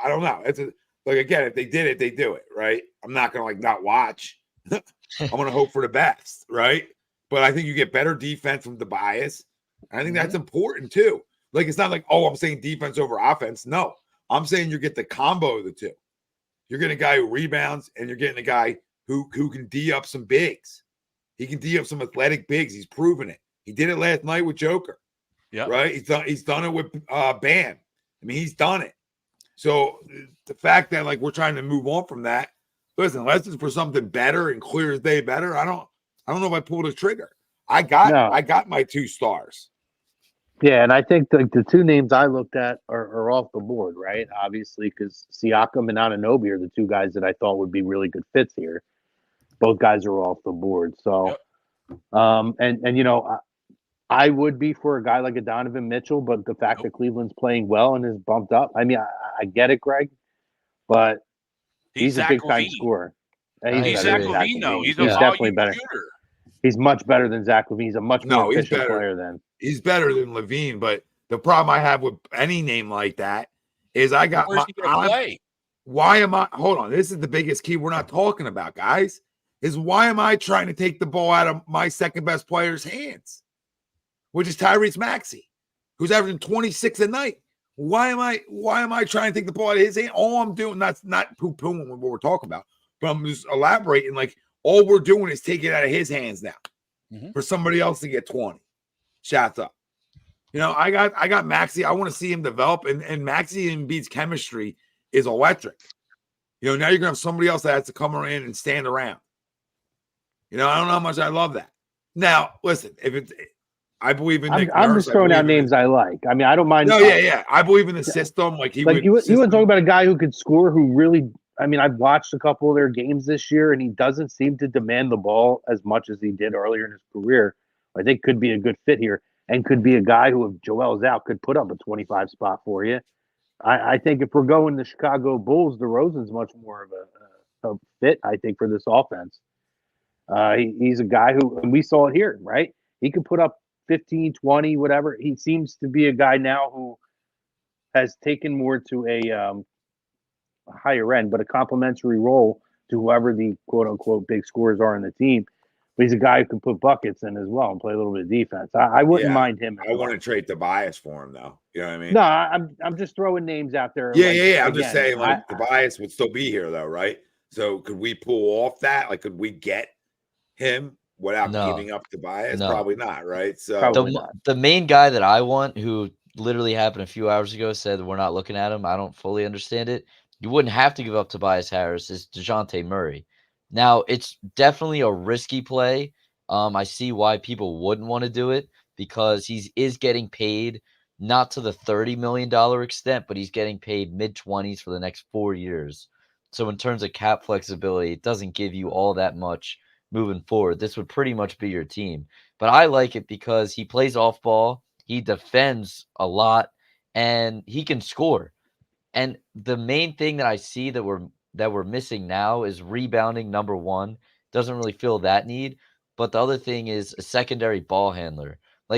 It's again, if they did it, they do it, right? I'm not gonna not watch. I'm gonna hope for the best, right? But I think you get better defense from Tobias. And I think that's important too. Like it's not like, oh, I'm saying defense over offense. No, I'm saying you get the combo of the two. You're getting a guy who rebounds, and you're getting a guy who can D up some bigs. He can D up some athletic bigs. He's proven it. He did it last night with Joker. Yeah. Right. He's done it with Bam. I mean, he's done it. So the fact that we're trying to move on from that, listen, unless it's for something better and clear as day better, I don't know if I pulled a trigger. I got my 2 stars. Yeah, and I think the 2 names I looked at are off the board, right? Obviously, because Siakam and Anunoby are the 2 guys that I thought would be really good fits here. Both guys are off the board. So, I would be for a guy like a Donovan Mitchell, but the fact that Cleveland's playing well and is bumped up, I mean, I get it, Greg, but he's a big-time scorer. He's Zach LaVine, though. He's definitely better. Shooter. He's much better than Zach LaVine. He's a much more efficient player than. He's better than LaVine, but the problem I have with any name like that is I got Where's he gonna play? Why am I? Hold on. This is the biggest key we're not talking about, guys. Is why am I trying to take the ball out of my second best player's hands? Which is Tyrese Maxey, who's averaging 26 a night. Why am I trying to take the ball out of his hand? All I'm doing, that's not poo-pooing what we're talking about, but I'm just elaborating. All we're doing is taking it out of his hands now for somebody else to get 20 shots up. I got Maxey. I want to see him develop, and Maxey and Embiid's chemistry is electric. Now you're gonna have somebody else that has to come around and stand around. I don't know how much I love that. Now, listen, I believe in Nick Nurse. I'm just throwing out names I like. I mean, I don't mind. No, yeah. I believe in the system. You want to talk about a guy who could score, who really, I mean, I've watched a couple of their games this year, and he doesn't seem to demand the ball as much as he did earlier in his career. I think could be a good fit here, and could be a guy who, if Joel's out, could put up a 25 spot for you. I think if we're going the Chicago Bulls, DeRozan's much more of a fit, I think, for this offense. He's a guy who, and we saw it here, right? He could put up 15, 20, whatever. He seems to be a guy now who has taken more to a higher end, but a complementary role to whoever the quote unquote big scorers are in the team. But he's a guy who can put buckets in as well and play a little bit of defense. I wouldn't mind him. I want to trade Tobias for him, though. You know what I mean? No, I'm just throwing names out there. Yeah. I'm just saying, Tobias would still be here, though, right? So could we pull off that? Could we get him without giving up Tobias? No. Probably not, right? So the main guy that I want, who literally happened a few hours ago, said we're not looking at him. I don't fully understand it. You wouldn't have to give up Tobias Harris. Is DeJounte Murray. Now, it's definitely a risky play. I see why people wouldn't want to do it, because he is getting paid not to the $30 million extent, but he's getting paid mid-20s for the next 4 years. So in terms of cap flexibility, it doesn't give you all that much moving forward. This would pretty much be your team. But I like it because he plays off ball, he defends a lot, and he can score. And the main thing that I see that we're missing now is rebounding, number one. Doesn't really feel that need. But the other thing is a secondary ball handler.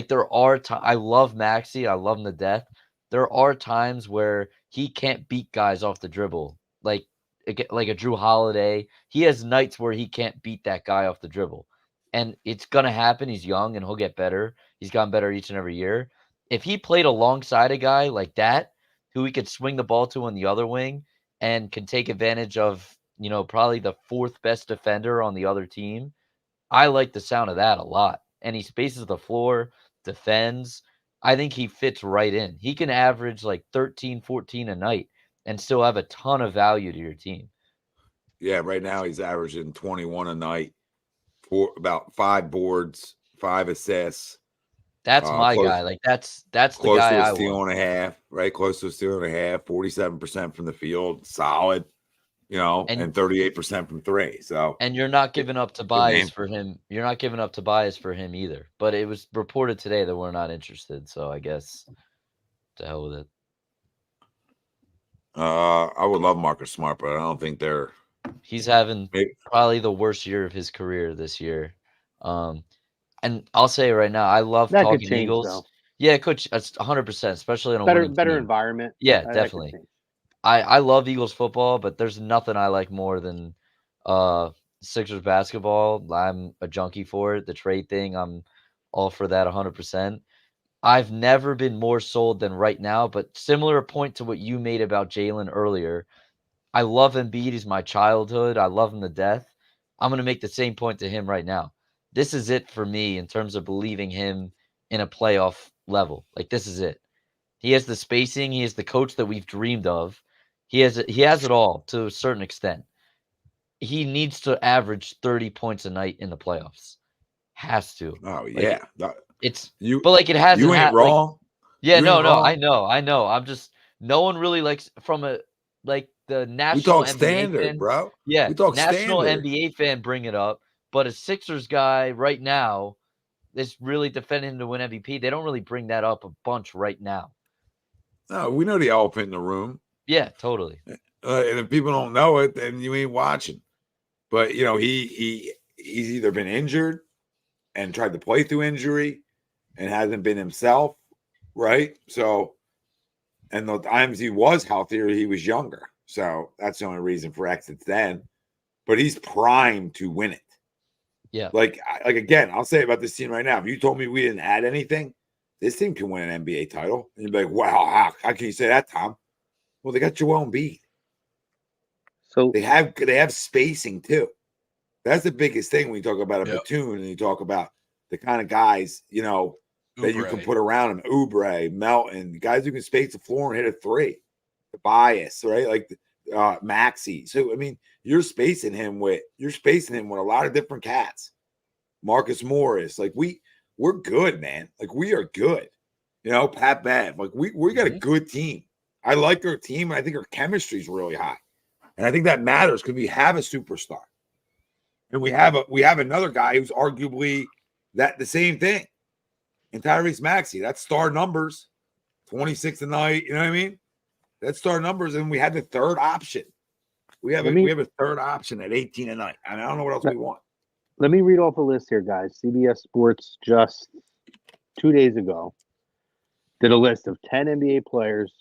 There are I love Maxey. I love him to death. There are times where he can't beat guys off the dribble. Like a Drew Holiday. He has nights where he can't beat that guy off the dribble. And it's going to happen. He's young and he'll get better. He's gotten better each and every year. If he played alongside a guy like that, who he could swing the ball to on the other wing and can take advantage of, probably the fourth best defender on the other team, I like the sound of that a lot. And he spaces the floor, defends. I think he fits right in. He can average 13, 14 a night and still have a ton of value to your team. Yeah, right now he's averaging 21 a night, for about 5 boards, 5 assists. That's my guy. That's the guy I want. Close to a steal and a half, right? Close to a steal and a half, 47% from the field, solid, and 38% from 3. So, and you're not giving up Tobias for him. You're not giving up Tobias for him either. But it was reported today that we're not interested. So I guess to hell with it. I would love Marcus Smart, but I don't think they're He's having Maybe. probably the worst year of his career this year. And I'll say right now, I love That could talking change, Eagles. though. Yeah, it could. That's 100%, especially in a Better winning team. environment. Yeah, That could definitely. change. I love Eagles football, but there's nothing I like more than Sixers basketball. I'm a junkie for it. The trade thing, I'm all for that 100%. I've never been more sold than right now, but similar point to what you made about Jalen earlier. I love Embiid. He's my childhood. I love him to death. I'm going to make the same point to him right now. This is it for me in terms of believing him in a playoff level. Like, this is it. He has the spacing. He is the coach that we've dreamed of. He has it all to a certain extent. He needs to average 30 points a night in the playoffs. Has to. Oh Like, yeah, it's you but like it hasn't. you ain't Like, wrong. yeah, You no, ain't no, wrong. I know. I'm just no one really likes from a like the We national talk NBA standard, fan. bro. Yeah, We talk national standard. NBA fan bring it up, but a Sixers guy right now is really defending him to win MVP. They don't really bring that up a bunch right now. No, we know the elephant in the room. Yeah, totally. And if people don't know it, then you ain't watching. But he's either been injured and tried to play through injury and hasn't been himself, right? So, and the times he was healthier, he was younger. So that's the only reason for exits then. But he's primed to win it. Yeah. Like again, I'll say about this team right now. If you told me we didn't add anything, this team can win an NBA title. And you'd be like, wow, how can you say that, Tom? Well, they got Joel Embiid. So They have spacing too. That's the biggest thing when you talk about a platoon and you talk about the kind of guys, that you can put around him. Oubre, Melton, guys who can space the floor and hit a three. Tobias, right? Like Maxey. So I mean, you're spacing him with a lot of different cats. Marcus Morris. Like we're good, man. Like we are good. Pat Bev. Like we got a good team. I like our team, and I think our chemistry is really high. And I think that matters because we have a superstar. And we have another guy who's arguably the same thing. And Tyrese Maxey, that's star numbers, 26 a night. You know what I mean? That's star numbers. And we had the third option. We have a third option at 18 a night. And I don't know what else we want. let me read off a list here, guys. CBS Sports just 2 days ago did a list of 10 NBA players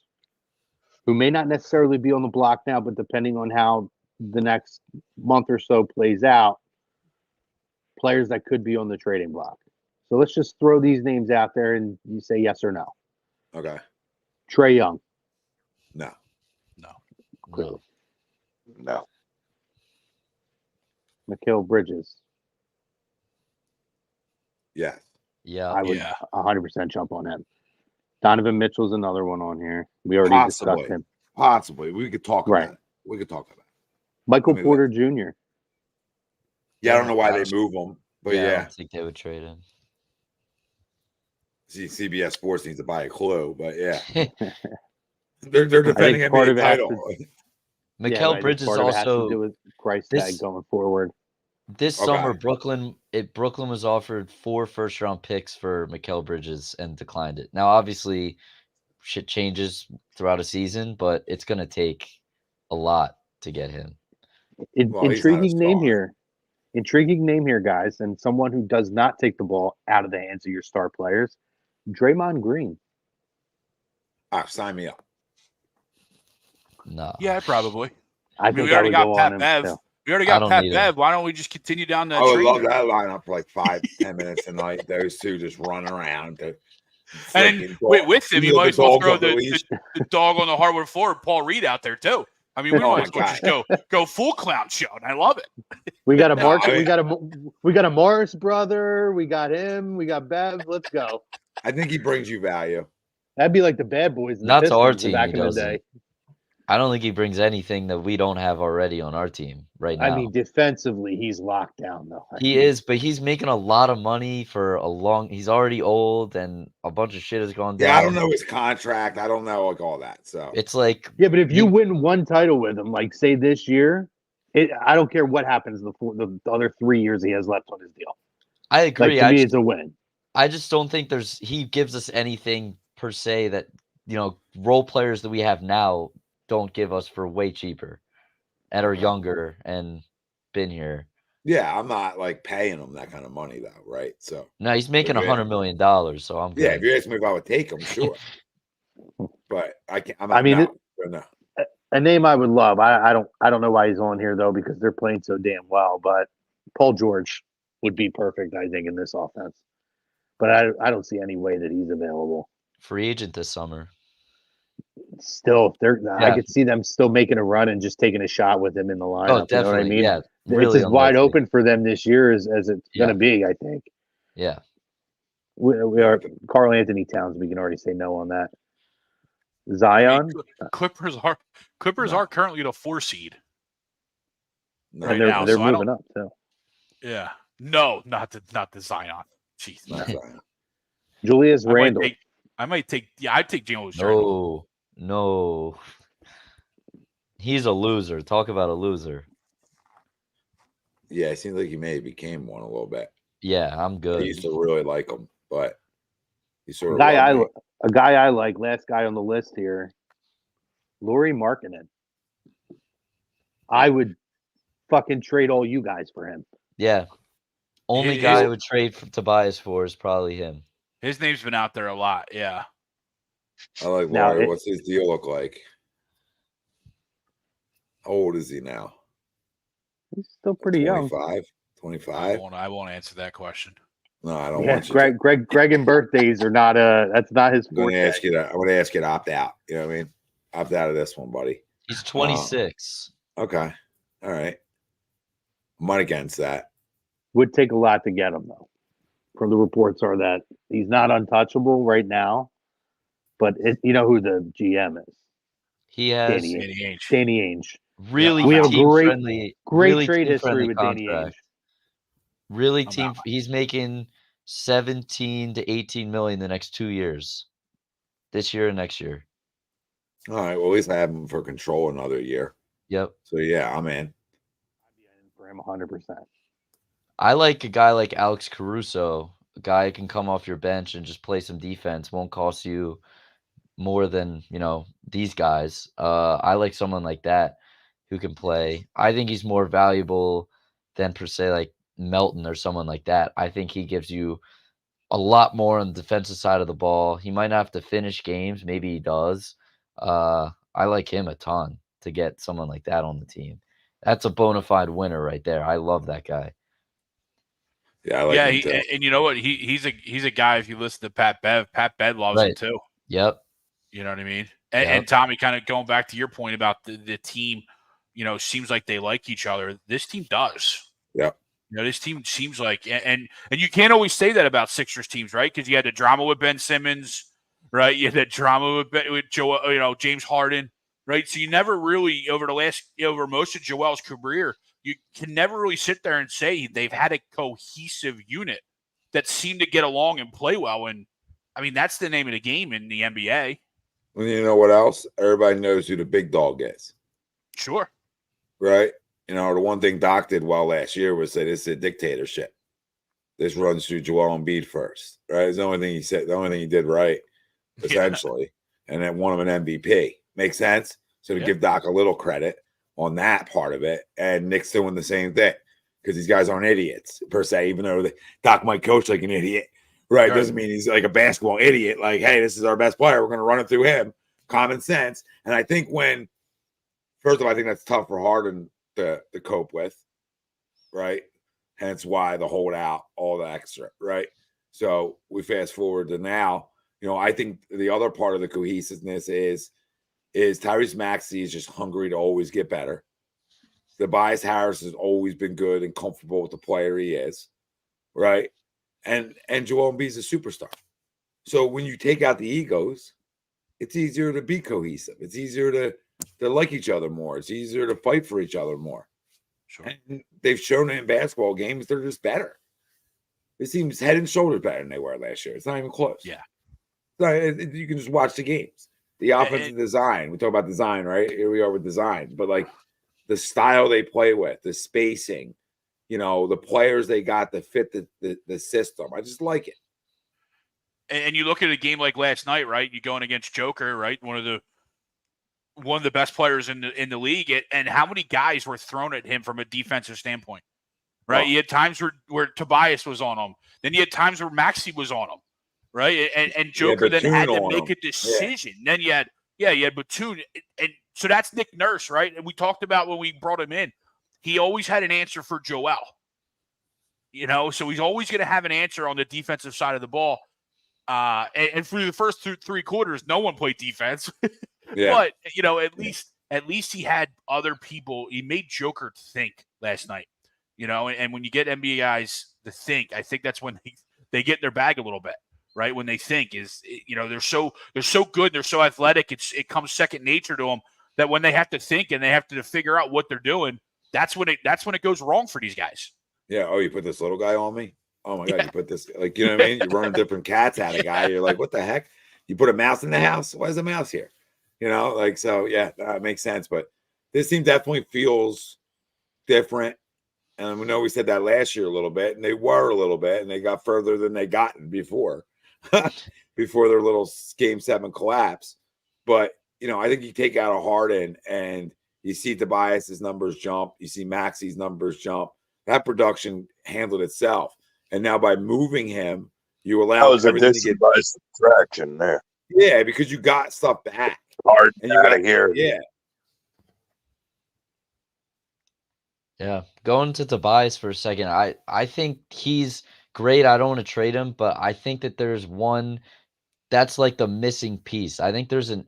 who may not necessarily be on the block now, but depending on how the next month or so plays out, players that could be on the trading block. So let's just throw these names out there and you say yes or no. Okay. Trae Young. No. Clearly. No. Mikal Bridges. Yes. Yeah. I would 100% jump on him. Donovan Mitchell's another one on here. We already discussed him. Possibly. We could talk Right. about it. We could talk about it. Michael Porter Jr. Yeah, I don't know why they move him, but I yeah. don't think they would trade him. See, CBS Sports needs to buy a clue, but yeah. They're defending part NBA of it has title. Mikal Bridges part of it has to also do with price tag going forward. this Okay. summer. Brooklyn was offered 4 first-round picks for Mikal Bridges and declined it. Now, obviously, shit changes throughout a season, but it's going to take a lot to get him. Intriguing name here. Intriguing name here, guys, and someone who does not take the ball out of the hands of your star players, Draymond Green. Sign me up. No. Yeah, probably. I mean, think we already I would got go on Pat him. Bev. too. We already I got don't Pat need Bev. Why don't we just continue down that I would train? love that lineup for like 5-10 minutes a night. Those two just run around. And then with him, you might as well throw the dog on the hardwood floor and Paul Reed out there too. I mean, we Oh might as well just go full clown show, and I love it. We got a No, Mark. I mean- we got a Morris brother. We got him. We got Bev. Let's go. I think he brings you value. That'd be like the Bad Boys. And Not the to our Pistons team, back he in the doesn't. day. I don't think he brings anything that we don't have already on our team right now. I mean, defensively, he's locked down though. He is, but he's making a lot of money for a long. He's already old, and a bunch of shit has gone down. Yeah, I don't know his contract. I don't know like all that. So It's like Yeah, but if you win one title with him, like say this year, I don't care what happens the other 3 years he has left on his deal. I agree. Like, to me, it's a win. I just don't think he gives us anything per se that role players that we have now don't give us for way cheaper. and are younger and been here. Yeah, I'm not like paying him that kind of money though, right? So No, he's making if you $100 million, so I'm yeah, if good. you ask me if I would take him, sure. But I can't. I mean, no. a name I would love. I don't know why he's on here though, because they're playing so damn well. But Paul George would be perfect, I think, in this offense. But I don't see any way that he's available. Free agent this summer. Still, if they're I Yeah. could see them still making a run and just taking a shot with him in the lineup. Oh, You know what I definitely. mean? Yeah. It's Really as wide unlikely. open for them this year as it's going to be, I think. Yeah. We are Carl Anthony Towns. We can already say no on that. Zion, Clippers are currently the 4 seed. No, and now, they're so I moving up too. Yeah. No, not the Zion. Jeez. not Zion. Julius Randle. I'd take Jalen Hurts. No. He's a loser. Talk about a loser. Yeah, it seems like he may have became one a little bit. Yeah, I'm I good. used to really like him, but he's sort of A guy I like, last guy on the list here, Lauri Markkanen. I would fucking trade all you guys for him. Yeah. Only guy I would trade for Tobias for is probably him. His name's been out there a lot. Yeah. I like Lauri. What's his deal look like? How old is he now? He's still pretty 25? young. 25? I won't answer that question. No, I don't want you Greg and birthdays are not that's not his I'm going to ask you to opt out. You know what I mean? Opt out of this one, buddy. He's 26. Okay. All right. I'm not against that. Would take a lot to get him, though. From the reports are that he's not untouchable right now, but you know who the GM is? He has Danny Ainge. Really, we have a great trade history with Danny Ainge. Really, he's making 17 to 18 million the next 2 years, this year and next year. All right. Well, at least I have him for control another year. Yep. So yeah, I'm in. I'd be in for him 100%. I like a guy like Alex Caruso, a guy who can come off your bench and just play some defense, won't cost you more than, these guys. I like someone like that who can play. I think he's more valuable than per se like Melton or someone like that. I think he gives you a lot more on the defensive side of the ball. He might not have to finish games. Maybe he does. I like him a ton to get someone like that on the team. That's a bona fide winner right there. I love that guy. Yeah, I like him too. And you know what? He's a guy. If you listen to Pat Bev loves him too. Yep. You know what I mean? And Tommy, kind of going back to your point about the team, seems like they like each other. This team does. Yeah. This team seems like, and you can't always say that about Sixers teams, right? Because you had the drama with Ben Simmons, right? You had that drama with Joe, James Harden, right? So you never really over most of Joel's career, you can never really sit there and say they've had a cohesive unit that seemed to get along and play well. And I mean, that's the name of the game in the NBA. Well, you know what else? Everybody knows who the big dog is. Sure. Right? The one thing Doc did well last year was say this is a dictatorship. This runs through Joel Embiid first, right? It's the only thing he said, the only thing he did right, essentially. And then won him an MVP. Makes sense? So to give Doc a little credit on that part of it, and Nick's doing the same thing because these guys aren't idiots per se, even though Doc might coach like an idiot, right? Doesn't mean he's like a basketball idiot. Like, hey, this is our best player. We're going to run it through him. Common sense. And I think first of all, I think that's tough for Harden to cope with, right? Hence why the holdout, all the extra, right? So we fast forward to now. I think the other part of the cohesiveness is Tyrese Maxey is just hungry to always get better. Tobias Harris has always been good and comfortable with the player he is, right? And Joel Embiid's a superstar. So when you take out the egos, it's easier to be cohesive. It's easier to like each other more. It's easier to fight for each other more. Sure. And they've shown it in basketball games. They're just better. This team's head and shoulders better than they were last year. It's not even close. Yeah. You can just watch the games. The offensive design. We talk about design, right? Here we are with designs. But like the style they play with, the spacing, the players they got that fit the system. I just like it. And you look at a game like last night, right? You're going against Joker, right? One of the one of the best players in the league, and how many guys were thrown at him from a defensive standpoint, right? You had times where Tobias was on him. Then you had times where Maxey was on him, right? And Joker then had to make a decision. Then you had Batum. And so that's Nick Nurse, right? And we talked about when we brought him in, he always had an answer for Joel. So he's always going to have an answer on the defensive side of the ball. And for the first three quarters, no one played defense. But at least he had other people. He made Joker think last night. And when you get NBA guys to think, I think that's when they get in their bag a little bit, right? When they think they're so good, they're so athletic. It comes second nature to them that when they have to think and they have to figure out what they're doing, that's when it goes wrong for these guys. Yeah. Oh, you put this little guy on me. Oh my God. You put this, what I mean? You're running different cats at a guy. You're like, what the heck? You put a mouse in the house. Why is a mouse here? So yeah, that makes sense. But this team definitely feels different. And we know we said that last year a little bit, and they were a little bit, and they got further than they gotten before, before their little Game 7 collapse. But, I think you take out a Harden and you see Tobias's numbers jump. You see Maxey's numbers jump. That production handled itself. And now by moving him, you allow everything to get by subtraction there. Yeah, because you got stuff back. Hard and you got here. Yeah. Yeah. Going to Tobias for a second, I think he's great. I don't want to trade him, but I think that there's one that's like the missing piece. I think there's an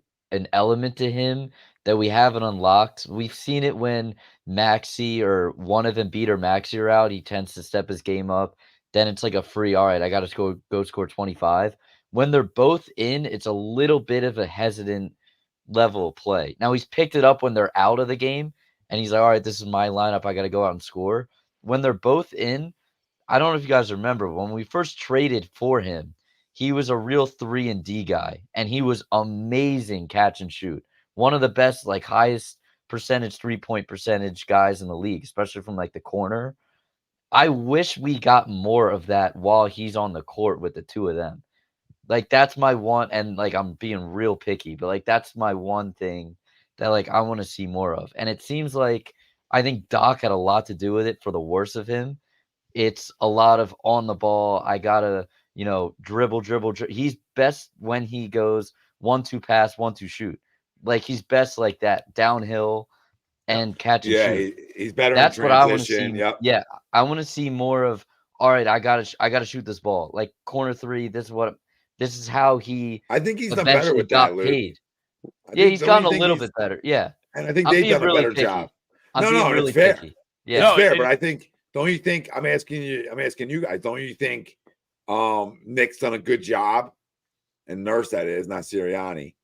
element to him that we haven't unlocked. We've seen it when Maxey or one of Embiid or Maxey are out. He tends to step his game up. Then it's like a free, all right, I got to go score 25. When they're both in, it's a little bit of a hesitant level of play. Now, he's picked it up when they're out of the game, and he's like, all right, this is my lineup. I got to go out and score. When they're both in, I don't know if you guys remember, when we first traded for him, he was a real 3-and-D guy, and he was amazing catch and shoot. One of the best, highest percentage three-point percentage guys in the league, especially from, the corner. I wish we got more of that while he's on the court with the two of them. That's my one, and, I'm being real picky, but, that's my one thing that, I want to see more of. And it seems like I think Doc had a lot to do with it for the worse of him. It's a lot of on the ball. I got to, dribble. He's best when he goes 1-2 pass, 1-2 shoot. He's best like that, downhill and catch and shoot. He's better. That's in what I want to see. Yep. Yeah, I want to see more of. All right, I gotta shoot this ball. Corner three. This is how he. I think he's done better with that, Luke. Paid. Yeah, he's gotten a little bit better. Yeah, and I think they've done a better job. No, really it's fair. Picky. Yeah, it's fair. But I think, don't you think? I'm asking you guys. Don't you think Nick's done a good job, and Nurse that is, not Sirianni,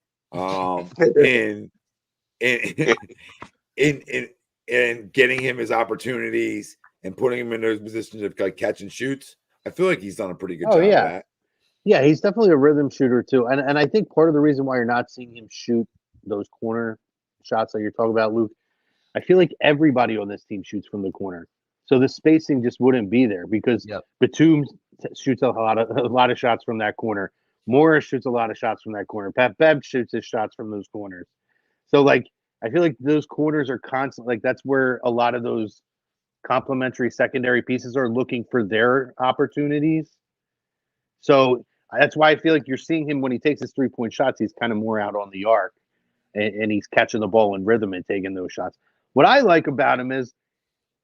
in getting him his opportunities and putting him in those positions of catch and shoots? I feel like he's done a pretty good job of that. Yeah, he's definitely a rhythm shooter too. And I think part of the reason why you're not seeing him shoot those corner shots that you're talking about, Luke, I feel like everybody on this team shoots from the corner. So the spacing just wouldn't be there because Batum shoots a lot of shots from that corner. Morris shoots a lot of shots from that corner. Pat Bev shoots his shots from those corners. So I feel like those corners are constant. That's where a lot of those complementary secondary pieces are looking for their opportunities. So that's why I feel like you're seeing him when he takes his 3-point shots, he's kind of more out on the arc and he's catching the ball in rhythm and taking those shots. What I like about him is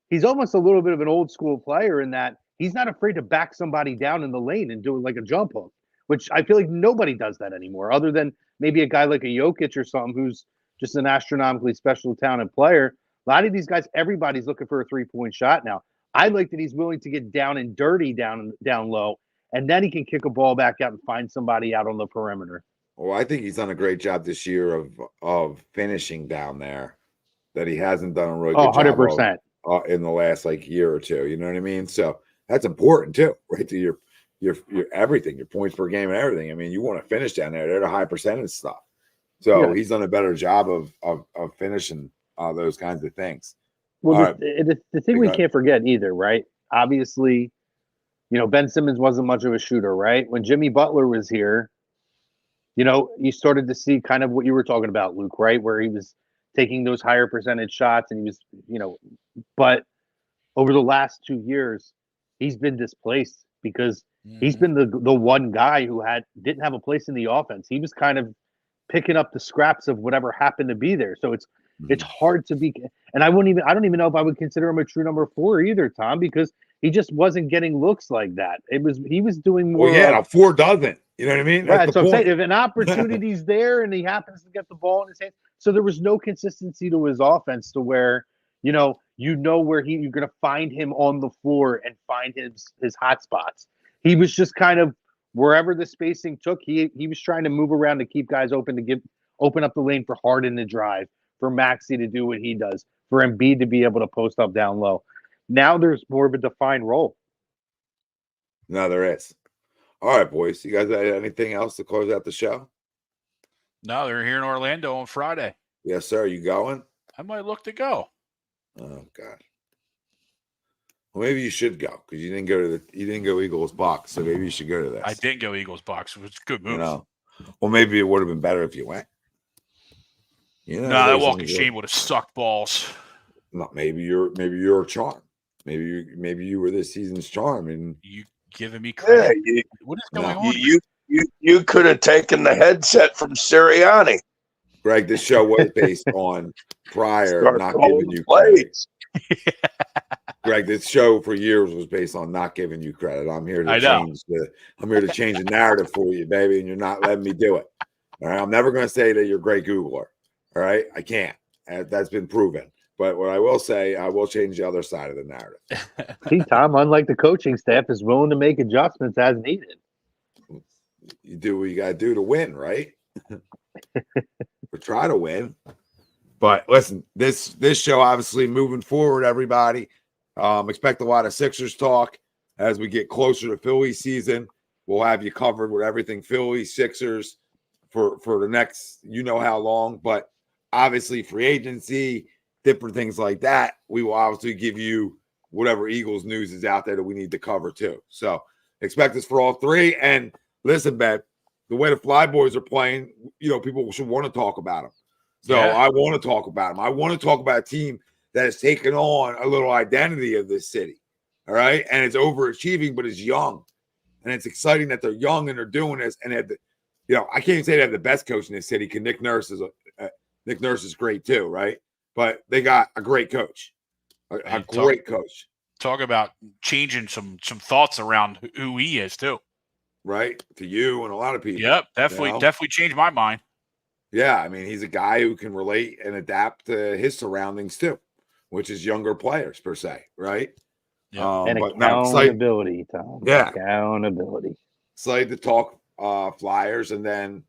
he's almost a little bit of an old school player in that he's not afraid to back somebody down in the lane and do it like a jump hook, which I feel like nobody does that anymore other than maybe a guy like a Jokic or something who's just an astronomically special talented player. A lot of these guys, everybody's looking for a 3-point shot now. I like that he's willing to get down and dirty down low, and then he can kick a ball back out and find somebody out on the perimeter. Well, I think he's done a great job this year of finishing down there that he hasn't done a really good 100%. job in the last year or two. You know what I mean? So that's important too, right? To your everything, your points per game and everything. I mean, you want to finish down there. They're the high percentage stuff. So he's done a better job of finishing those kinds of things. Well, the thing we can't forget either, right? Obviously, Ben Simmons wasn't much of a shooter, right? When Jimmy Butler was here, you started to see kind of what you were talking about, Luke, right? Where he was taking those higher percentage shots and he was, but over the last 2 years, he's been displaced because he's been the one guy who didn't have a place in the offense. He was kind of picking up the scraps of whatever happened to be there. So it's hard to be, and I don't even know if I would consider him a true number 4 either, Tom, because he just wasn't getting looks like that. He was doing more. Well, yeah, 4 doesn't. You know what I mean? Right. That's So the I'm saying point. if an opportunity's there and he happens to get the ball in his hands, so there was no consistency to his offense to where where you're going to find him on the floor and find his hot spots. He was just kind of wherever the spacing took. He was trying to move around to keep guys open to open up the lane for Harden to drive, for Maxey to do what he does, for Embiid to be able to post up down low. Now there's more of a defined role. No, there is. All right, boys. You guys have anything else to close out the show? No, they're here in Orlando on Friday. Yes, sir. You going? I might look to go. Oh God. Well, maybe you should go because you didn't go Eagles box, so maybe you should go to this. I didn't go Eagles box. It was a good move. Well, maybe it would have been better if you went. No, that walk of shame would have sucked balls. No, maybe you're a charm. Maybe you were this season's charm, and you giving me credit. Yeah, what is going on? You could have taken the headset from Sirianni. Greg, this show was based on prior not giving you plays. Greg, this show for years was based on not giving you credit. I'm here to change the narrative for you, baby, and you're not letting me do it. All right, I'm never going to say that you're a great Googler. All right, I can't. That's been proven. But what I will say, I will change the other side of the narrative. See, Tom, unlike the coaching staff, is willing to make adjustments as needed. You do what you got to do to win, right? Or try to win. But listen, this show, obviously, moving forward, everybody, expect a lot of Sixers talk as we get closer to Philly season. We'll have you covered with everything Philly, Sixers for the next, how long. But obviously, free agency, different things like that. We will obviously give you whatever Eagles news is out there that we need to cover too. So expect us for all three. And listen, Ben, the way the Fly Boys are playing, people should want to talk about them. So I want to talk about them. I want to talk about a team that has taken on a little identity of this city. All right. And it's overachieving, but it's young. And it's exciting that they're young and they're doing this. And I can't say they have the best coach in this city because Nick Nurse is great too, right? But they got a great coach, a great coach. Talk about changing some thoughts around who he is too. Right? To you and a lot of people. Yep, definitely changed my mind. Yeah, I mean, he's a guy who can relate and adapt to his surroundings too, which is younger players per se, right? Yeah. And accountability, Tom. Yeah. Accountability. Excited to talk Flyers and then,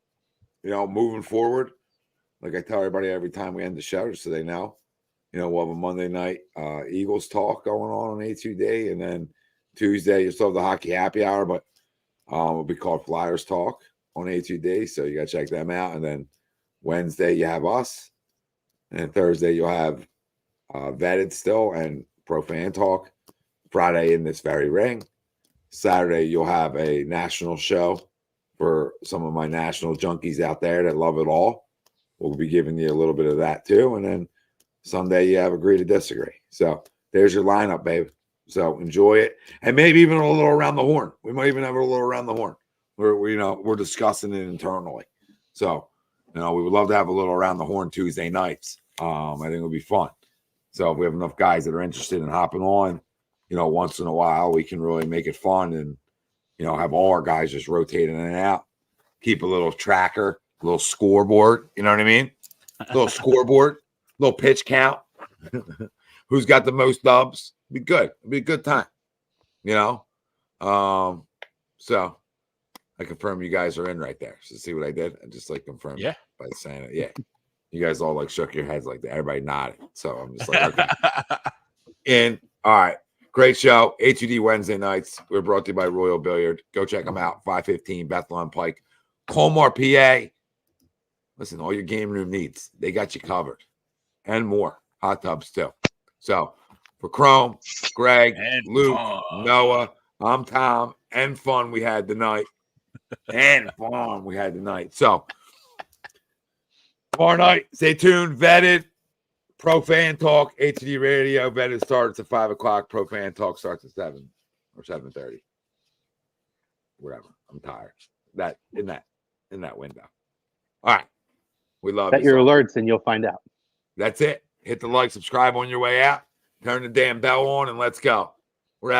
moving forward, like I tell everybody every time we end the show, just so they know, we'll have a Monday night Eagles talk going on A2D, and then Tuesday you still have the hockey happy hour, but it'll be called Flyers Talk on A2D, so you got to check them out. And then Wednesday you have us, and Thursday you'll have Vetted still and Profan Talk. Friday in this very ring. Saturday you'll have a national show for some of my national junkies out there that love it all. We'll be giving you a little bit of that too. And then Sunday you have Agree to Disagree. So there's your lineup, babe. So enjoy it. And maybe even a little around the horn. We might even have a little around the horn. We're discussing it internally. So, we would love to have a little around the horn Tuesday nights. I think it'll be fun. So if we have enough guys that are interested in hopping on, once in a while, we can really make it fun and, have all our guys just rotating in and out. Keep a little tracker, a little scoreboard. You know what I mean? A little scoreboard, a little pitch count. Who's got the most dubs? Be good. It'll be a good time. So I confirm you guys are in right there. So see what I did? I just confirmed by saying it. Yeah. You guys all shook your heads like that. Everybody nodded. So I'm just okay. And all right. Great show. A2D Wednesday nights. We're brought to you by Royal Billiard. Go check them out. 515 Bethlehem Pike. Colmar, PA. Listen, all your game room needs. They got you covered. And more. Hot tubs too. So for Chrome, Greg, and Luke, Noah, I'm Tom, and fun we had tonight. and fun we had tonight. So tomorrow night, stay tuned. Vetted Pro Fan Talk, A2D Radio. Vetted starts at 5 o'clock. Pro Fan Talk starts at 7 or 7:30. Whatever. I'm tired. In that window. All right. We love Set you. your alerts and you'll find out. That's it. Hit the like, subscribe on your way out. Turn the damn bell on, and let's go. We're out.